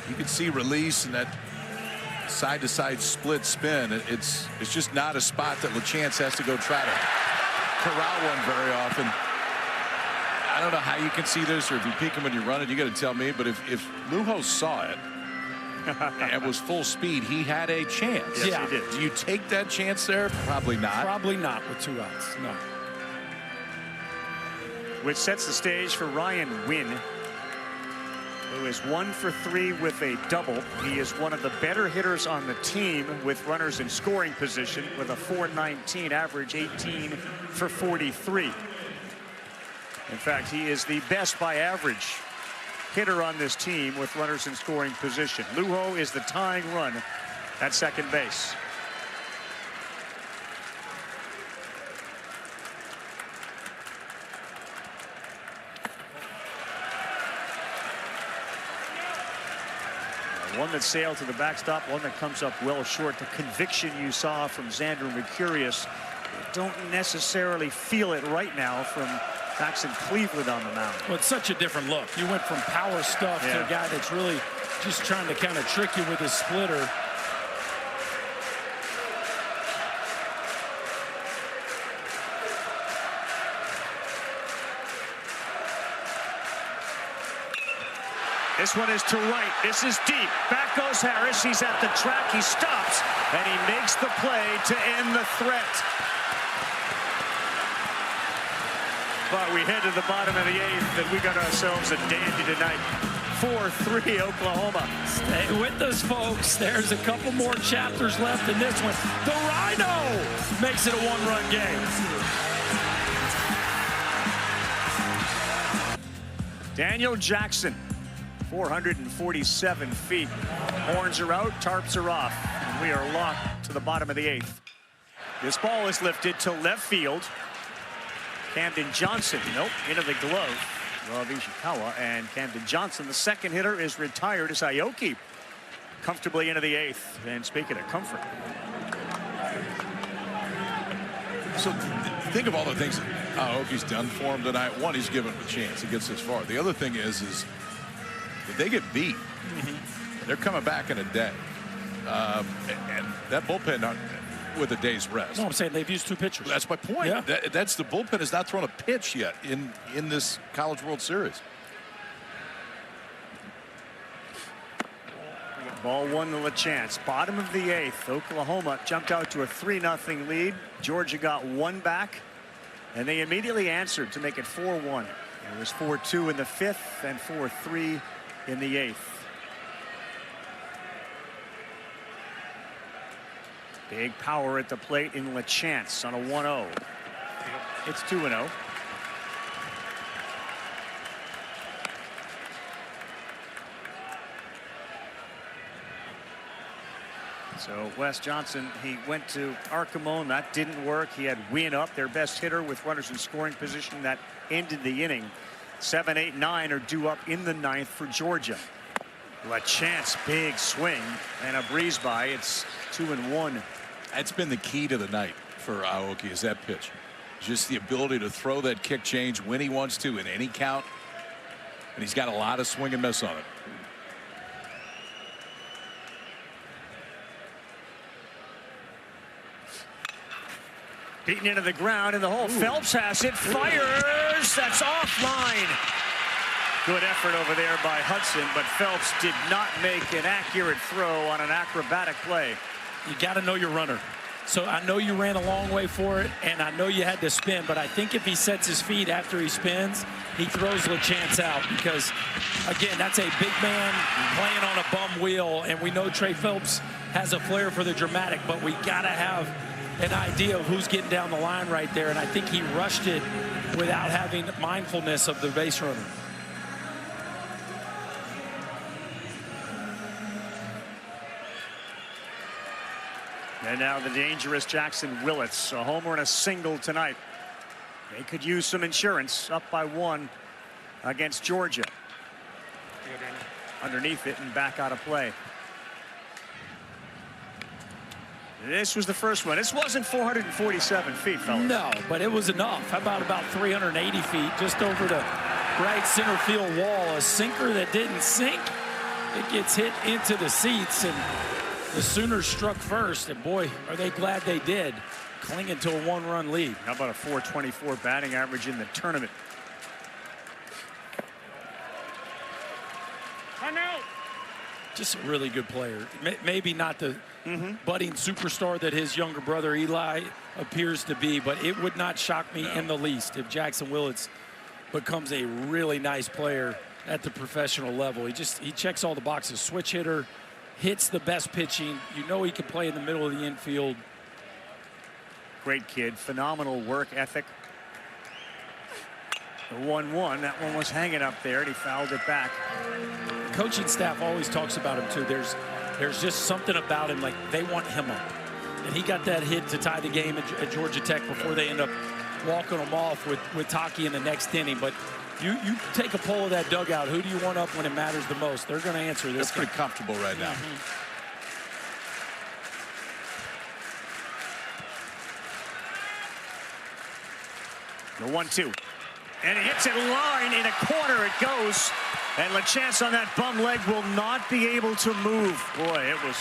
You can see release and that side-to-side split spin. It's just not a spot that LeChance has to go try to corral one very often. I don't know how you can see this, or if you peek him when you run it, you got to tell me. But if Luho saw it and was full speed, he had a chance. Yes, yeah, he did. Do you take that chance there? Probably not. Probably not with 2 outs. No. Which sets the stage for Ryan Wynn, who is 1 for 3 with a double. He is one of the better hitters on the team with runners in scoring position with a .419 average, 18 for 43. In fact, he is the best by average hitter on this team with runners in scoring position. Luho is the tying run at second base. One that sailed to the backstop, one that comes up well short. The conviction you saw from Xander Mercurius, don't necessarily feel it right now from Jackson Cleveland on the mound. Well, it's such a different look. You went from power stuff to a guy that's really just trying to kind of trick you with his splitter. This one is to right. This is deep. Back goes Harris. He's at the track. He stops, and he makes the play to end the threat. But we head to the bottom of the 8th, and we got ourselves a dandy tonight. 4-3 Oklahoma. Stay with us, folks. There's a couple more chapters left in this one. The Rhino makes it a one-run game. Daniel Jackson, 447 feet. Horns are out, tarps are off, and we are locked to the bottom of the 8th. This ball is lifted to left field. Camden Johnson, nope, into the glove of Ishikawa, and Camden Johnson, the second hitter, is retired as Aoki comfortably into the 8th. And speaking of comfort. So think of all the things that Aoki's done for him tonight. One, he's given him a chance. He gets this far. The other thing is if they get beat, they're coming back in a day. And that bullpen with a day's rest. No, I'm saying they've used 2 pitchers. That's my point. Yeah. That's the bullpen has not thrown a pitch yet in this College World Series. Ball 1 to LaChance. Bottom of the 8th. Oklahoma jumped out to a 3-0 lead. Georgia got 1 back, and they immediately answered to make it 4-1. It was 4-2 in the 5th and 4-3 in the 8th. Big power at the plate in LaChance on a 1-0. It's 2-0. So Wes Johnson, he went to Archimon. That didn't work. He had Wynn up, their best hitter, with runners in scoring position. That ended the inning. 7, 8, 9 are due up in the 9th for Georgia. LaChance, big swing and a breeze by. It's 2-1. That's been the key to the night for Aoki, is that pitch. Just the ability to throw that kick change when he wants to in any count. And he's got a lot of swing and miss on it. Beaten into the ground in the hole. Phelps has it. Fires. That's offline. Good effort over there by Hudson, but Phelps did not make an accurate throw on an acrobatic play. You got to know your runner. So I know you ran a long way for it, and I know you had to spin, but I think if he sets his feet after he spins, he throws LaChance out because, again, that's a big man playing on a bum wheel, and we know Trey Phelps has a flair for the dramatic, but we got to have an idea of who's getting down the line right there, and I think he rushed it without having mindfulness of the base runner. And now the dangerous Jackson Willits, a homer and a single tonight. They could use some insurance, up by 1 against Georgia. Underneath it and back out of play. This was the first one. This wasn't 447 feet, fellas. No, but it was enough. How about 380 feet, just over the right center field wall. A sinker that didn't sink. It gets hit into the seats, and the Sooners struck first, and boy, are they glad they did, clinging to a 1-run lead. How about a 424 batting average in the tournament? Just a really good player. Maybe not the budding superstar that his younger brother Eli appears to be, but it would not shock me in the least if Jackson Willits becomes a really nice player at the professional level. He checks all the boxes. Switch hitter, hits the best pitching. You know he can play in the middle of the infield. Great kid, phenomenal work ethic. The 1-1, that one was hanging up there, and he fouled it back. The coaching staff always talks about him too. There's just something about him, like they want him up. And he got that hit to tie the game at Georgia Tech before they end up walking him off with Taki in the next inning. But you take a poll of that dugout. Who do you want up when it matters the most? They're going to answer this. They're pretty comfortable right now. The 1-2. And he hits it line in a corner. It goes. And LaChance on that bum leg will not be able to move. Boy, it was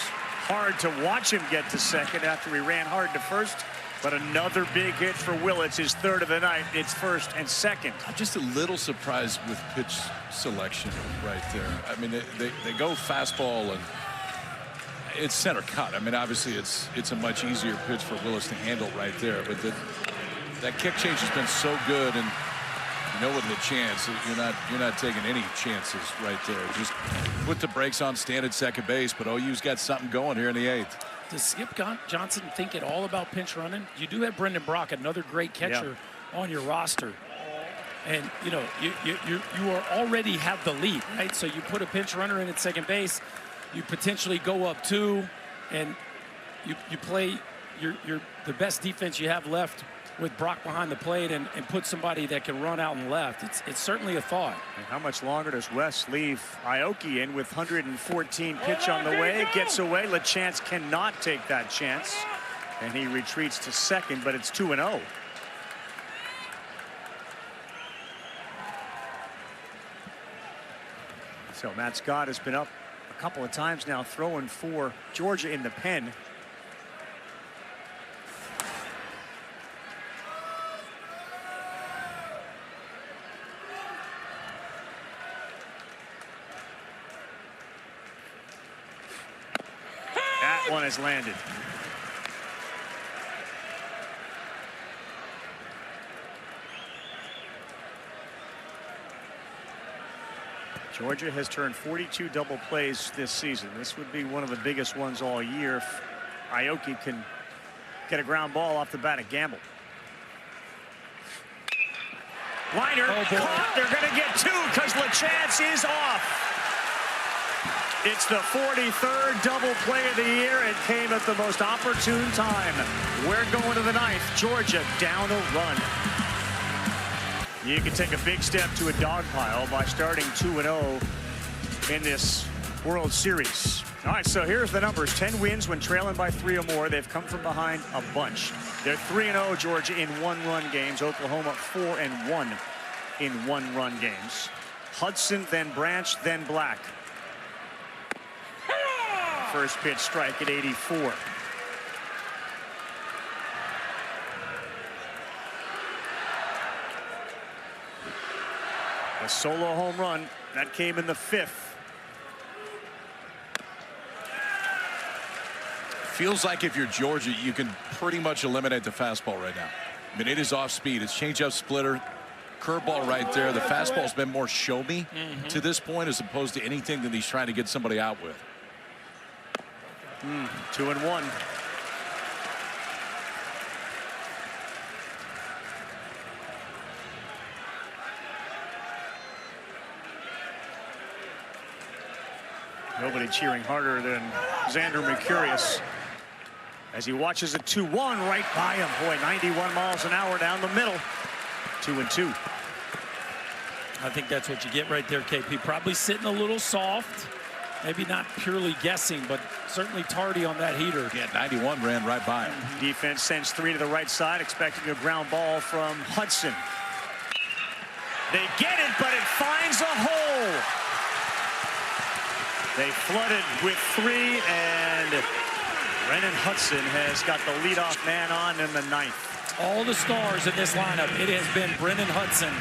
hard to watch him get to second after he ran hard to first. But another big hit for Willits, his third of the night. It's first and second. I'm just a little surprised with pitch selection right there. I mean, they go fastball and it's center cut. I mean, obviously it's a much easier pitch for Willis to handle right there. But that kick change has been so good, and you know, with the chance, you're not taking any chances right there. Just put the brakes on, stand at second base. But OU's got something going here in the 8th. Does Skip Johnson think at all about pinch running? You do have Brendan Brock, another great catcher on your roster. And, you know, you are already have the lead, right? So you put a pinch runner in at second base, you potentially go up 2, and you play the best defense you have left with Brock behind the plate and put somebody that can run out and left. It's certainly a thought. And how much longer does West leave Aoki in with 114 pitch on the way? Gets away. LeChance cannot take that chance. And he retreats to second, but it's 2-0. So Matt Scott has been up a couple of times now, throwing for Georgia in the pen. That one has landed. Georgia has turned 42 double plays this season. This would be one of the biggest ones all year if Aoki can get a ground ball off the bat at Gamble. Liner caught. They're going to get 2 because LeChance is off. It's the 43rd double play of the year. It came at the most opportune time. We're going to the 9th. Georgia down a run. You can take a big step to a dog pile by starting 2-0 in this World Series. All right, so here's the numbers. 10 wins when trailing by 3 or more. They've come from behind a bunch. They're 3-0, Georgia, in one-run games. Oklahoma 4-1 in one-run games. Hudson, then Branch, then Black. First pitch strike at 84. A solo home run that came in the 5th. Feels like if you're Georgia, you can pretty much eliminate the fastball right now. I mean, it is off speed. It's changeup, splitter, curveball right there. The fastball's been more show me to this point as opposed to anything that he's trying to get somebody out with. 2-1. Nobody cheering harder than Xander Mercurius as he watches a 2-1 right by him. Boy, 91 miles an hour down the middle. 2-2. I think that's what you get right there, KP. Probably sitting a little soft. Maybe not purely guessing, but certainly tardy on that heater. Yeah, 91 ran right by him. Defense sends 3 to the right side, expecting a ground ball from Hudson. They get it, but it finds a hole. They flooded with 3, and Brennan Hudson has got the leadoff man on in the 9th. All the stars in this lineup, it has been Brennan Hudson.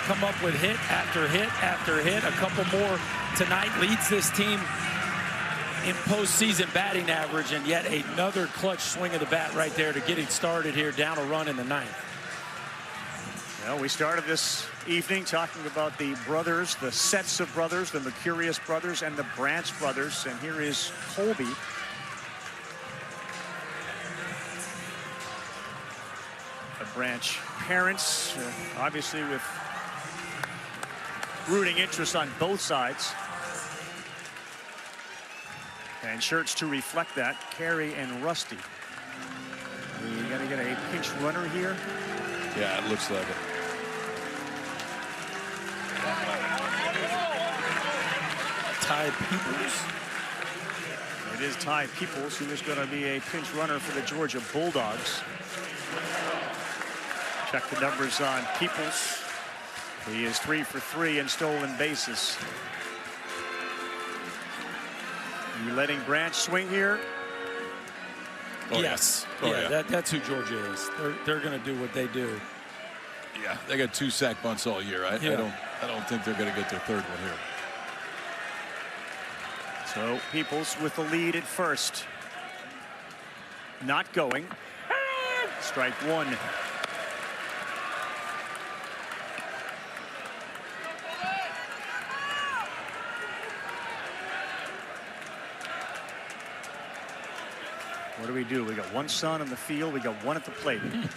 Come up with hit after hit after hit. A couple more tonight. Leads this team in postseason batting average, and yet another clutch swing of the bat right there to get it started here, down a run in the 9th. Well, we started this evening talking about the brothers, the sets of brothers, the Mercurius brothers and the Branch brothers, and here is Colby. The Branch parents, obviously with rooting interest on both sides. And shirts to reflect that, Carey and Rusty. We got to get a pinch runner here. Yeah, it looks like it. Ty Peoples. It is Ty Peoples who is going to be a pinch runner for the Georgia Bulldogs. Check the numbers on Peoples. He is 3 for 3 in stolen bases. You letting Branch swing here? Yes. Yeah, that's who Georgia is. They're going to do what they do. Yeah, they got 2 sack bunts all year. I don't think they're going to get their third one here. So Peoples with the lead at first. Not going. Strike one. What do we do? We got one son on the field. We got one at the plate. And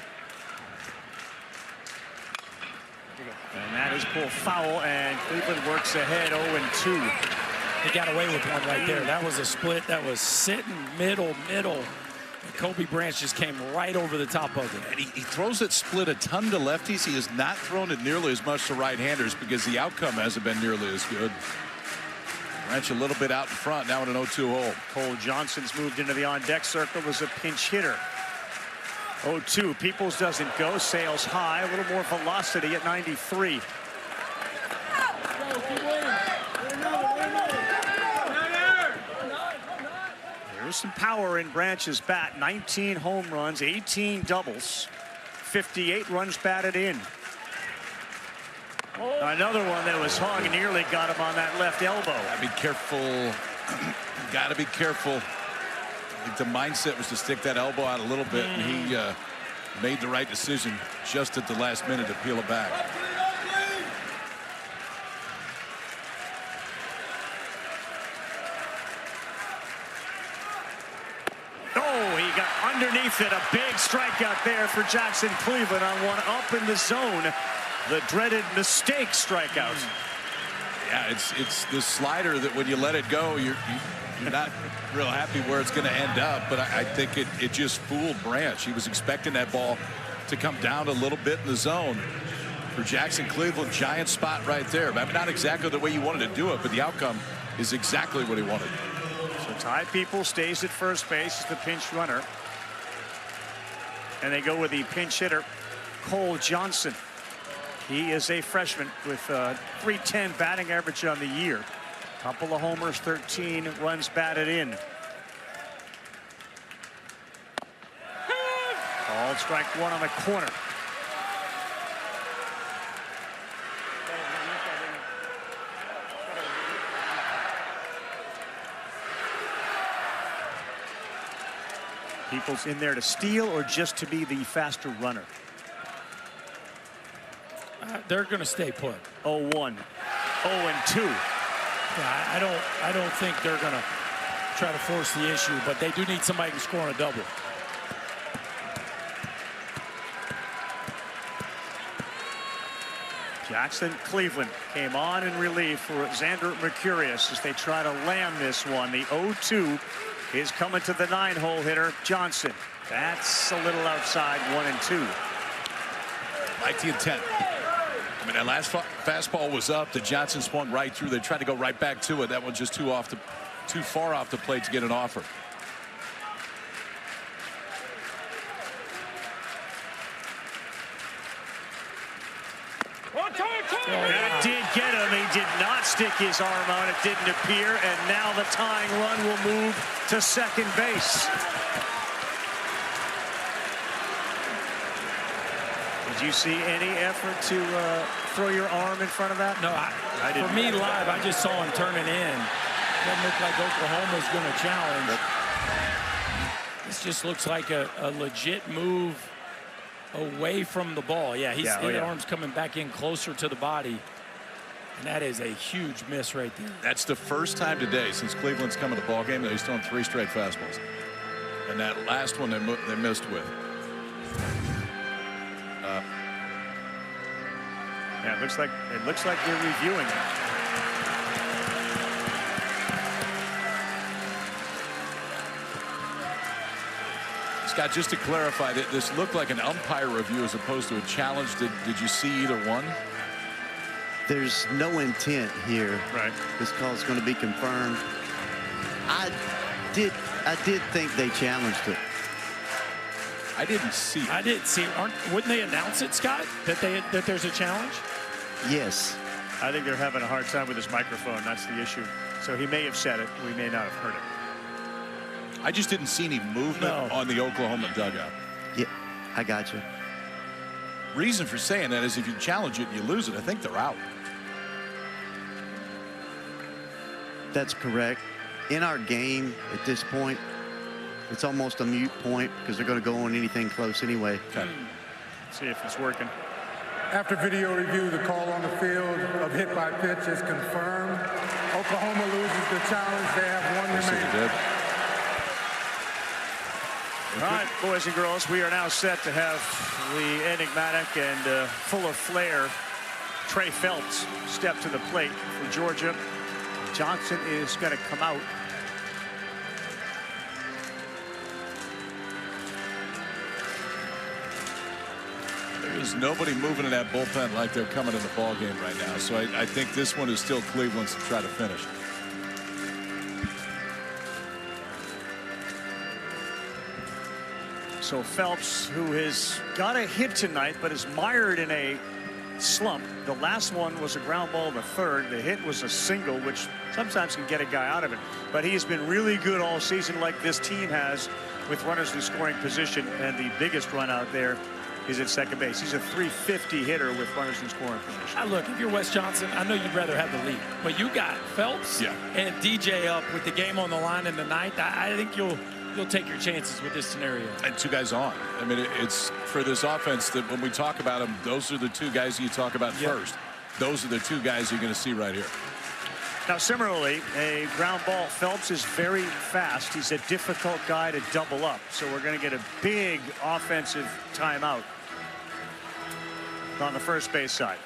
that is pulled foul, and Cleveland works ahead 0-2. He got away with one right there. That was a split that was sitting middle. And Kobe Branch just came right over the top of it. And he throws that split a ton to lefties. He has not thrown it nearly as much to right-handers because the outcome hasn't been nearly as good. Branch a little bit out in front, now in an 0-2 hole. Cole Johnson's moved into the on-deck circle, was a pinch hitter. 0-2, Peoples doesn't go, sails high, a little more velocity at 93. There's some power in Branch's bat, 19 home runs, 18 doubles, 58 runs batted in. Another one that was hung, nearly got him on that left elbow. Gotta be careful. Gotta be careful. I think the mindset was to stick that elbow out a little bit, and he made the right decision just at the last minute to peel it back. Oh, he got underneath it. A big strikeout there for Jackson Cleveland on one up in the zone. The dreaded mistake strikeout. Yeah, it's the slider that when you let it go, you're not real happy where it's going to end up. But I think it just fooled Branch. He was expecting that ball to come down a little bit in the zone. For Jackson Cleveland, giant spot right there. I mean, not exactly the way you wanted to do it, but the outcome is exactly what he wanted. So Ty Peoples stays at first base as the pinch runner. And they go with the pinch hitter, Cole Johnson. He is a freshman with .310 batting average on the year. Couple of homers, 13 runs batted in. Called strike one on the corner. Peoples in there to steal or just to be the faster runner? They're going to stay put. 0-1, 0-2. Yeah, I don't think they're going to try to force the issue, but they do need somebody to score on a double. Jackson Cleveland came on in relief for Xander Mercurius as they try to land this one. The 0-2 is coming to the 9-hole hitter, Johnson. That's a little outside, 1-2. Like the intent. I mean, that last fastball was up. The Johnson swung right through. They tried to go right back to it. That one just too far off the plate to get an offer. That did get him. He did not stick his arm out. It didn't appear. And now the tying run will move to second base. Did you see any effort to throw your arm in front of that? No, I didn't. For me, live, I just saw him turn it in. Doesn't look like Oklahoma's going to challenge. This just looks like a legit move away from the ball. Yeah, his arm's coming back in closer to the body. And that is a huge miss right there. That's the first time today since Cleveland's come to the ball game that he's thrown 3 straight fastballs. And that last one they missed with. Yeah, it looks like they're reviewing it. Scott, just to clarify, that this looked like an umpire review as opposed to a challenge. Did you see either one? There's no intent here. Right. This call is going to be confirmed. I did think they challenged it. I didn't see it. I didn't see it. Wouldn't they announce it, Scott, that there's a challenge? Yes. I think they're having a hard time with his microphone. That's the issue. So he may have said it. We may not have heard it. I just didn't see any movement on the Oklahoma dugout. Yeah, I got you. Reason for saying that is if you challenge it and you lose it, I think they're out. That's correct. In our game at this point, it's almost a moot point because they're going to go on anything close anyway. Okay. See if it's working. After video review, the call on the field of hit by pitch is confirmed. Oklahoma loses the challenge. They have one remaining. All right, boys and girls, we are now set to have the enigmatic and full of flair Trey Phelps step to the plate for Georgia. Johnson is going to come out. There's nobody moving in that bullpen like they're coming in the ball game right now. So I think this one is still Cleveland's to try to finish. So Phelps, who has got a hit tonight, but is mired in a slump. The last one was a ground ball in the third. The hit was a single, which sometimes can get a guy out of it. But he's been really good all season, like this team has, with runners in scoring position. And the biggest run out there is at second base. He's a .350 hitter with runners in scoring position. Look, if you're Wes Johnson, I know you'd rather have the lead, but you got Phelps and DJ up with the game on the line in the ninth. I think you'll take your chances with this scenario. And two guys on. I mean, it's for this offense that when we talk about them, those are the two guys you talk about first. Those are the two guys you're going to see right here. Now, similarly, a ground ball. Phelps is very fast. He's a difficult guy to double up. So we're going to get a big offensive timeout on the first base side.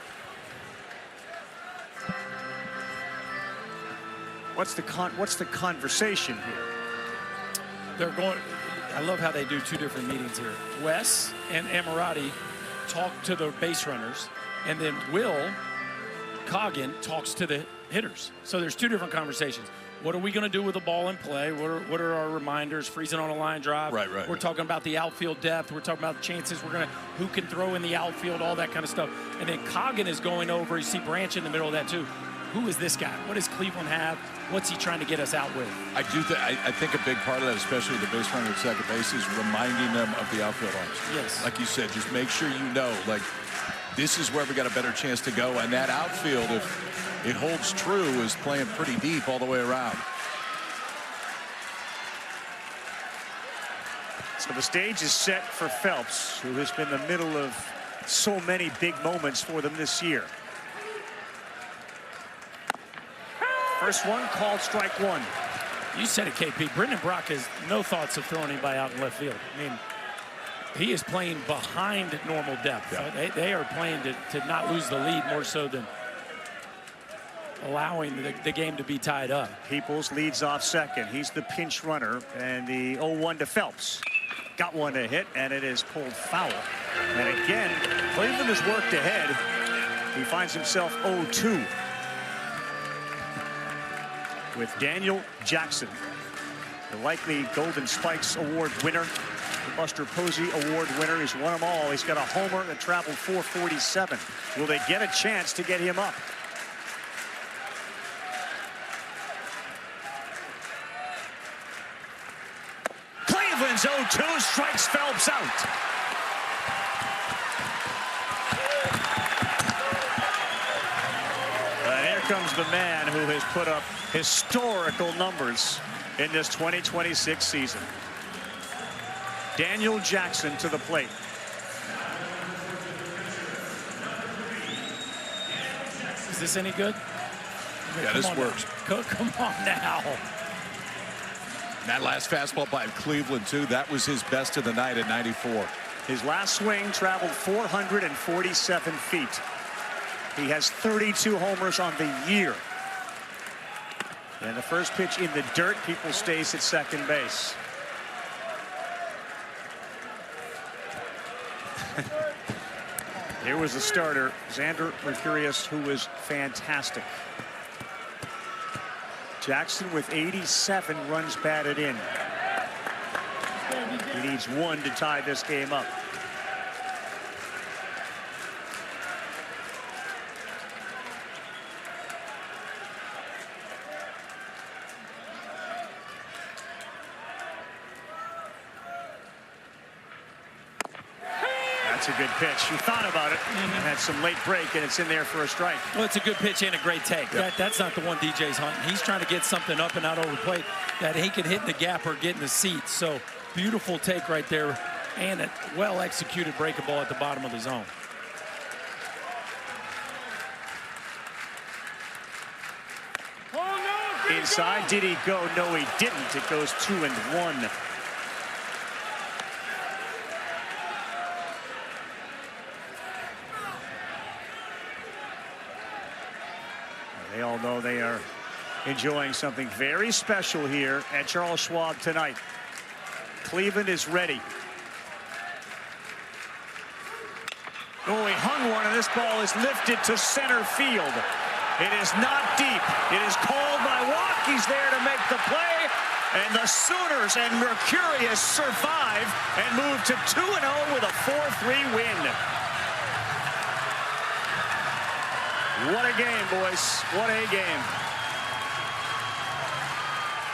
What's the conversation here? They're going. I love how they do two different meetings here. Wes and Amirati talk to the base runners, and then Will Coggin talks to the hitters. So there's two different conversations. What are we going to do with the ball in play? What are our reminders? Freezing on a line drive. Right. We're talking about the outfield depth. We're talking about the chances. Who can throw in the outfield, all that kind of stuff. And then Coggin is going over. You see Branch in the middle of that too. Who is this guy? What does Cleveland have? What's he trying to get us out with? I think a big part of that, especially the base runner at second base, is reminding them of the outfield arms. Yes. Like you said, just make sure you know, like, this is where we got a better chance to go. And that outfield, if it holds true, is playing pretty deep all the way around. So the stage is set for Phelps, who has been the middle of so many big moments for them this year. First one called strike one. You said it, KP. Brendan Brock has no thoughts of throwing anybody out in left field. I mean, he is playing behind normal depth. Yeah. They are playing to not lose the lead more so than allowing the game to be tied up. Peoples leads off second. He's the pinch runner, and the 0-1 to Phelps. Got one to hit, and it is pulled foul. And again, Cleveland has worked ahead. He finds himself 0-2. With Daniel Jackson, the likely Golden Spikes Award winner, the Buster Posey Award winner. He's won them all. He's got a homer that traveled 447. Will they get a chance to get him up? Cleveland's 0-2 strikes Phelps out. And here comes the man who has put up historical numbers in this 2026 season. Daniel Jackson to the plate. Is this any good? Yeah, this works. Come on now. That last fastball by Cleveland, too, that was his best of the night at 94. His last swing traveled 447 feet. He has 32 homers on the year. And the first pitch in the dirt, people stays at second base. Here was the starter, Xander Mercurius, who was fantastic. Jackson with 87 runs batted in. He needs one to tie this game up. That's a good pitch. You thought about it. Had some late break, and it's in there for a strike. Well, it's a good pitch and a great take. Yep. That's not the one DJ's hunting. He's trying to get something up and out over the plate that he can hit in the gap or get in the seat. So beautiful take right there, and a well-executed breaking ball at the bottom of the zone. Inside, did he go? No, he didn't. It goes 2-1. They all know they are enjoying something very special here at Charles Schwab tonight. Cleveland is ready. Oh, he hung one, and this ball is lifted to center field. It is not deep. It is called by Watt. He's there to make the play. And the Sooners and Mercurius survive and move to 2-0 with a 4-3 win. What a game, boys. What a game.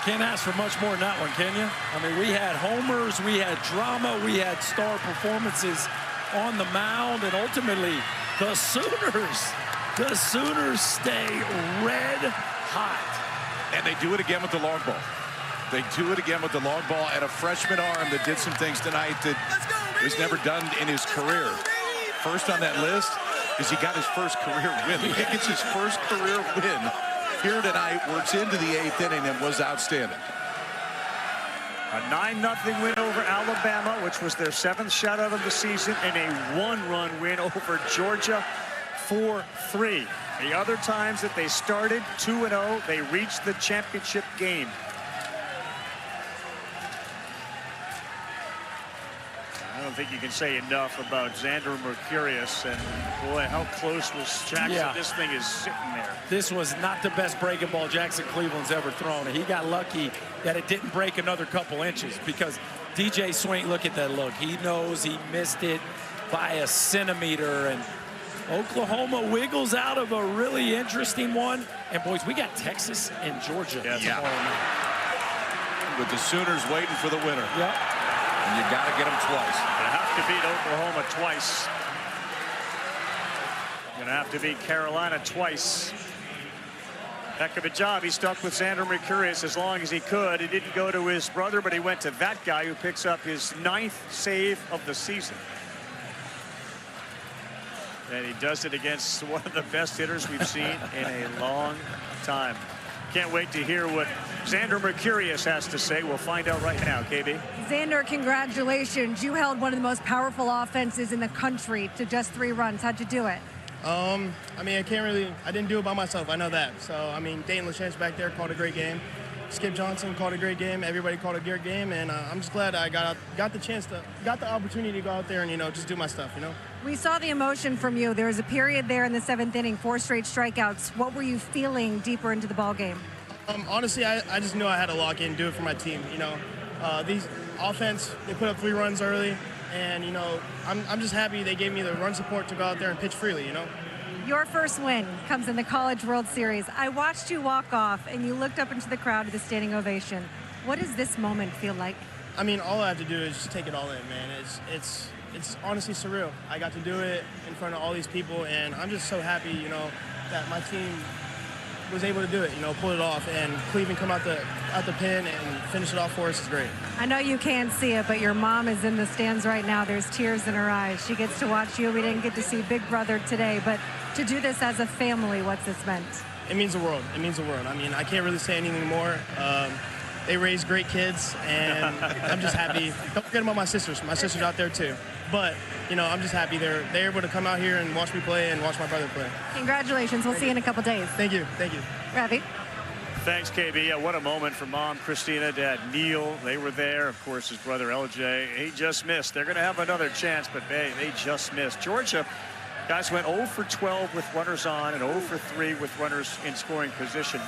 Can't ask for much more than that one, can you? I mean, we had homers, we had drama, we had star performances on the mound, and ultimately, the Sooners stay red hot. And they do it again with the long ball. They do it again with the long ball and a freshman arm that did some things tonight that was never done in his career. First on that list is he got his first career win. He gets his first career win here tonight, works into the 8th inning, and was outstanding. A 9-0 win over Alabama, which was their 7th shutout of the season, and a 1-run win over Georgia, 4-3. The other times that they started 2-0, they reached the championship game. I don't think you can say enough about Xander Mercurius, and boy, how close was Jackson? Yeah. This thing is sitting there. This was not the best breaking ball Jackson Cleveland's ever thrown. He got lucky that it didn't break another couple inches, because DJ Swain, look at that look. He knows he missed it by a centimeter, and Oklahoma wiggles out of a really interesting one. And boys, we got Texas and Georgia tomorrow night. With the Sooners waiting for the winner. Yep. And you got to get them twice. Gonna have to beat Oklahoma twice. Gonna have to beat Carolina twice. Heck of a job. He stuck with Xander Mercurius as long as he could. He didn't go to his brother, but he went to that guy who picks up his 9th save of the season. And he does it against one of the best hitters we've seen in a long time. Can't wait to hear what Xander Mercurius has to say. We'll find out right now, KB. Xander, congratulations. You held one of the most powerful offenses in the country to just 3 runs. How'd you do it? I mean, I didn't do it by myself. I know that. So, I mean, Dane LaChance back there called a great game. Skip Johnson called a great game. Everybody called a great game. And I'm just glad I got the opportunity to go out there and, just do my stuff, We saw the emotion from you. There was a period there in the 7th inning, 4 straight strikeouts. What were you feeling deeper into the ball game? Honestly, I just knew I had to lock in, do it for my team. These offense, they put up 3 runs early, and I'm just happy they gave me the run support to go out there and pitch freely. Your first win comes in the College World Series. I watched you walk off, and you looked up into the crowd with a standing ovation. What does this moment feel like? I mean, all I have to do is just take it all in, man. It's honestly surreal. I got to do it in front of all these people, and I'm just so happy, that my team was able to do it, pull it off, and Cleveland come out the pen and finish it off for us is great. I know you can't see it, but your mom is in the stands right now. There's tears in her eyes. She gets to watch you. We didn't get to see Big Brother today, but to do this as a family, what's this meant? It means the world. It means the world. I mean, I can't really say anything more. They raise great kids, and I'm just happy. Don't forget about my sisters. My sister's out there too. But, I'm just happy they're able to come out here and watch me play and watch my brother play. Congratulations. We'll see you in a couple days. Thank you. Thank you. Ravi. Thanks, KB. Yeah, what a moment for Mom Christina, Dad Neil. They were there. Of course, his brother LJ. He just missed. They're going to have another chance, but they just missed. Georgia, guys, went 0 for 12 with runners on and 0 for 3 with runners in scoring position.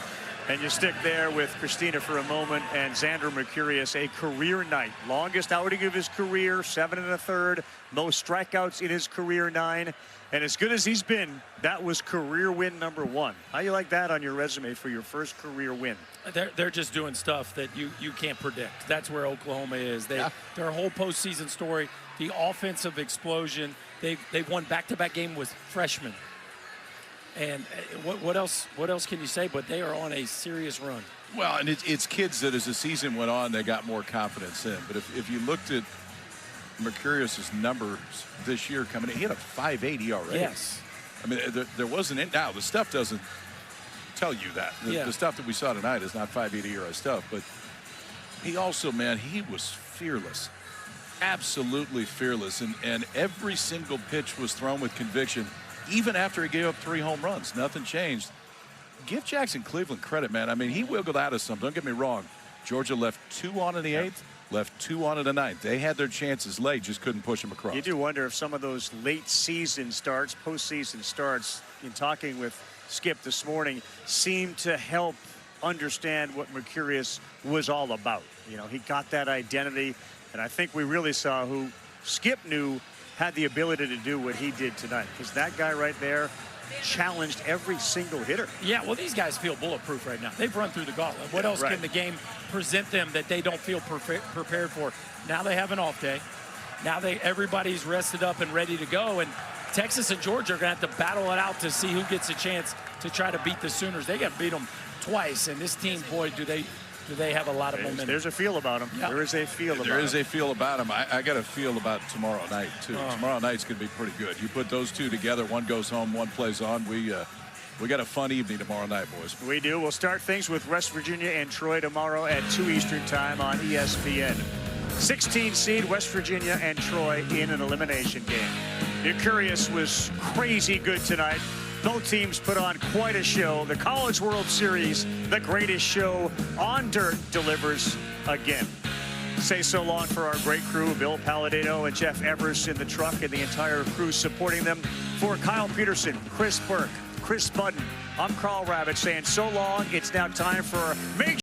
And you stick there with Christina for a moment, and Xander Mercurius, a career night. Longest outing of his career, 7 1/3. Most strikeouts in his career, 9. And as good as he's been, that was career win number 1. How you like that on your resume for your first career win? They're just doing stuff that you can't predict. That's where Oklahoma is. Their whole postseason story, the offensive explosion. They've won back-to-back game with freshmen. And what else can you say? But they are on a serious run. Well, and it's kids that as the season went on, they got more confidence in. But if you looked at Mercurius's numbers this year coming in, he had a 5.8 ERA. Yes. I mean, there wasn't now the stuff doesn't tell you that. The stuff that we saw tonight is not 5.8 ERA stuff. But he also, man, he was fearless. Absolutely fearless. And every single pitch was thrown with conviction. Even after he gave up 3 home runs, nothing changed. Give Jackson Cleveland credit, man. I mean, he wiggled out of some. Don't get me wrong. Georgia left 2 on in the 8th, left 2 on in the 9th. They had their chances late, just couldn't push them across. You do wonder if some of those late season starts, postseason starts, in talking with Skip this morning, seemed to help understand what Mercurius was all about. You know, he got that identity, and I think we really saw who Skip knew had the ability to do what he did tonight, because that guy right there challenged every single hitter. Yeah, well, these guys feel bulletproof right now. They've run through the gauntlet. What else can the game present them that they don't feel prepared for? Now they have an off day. Now everybody's rested up and ready to go, and Texas and Georgia are going to have to battle it out to see who gets a chance to try to beat the Sooners. They got to beat them twice, and this team, boy, do they have a lot of momentum. There's a feel about them. Yeah. There is a feel about them. There is a feel about them. I got a feel about tomorrow night, too. Tomorrow night's going to be pretty good. You put those two together, one goes home, one plays on. We got a fun evening tomorrow night, boys. We do. We'll start things with West Virginia and Troy tomorrow at 2 Eastern time on ESPN. 16 seed West Virginia and Troy in an elimination game. Mercurius was crazy good tonight. Both teams put on quite a show. The College World Series, the greatest show on dirt, delivers again. Say so long for our great crew, Bill Palladino and Jeff Evers in the truck, and the entire crew supporting them. For Kyle Peterson, Chris Burke, Chris Budden, I'm Carl Rabbit saying so long. It's now time for Major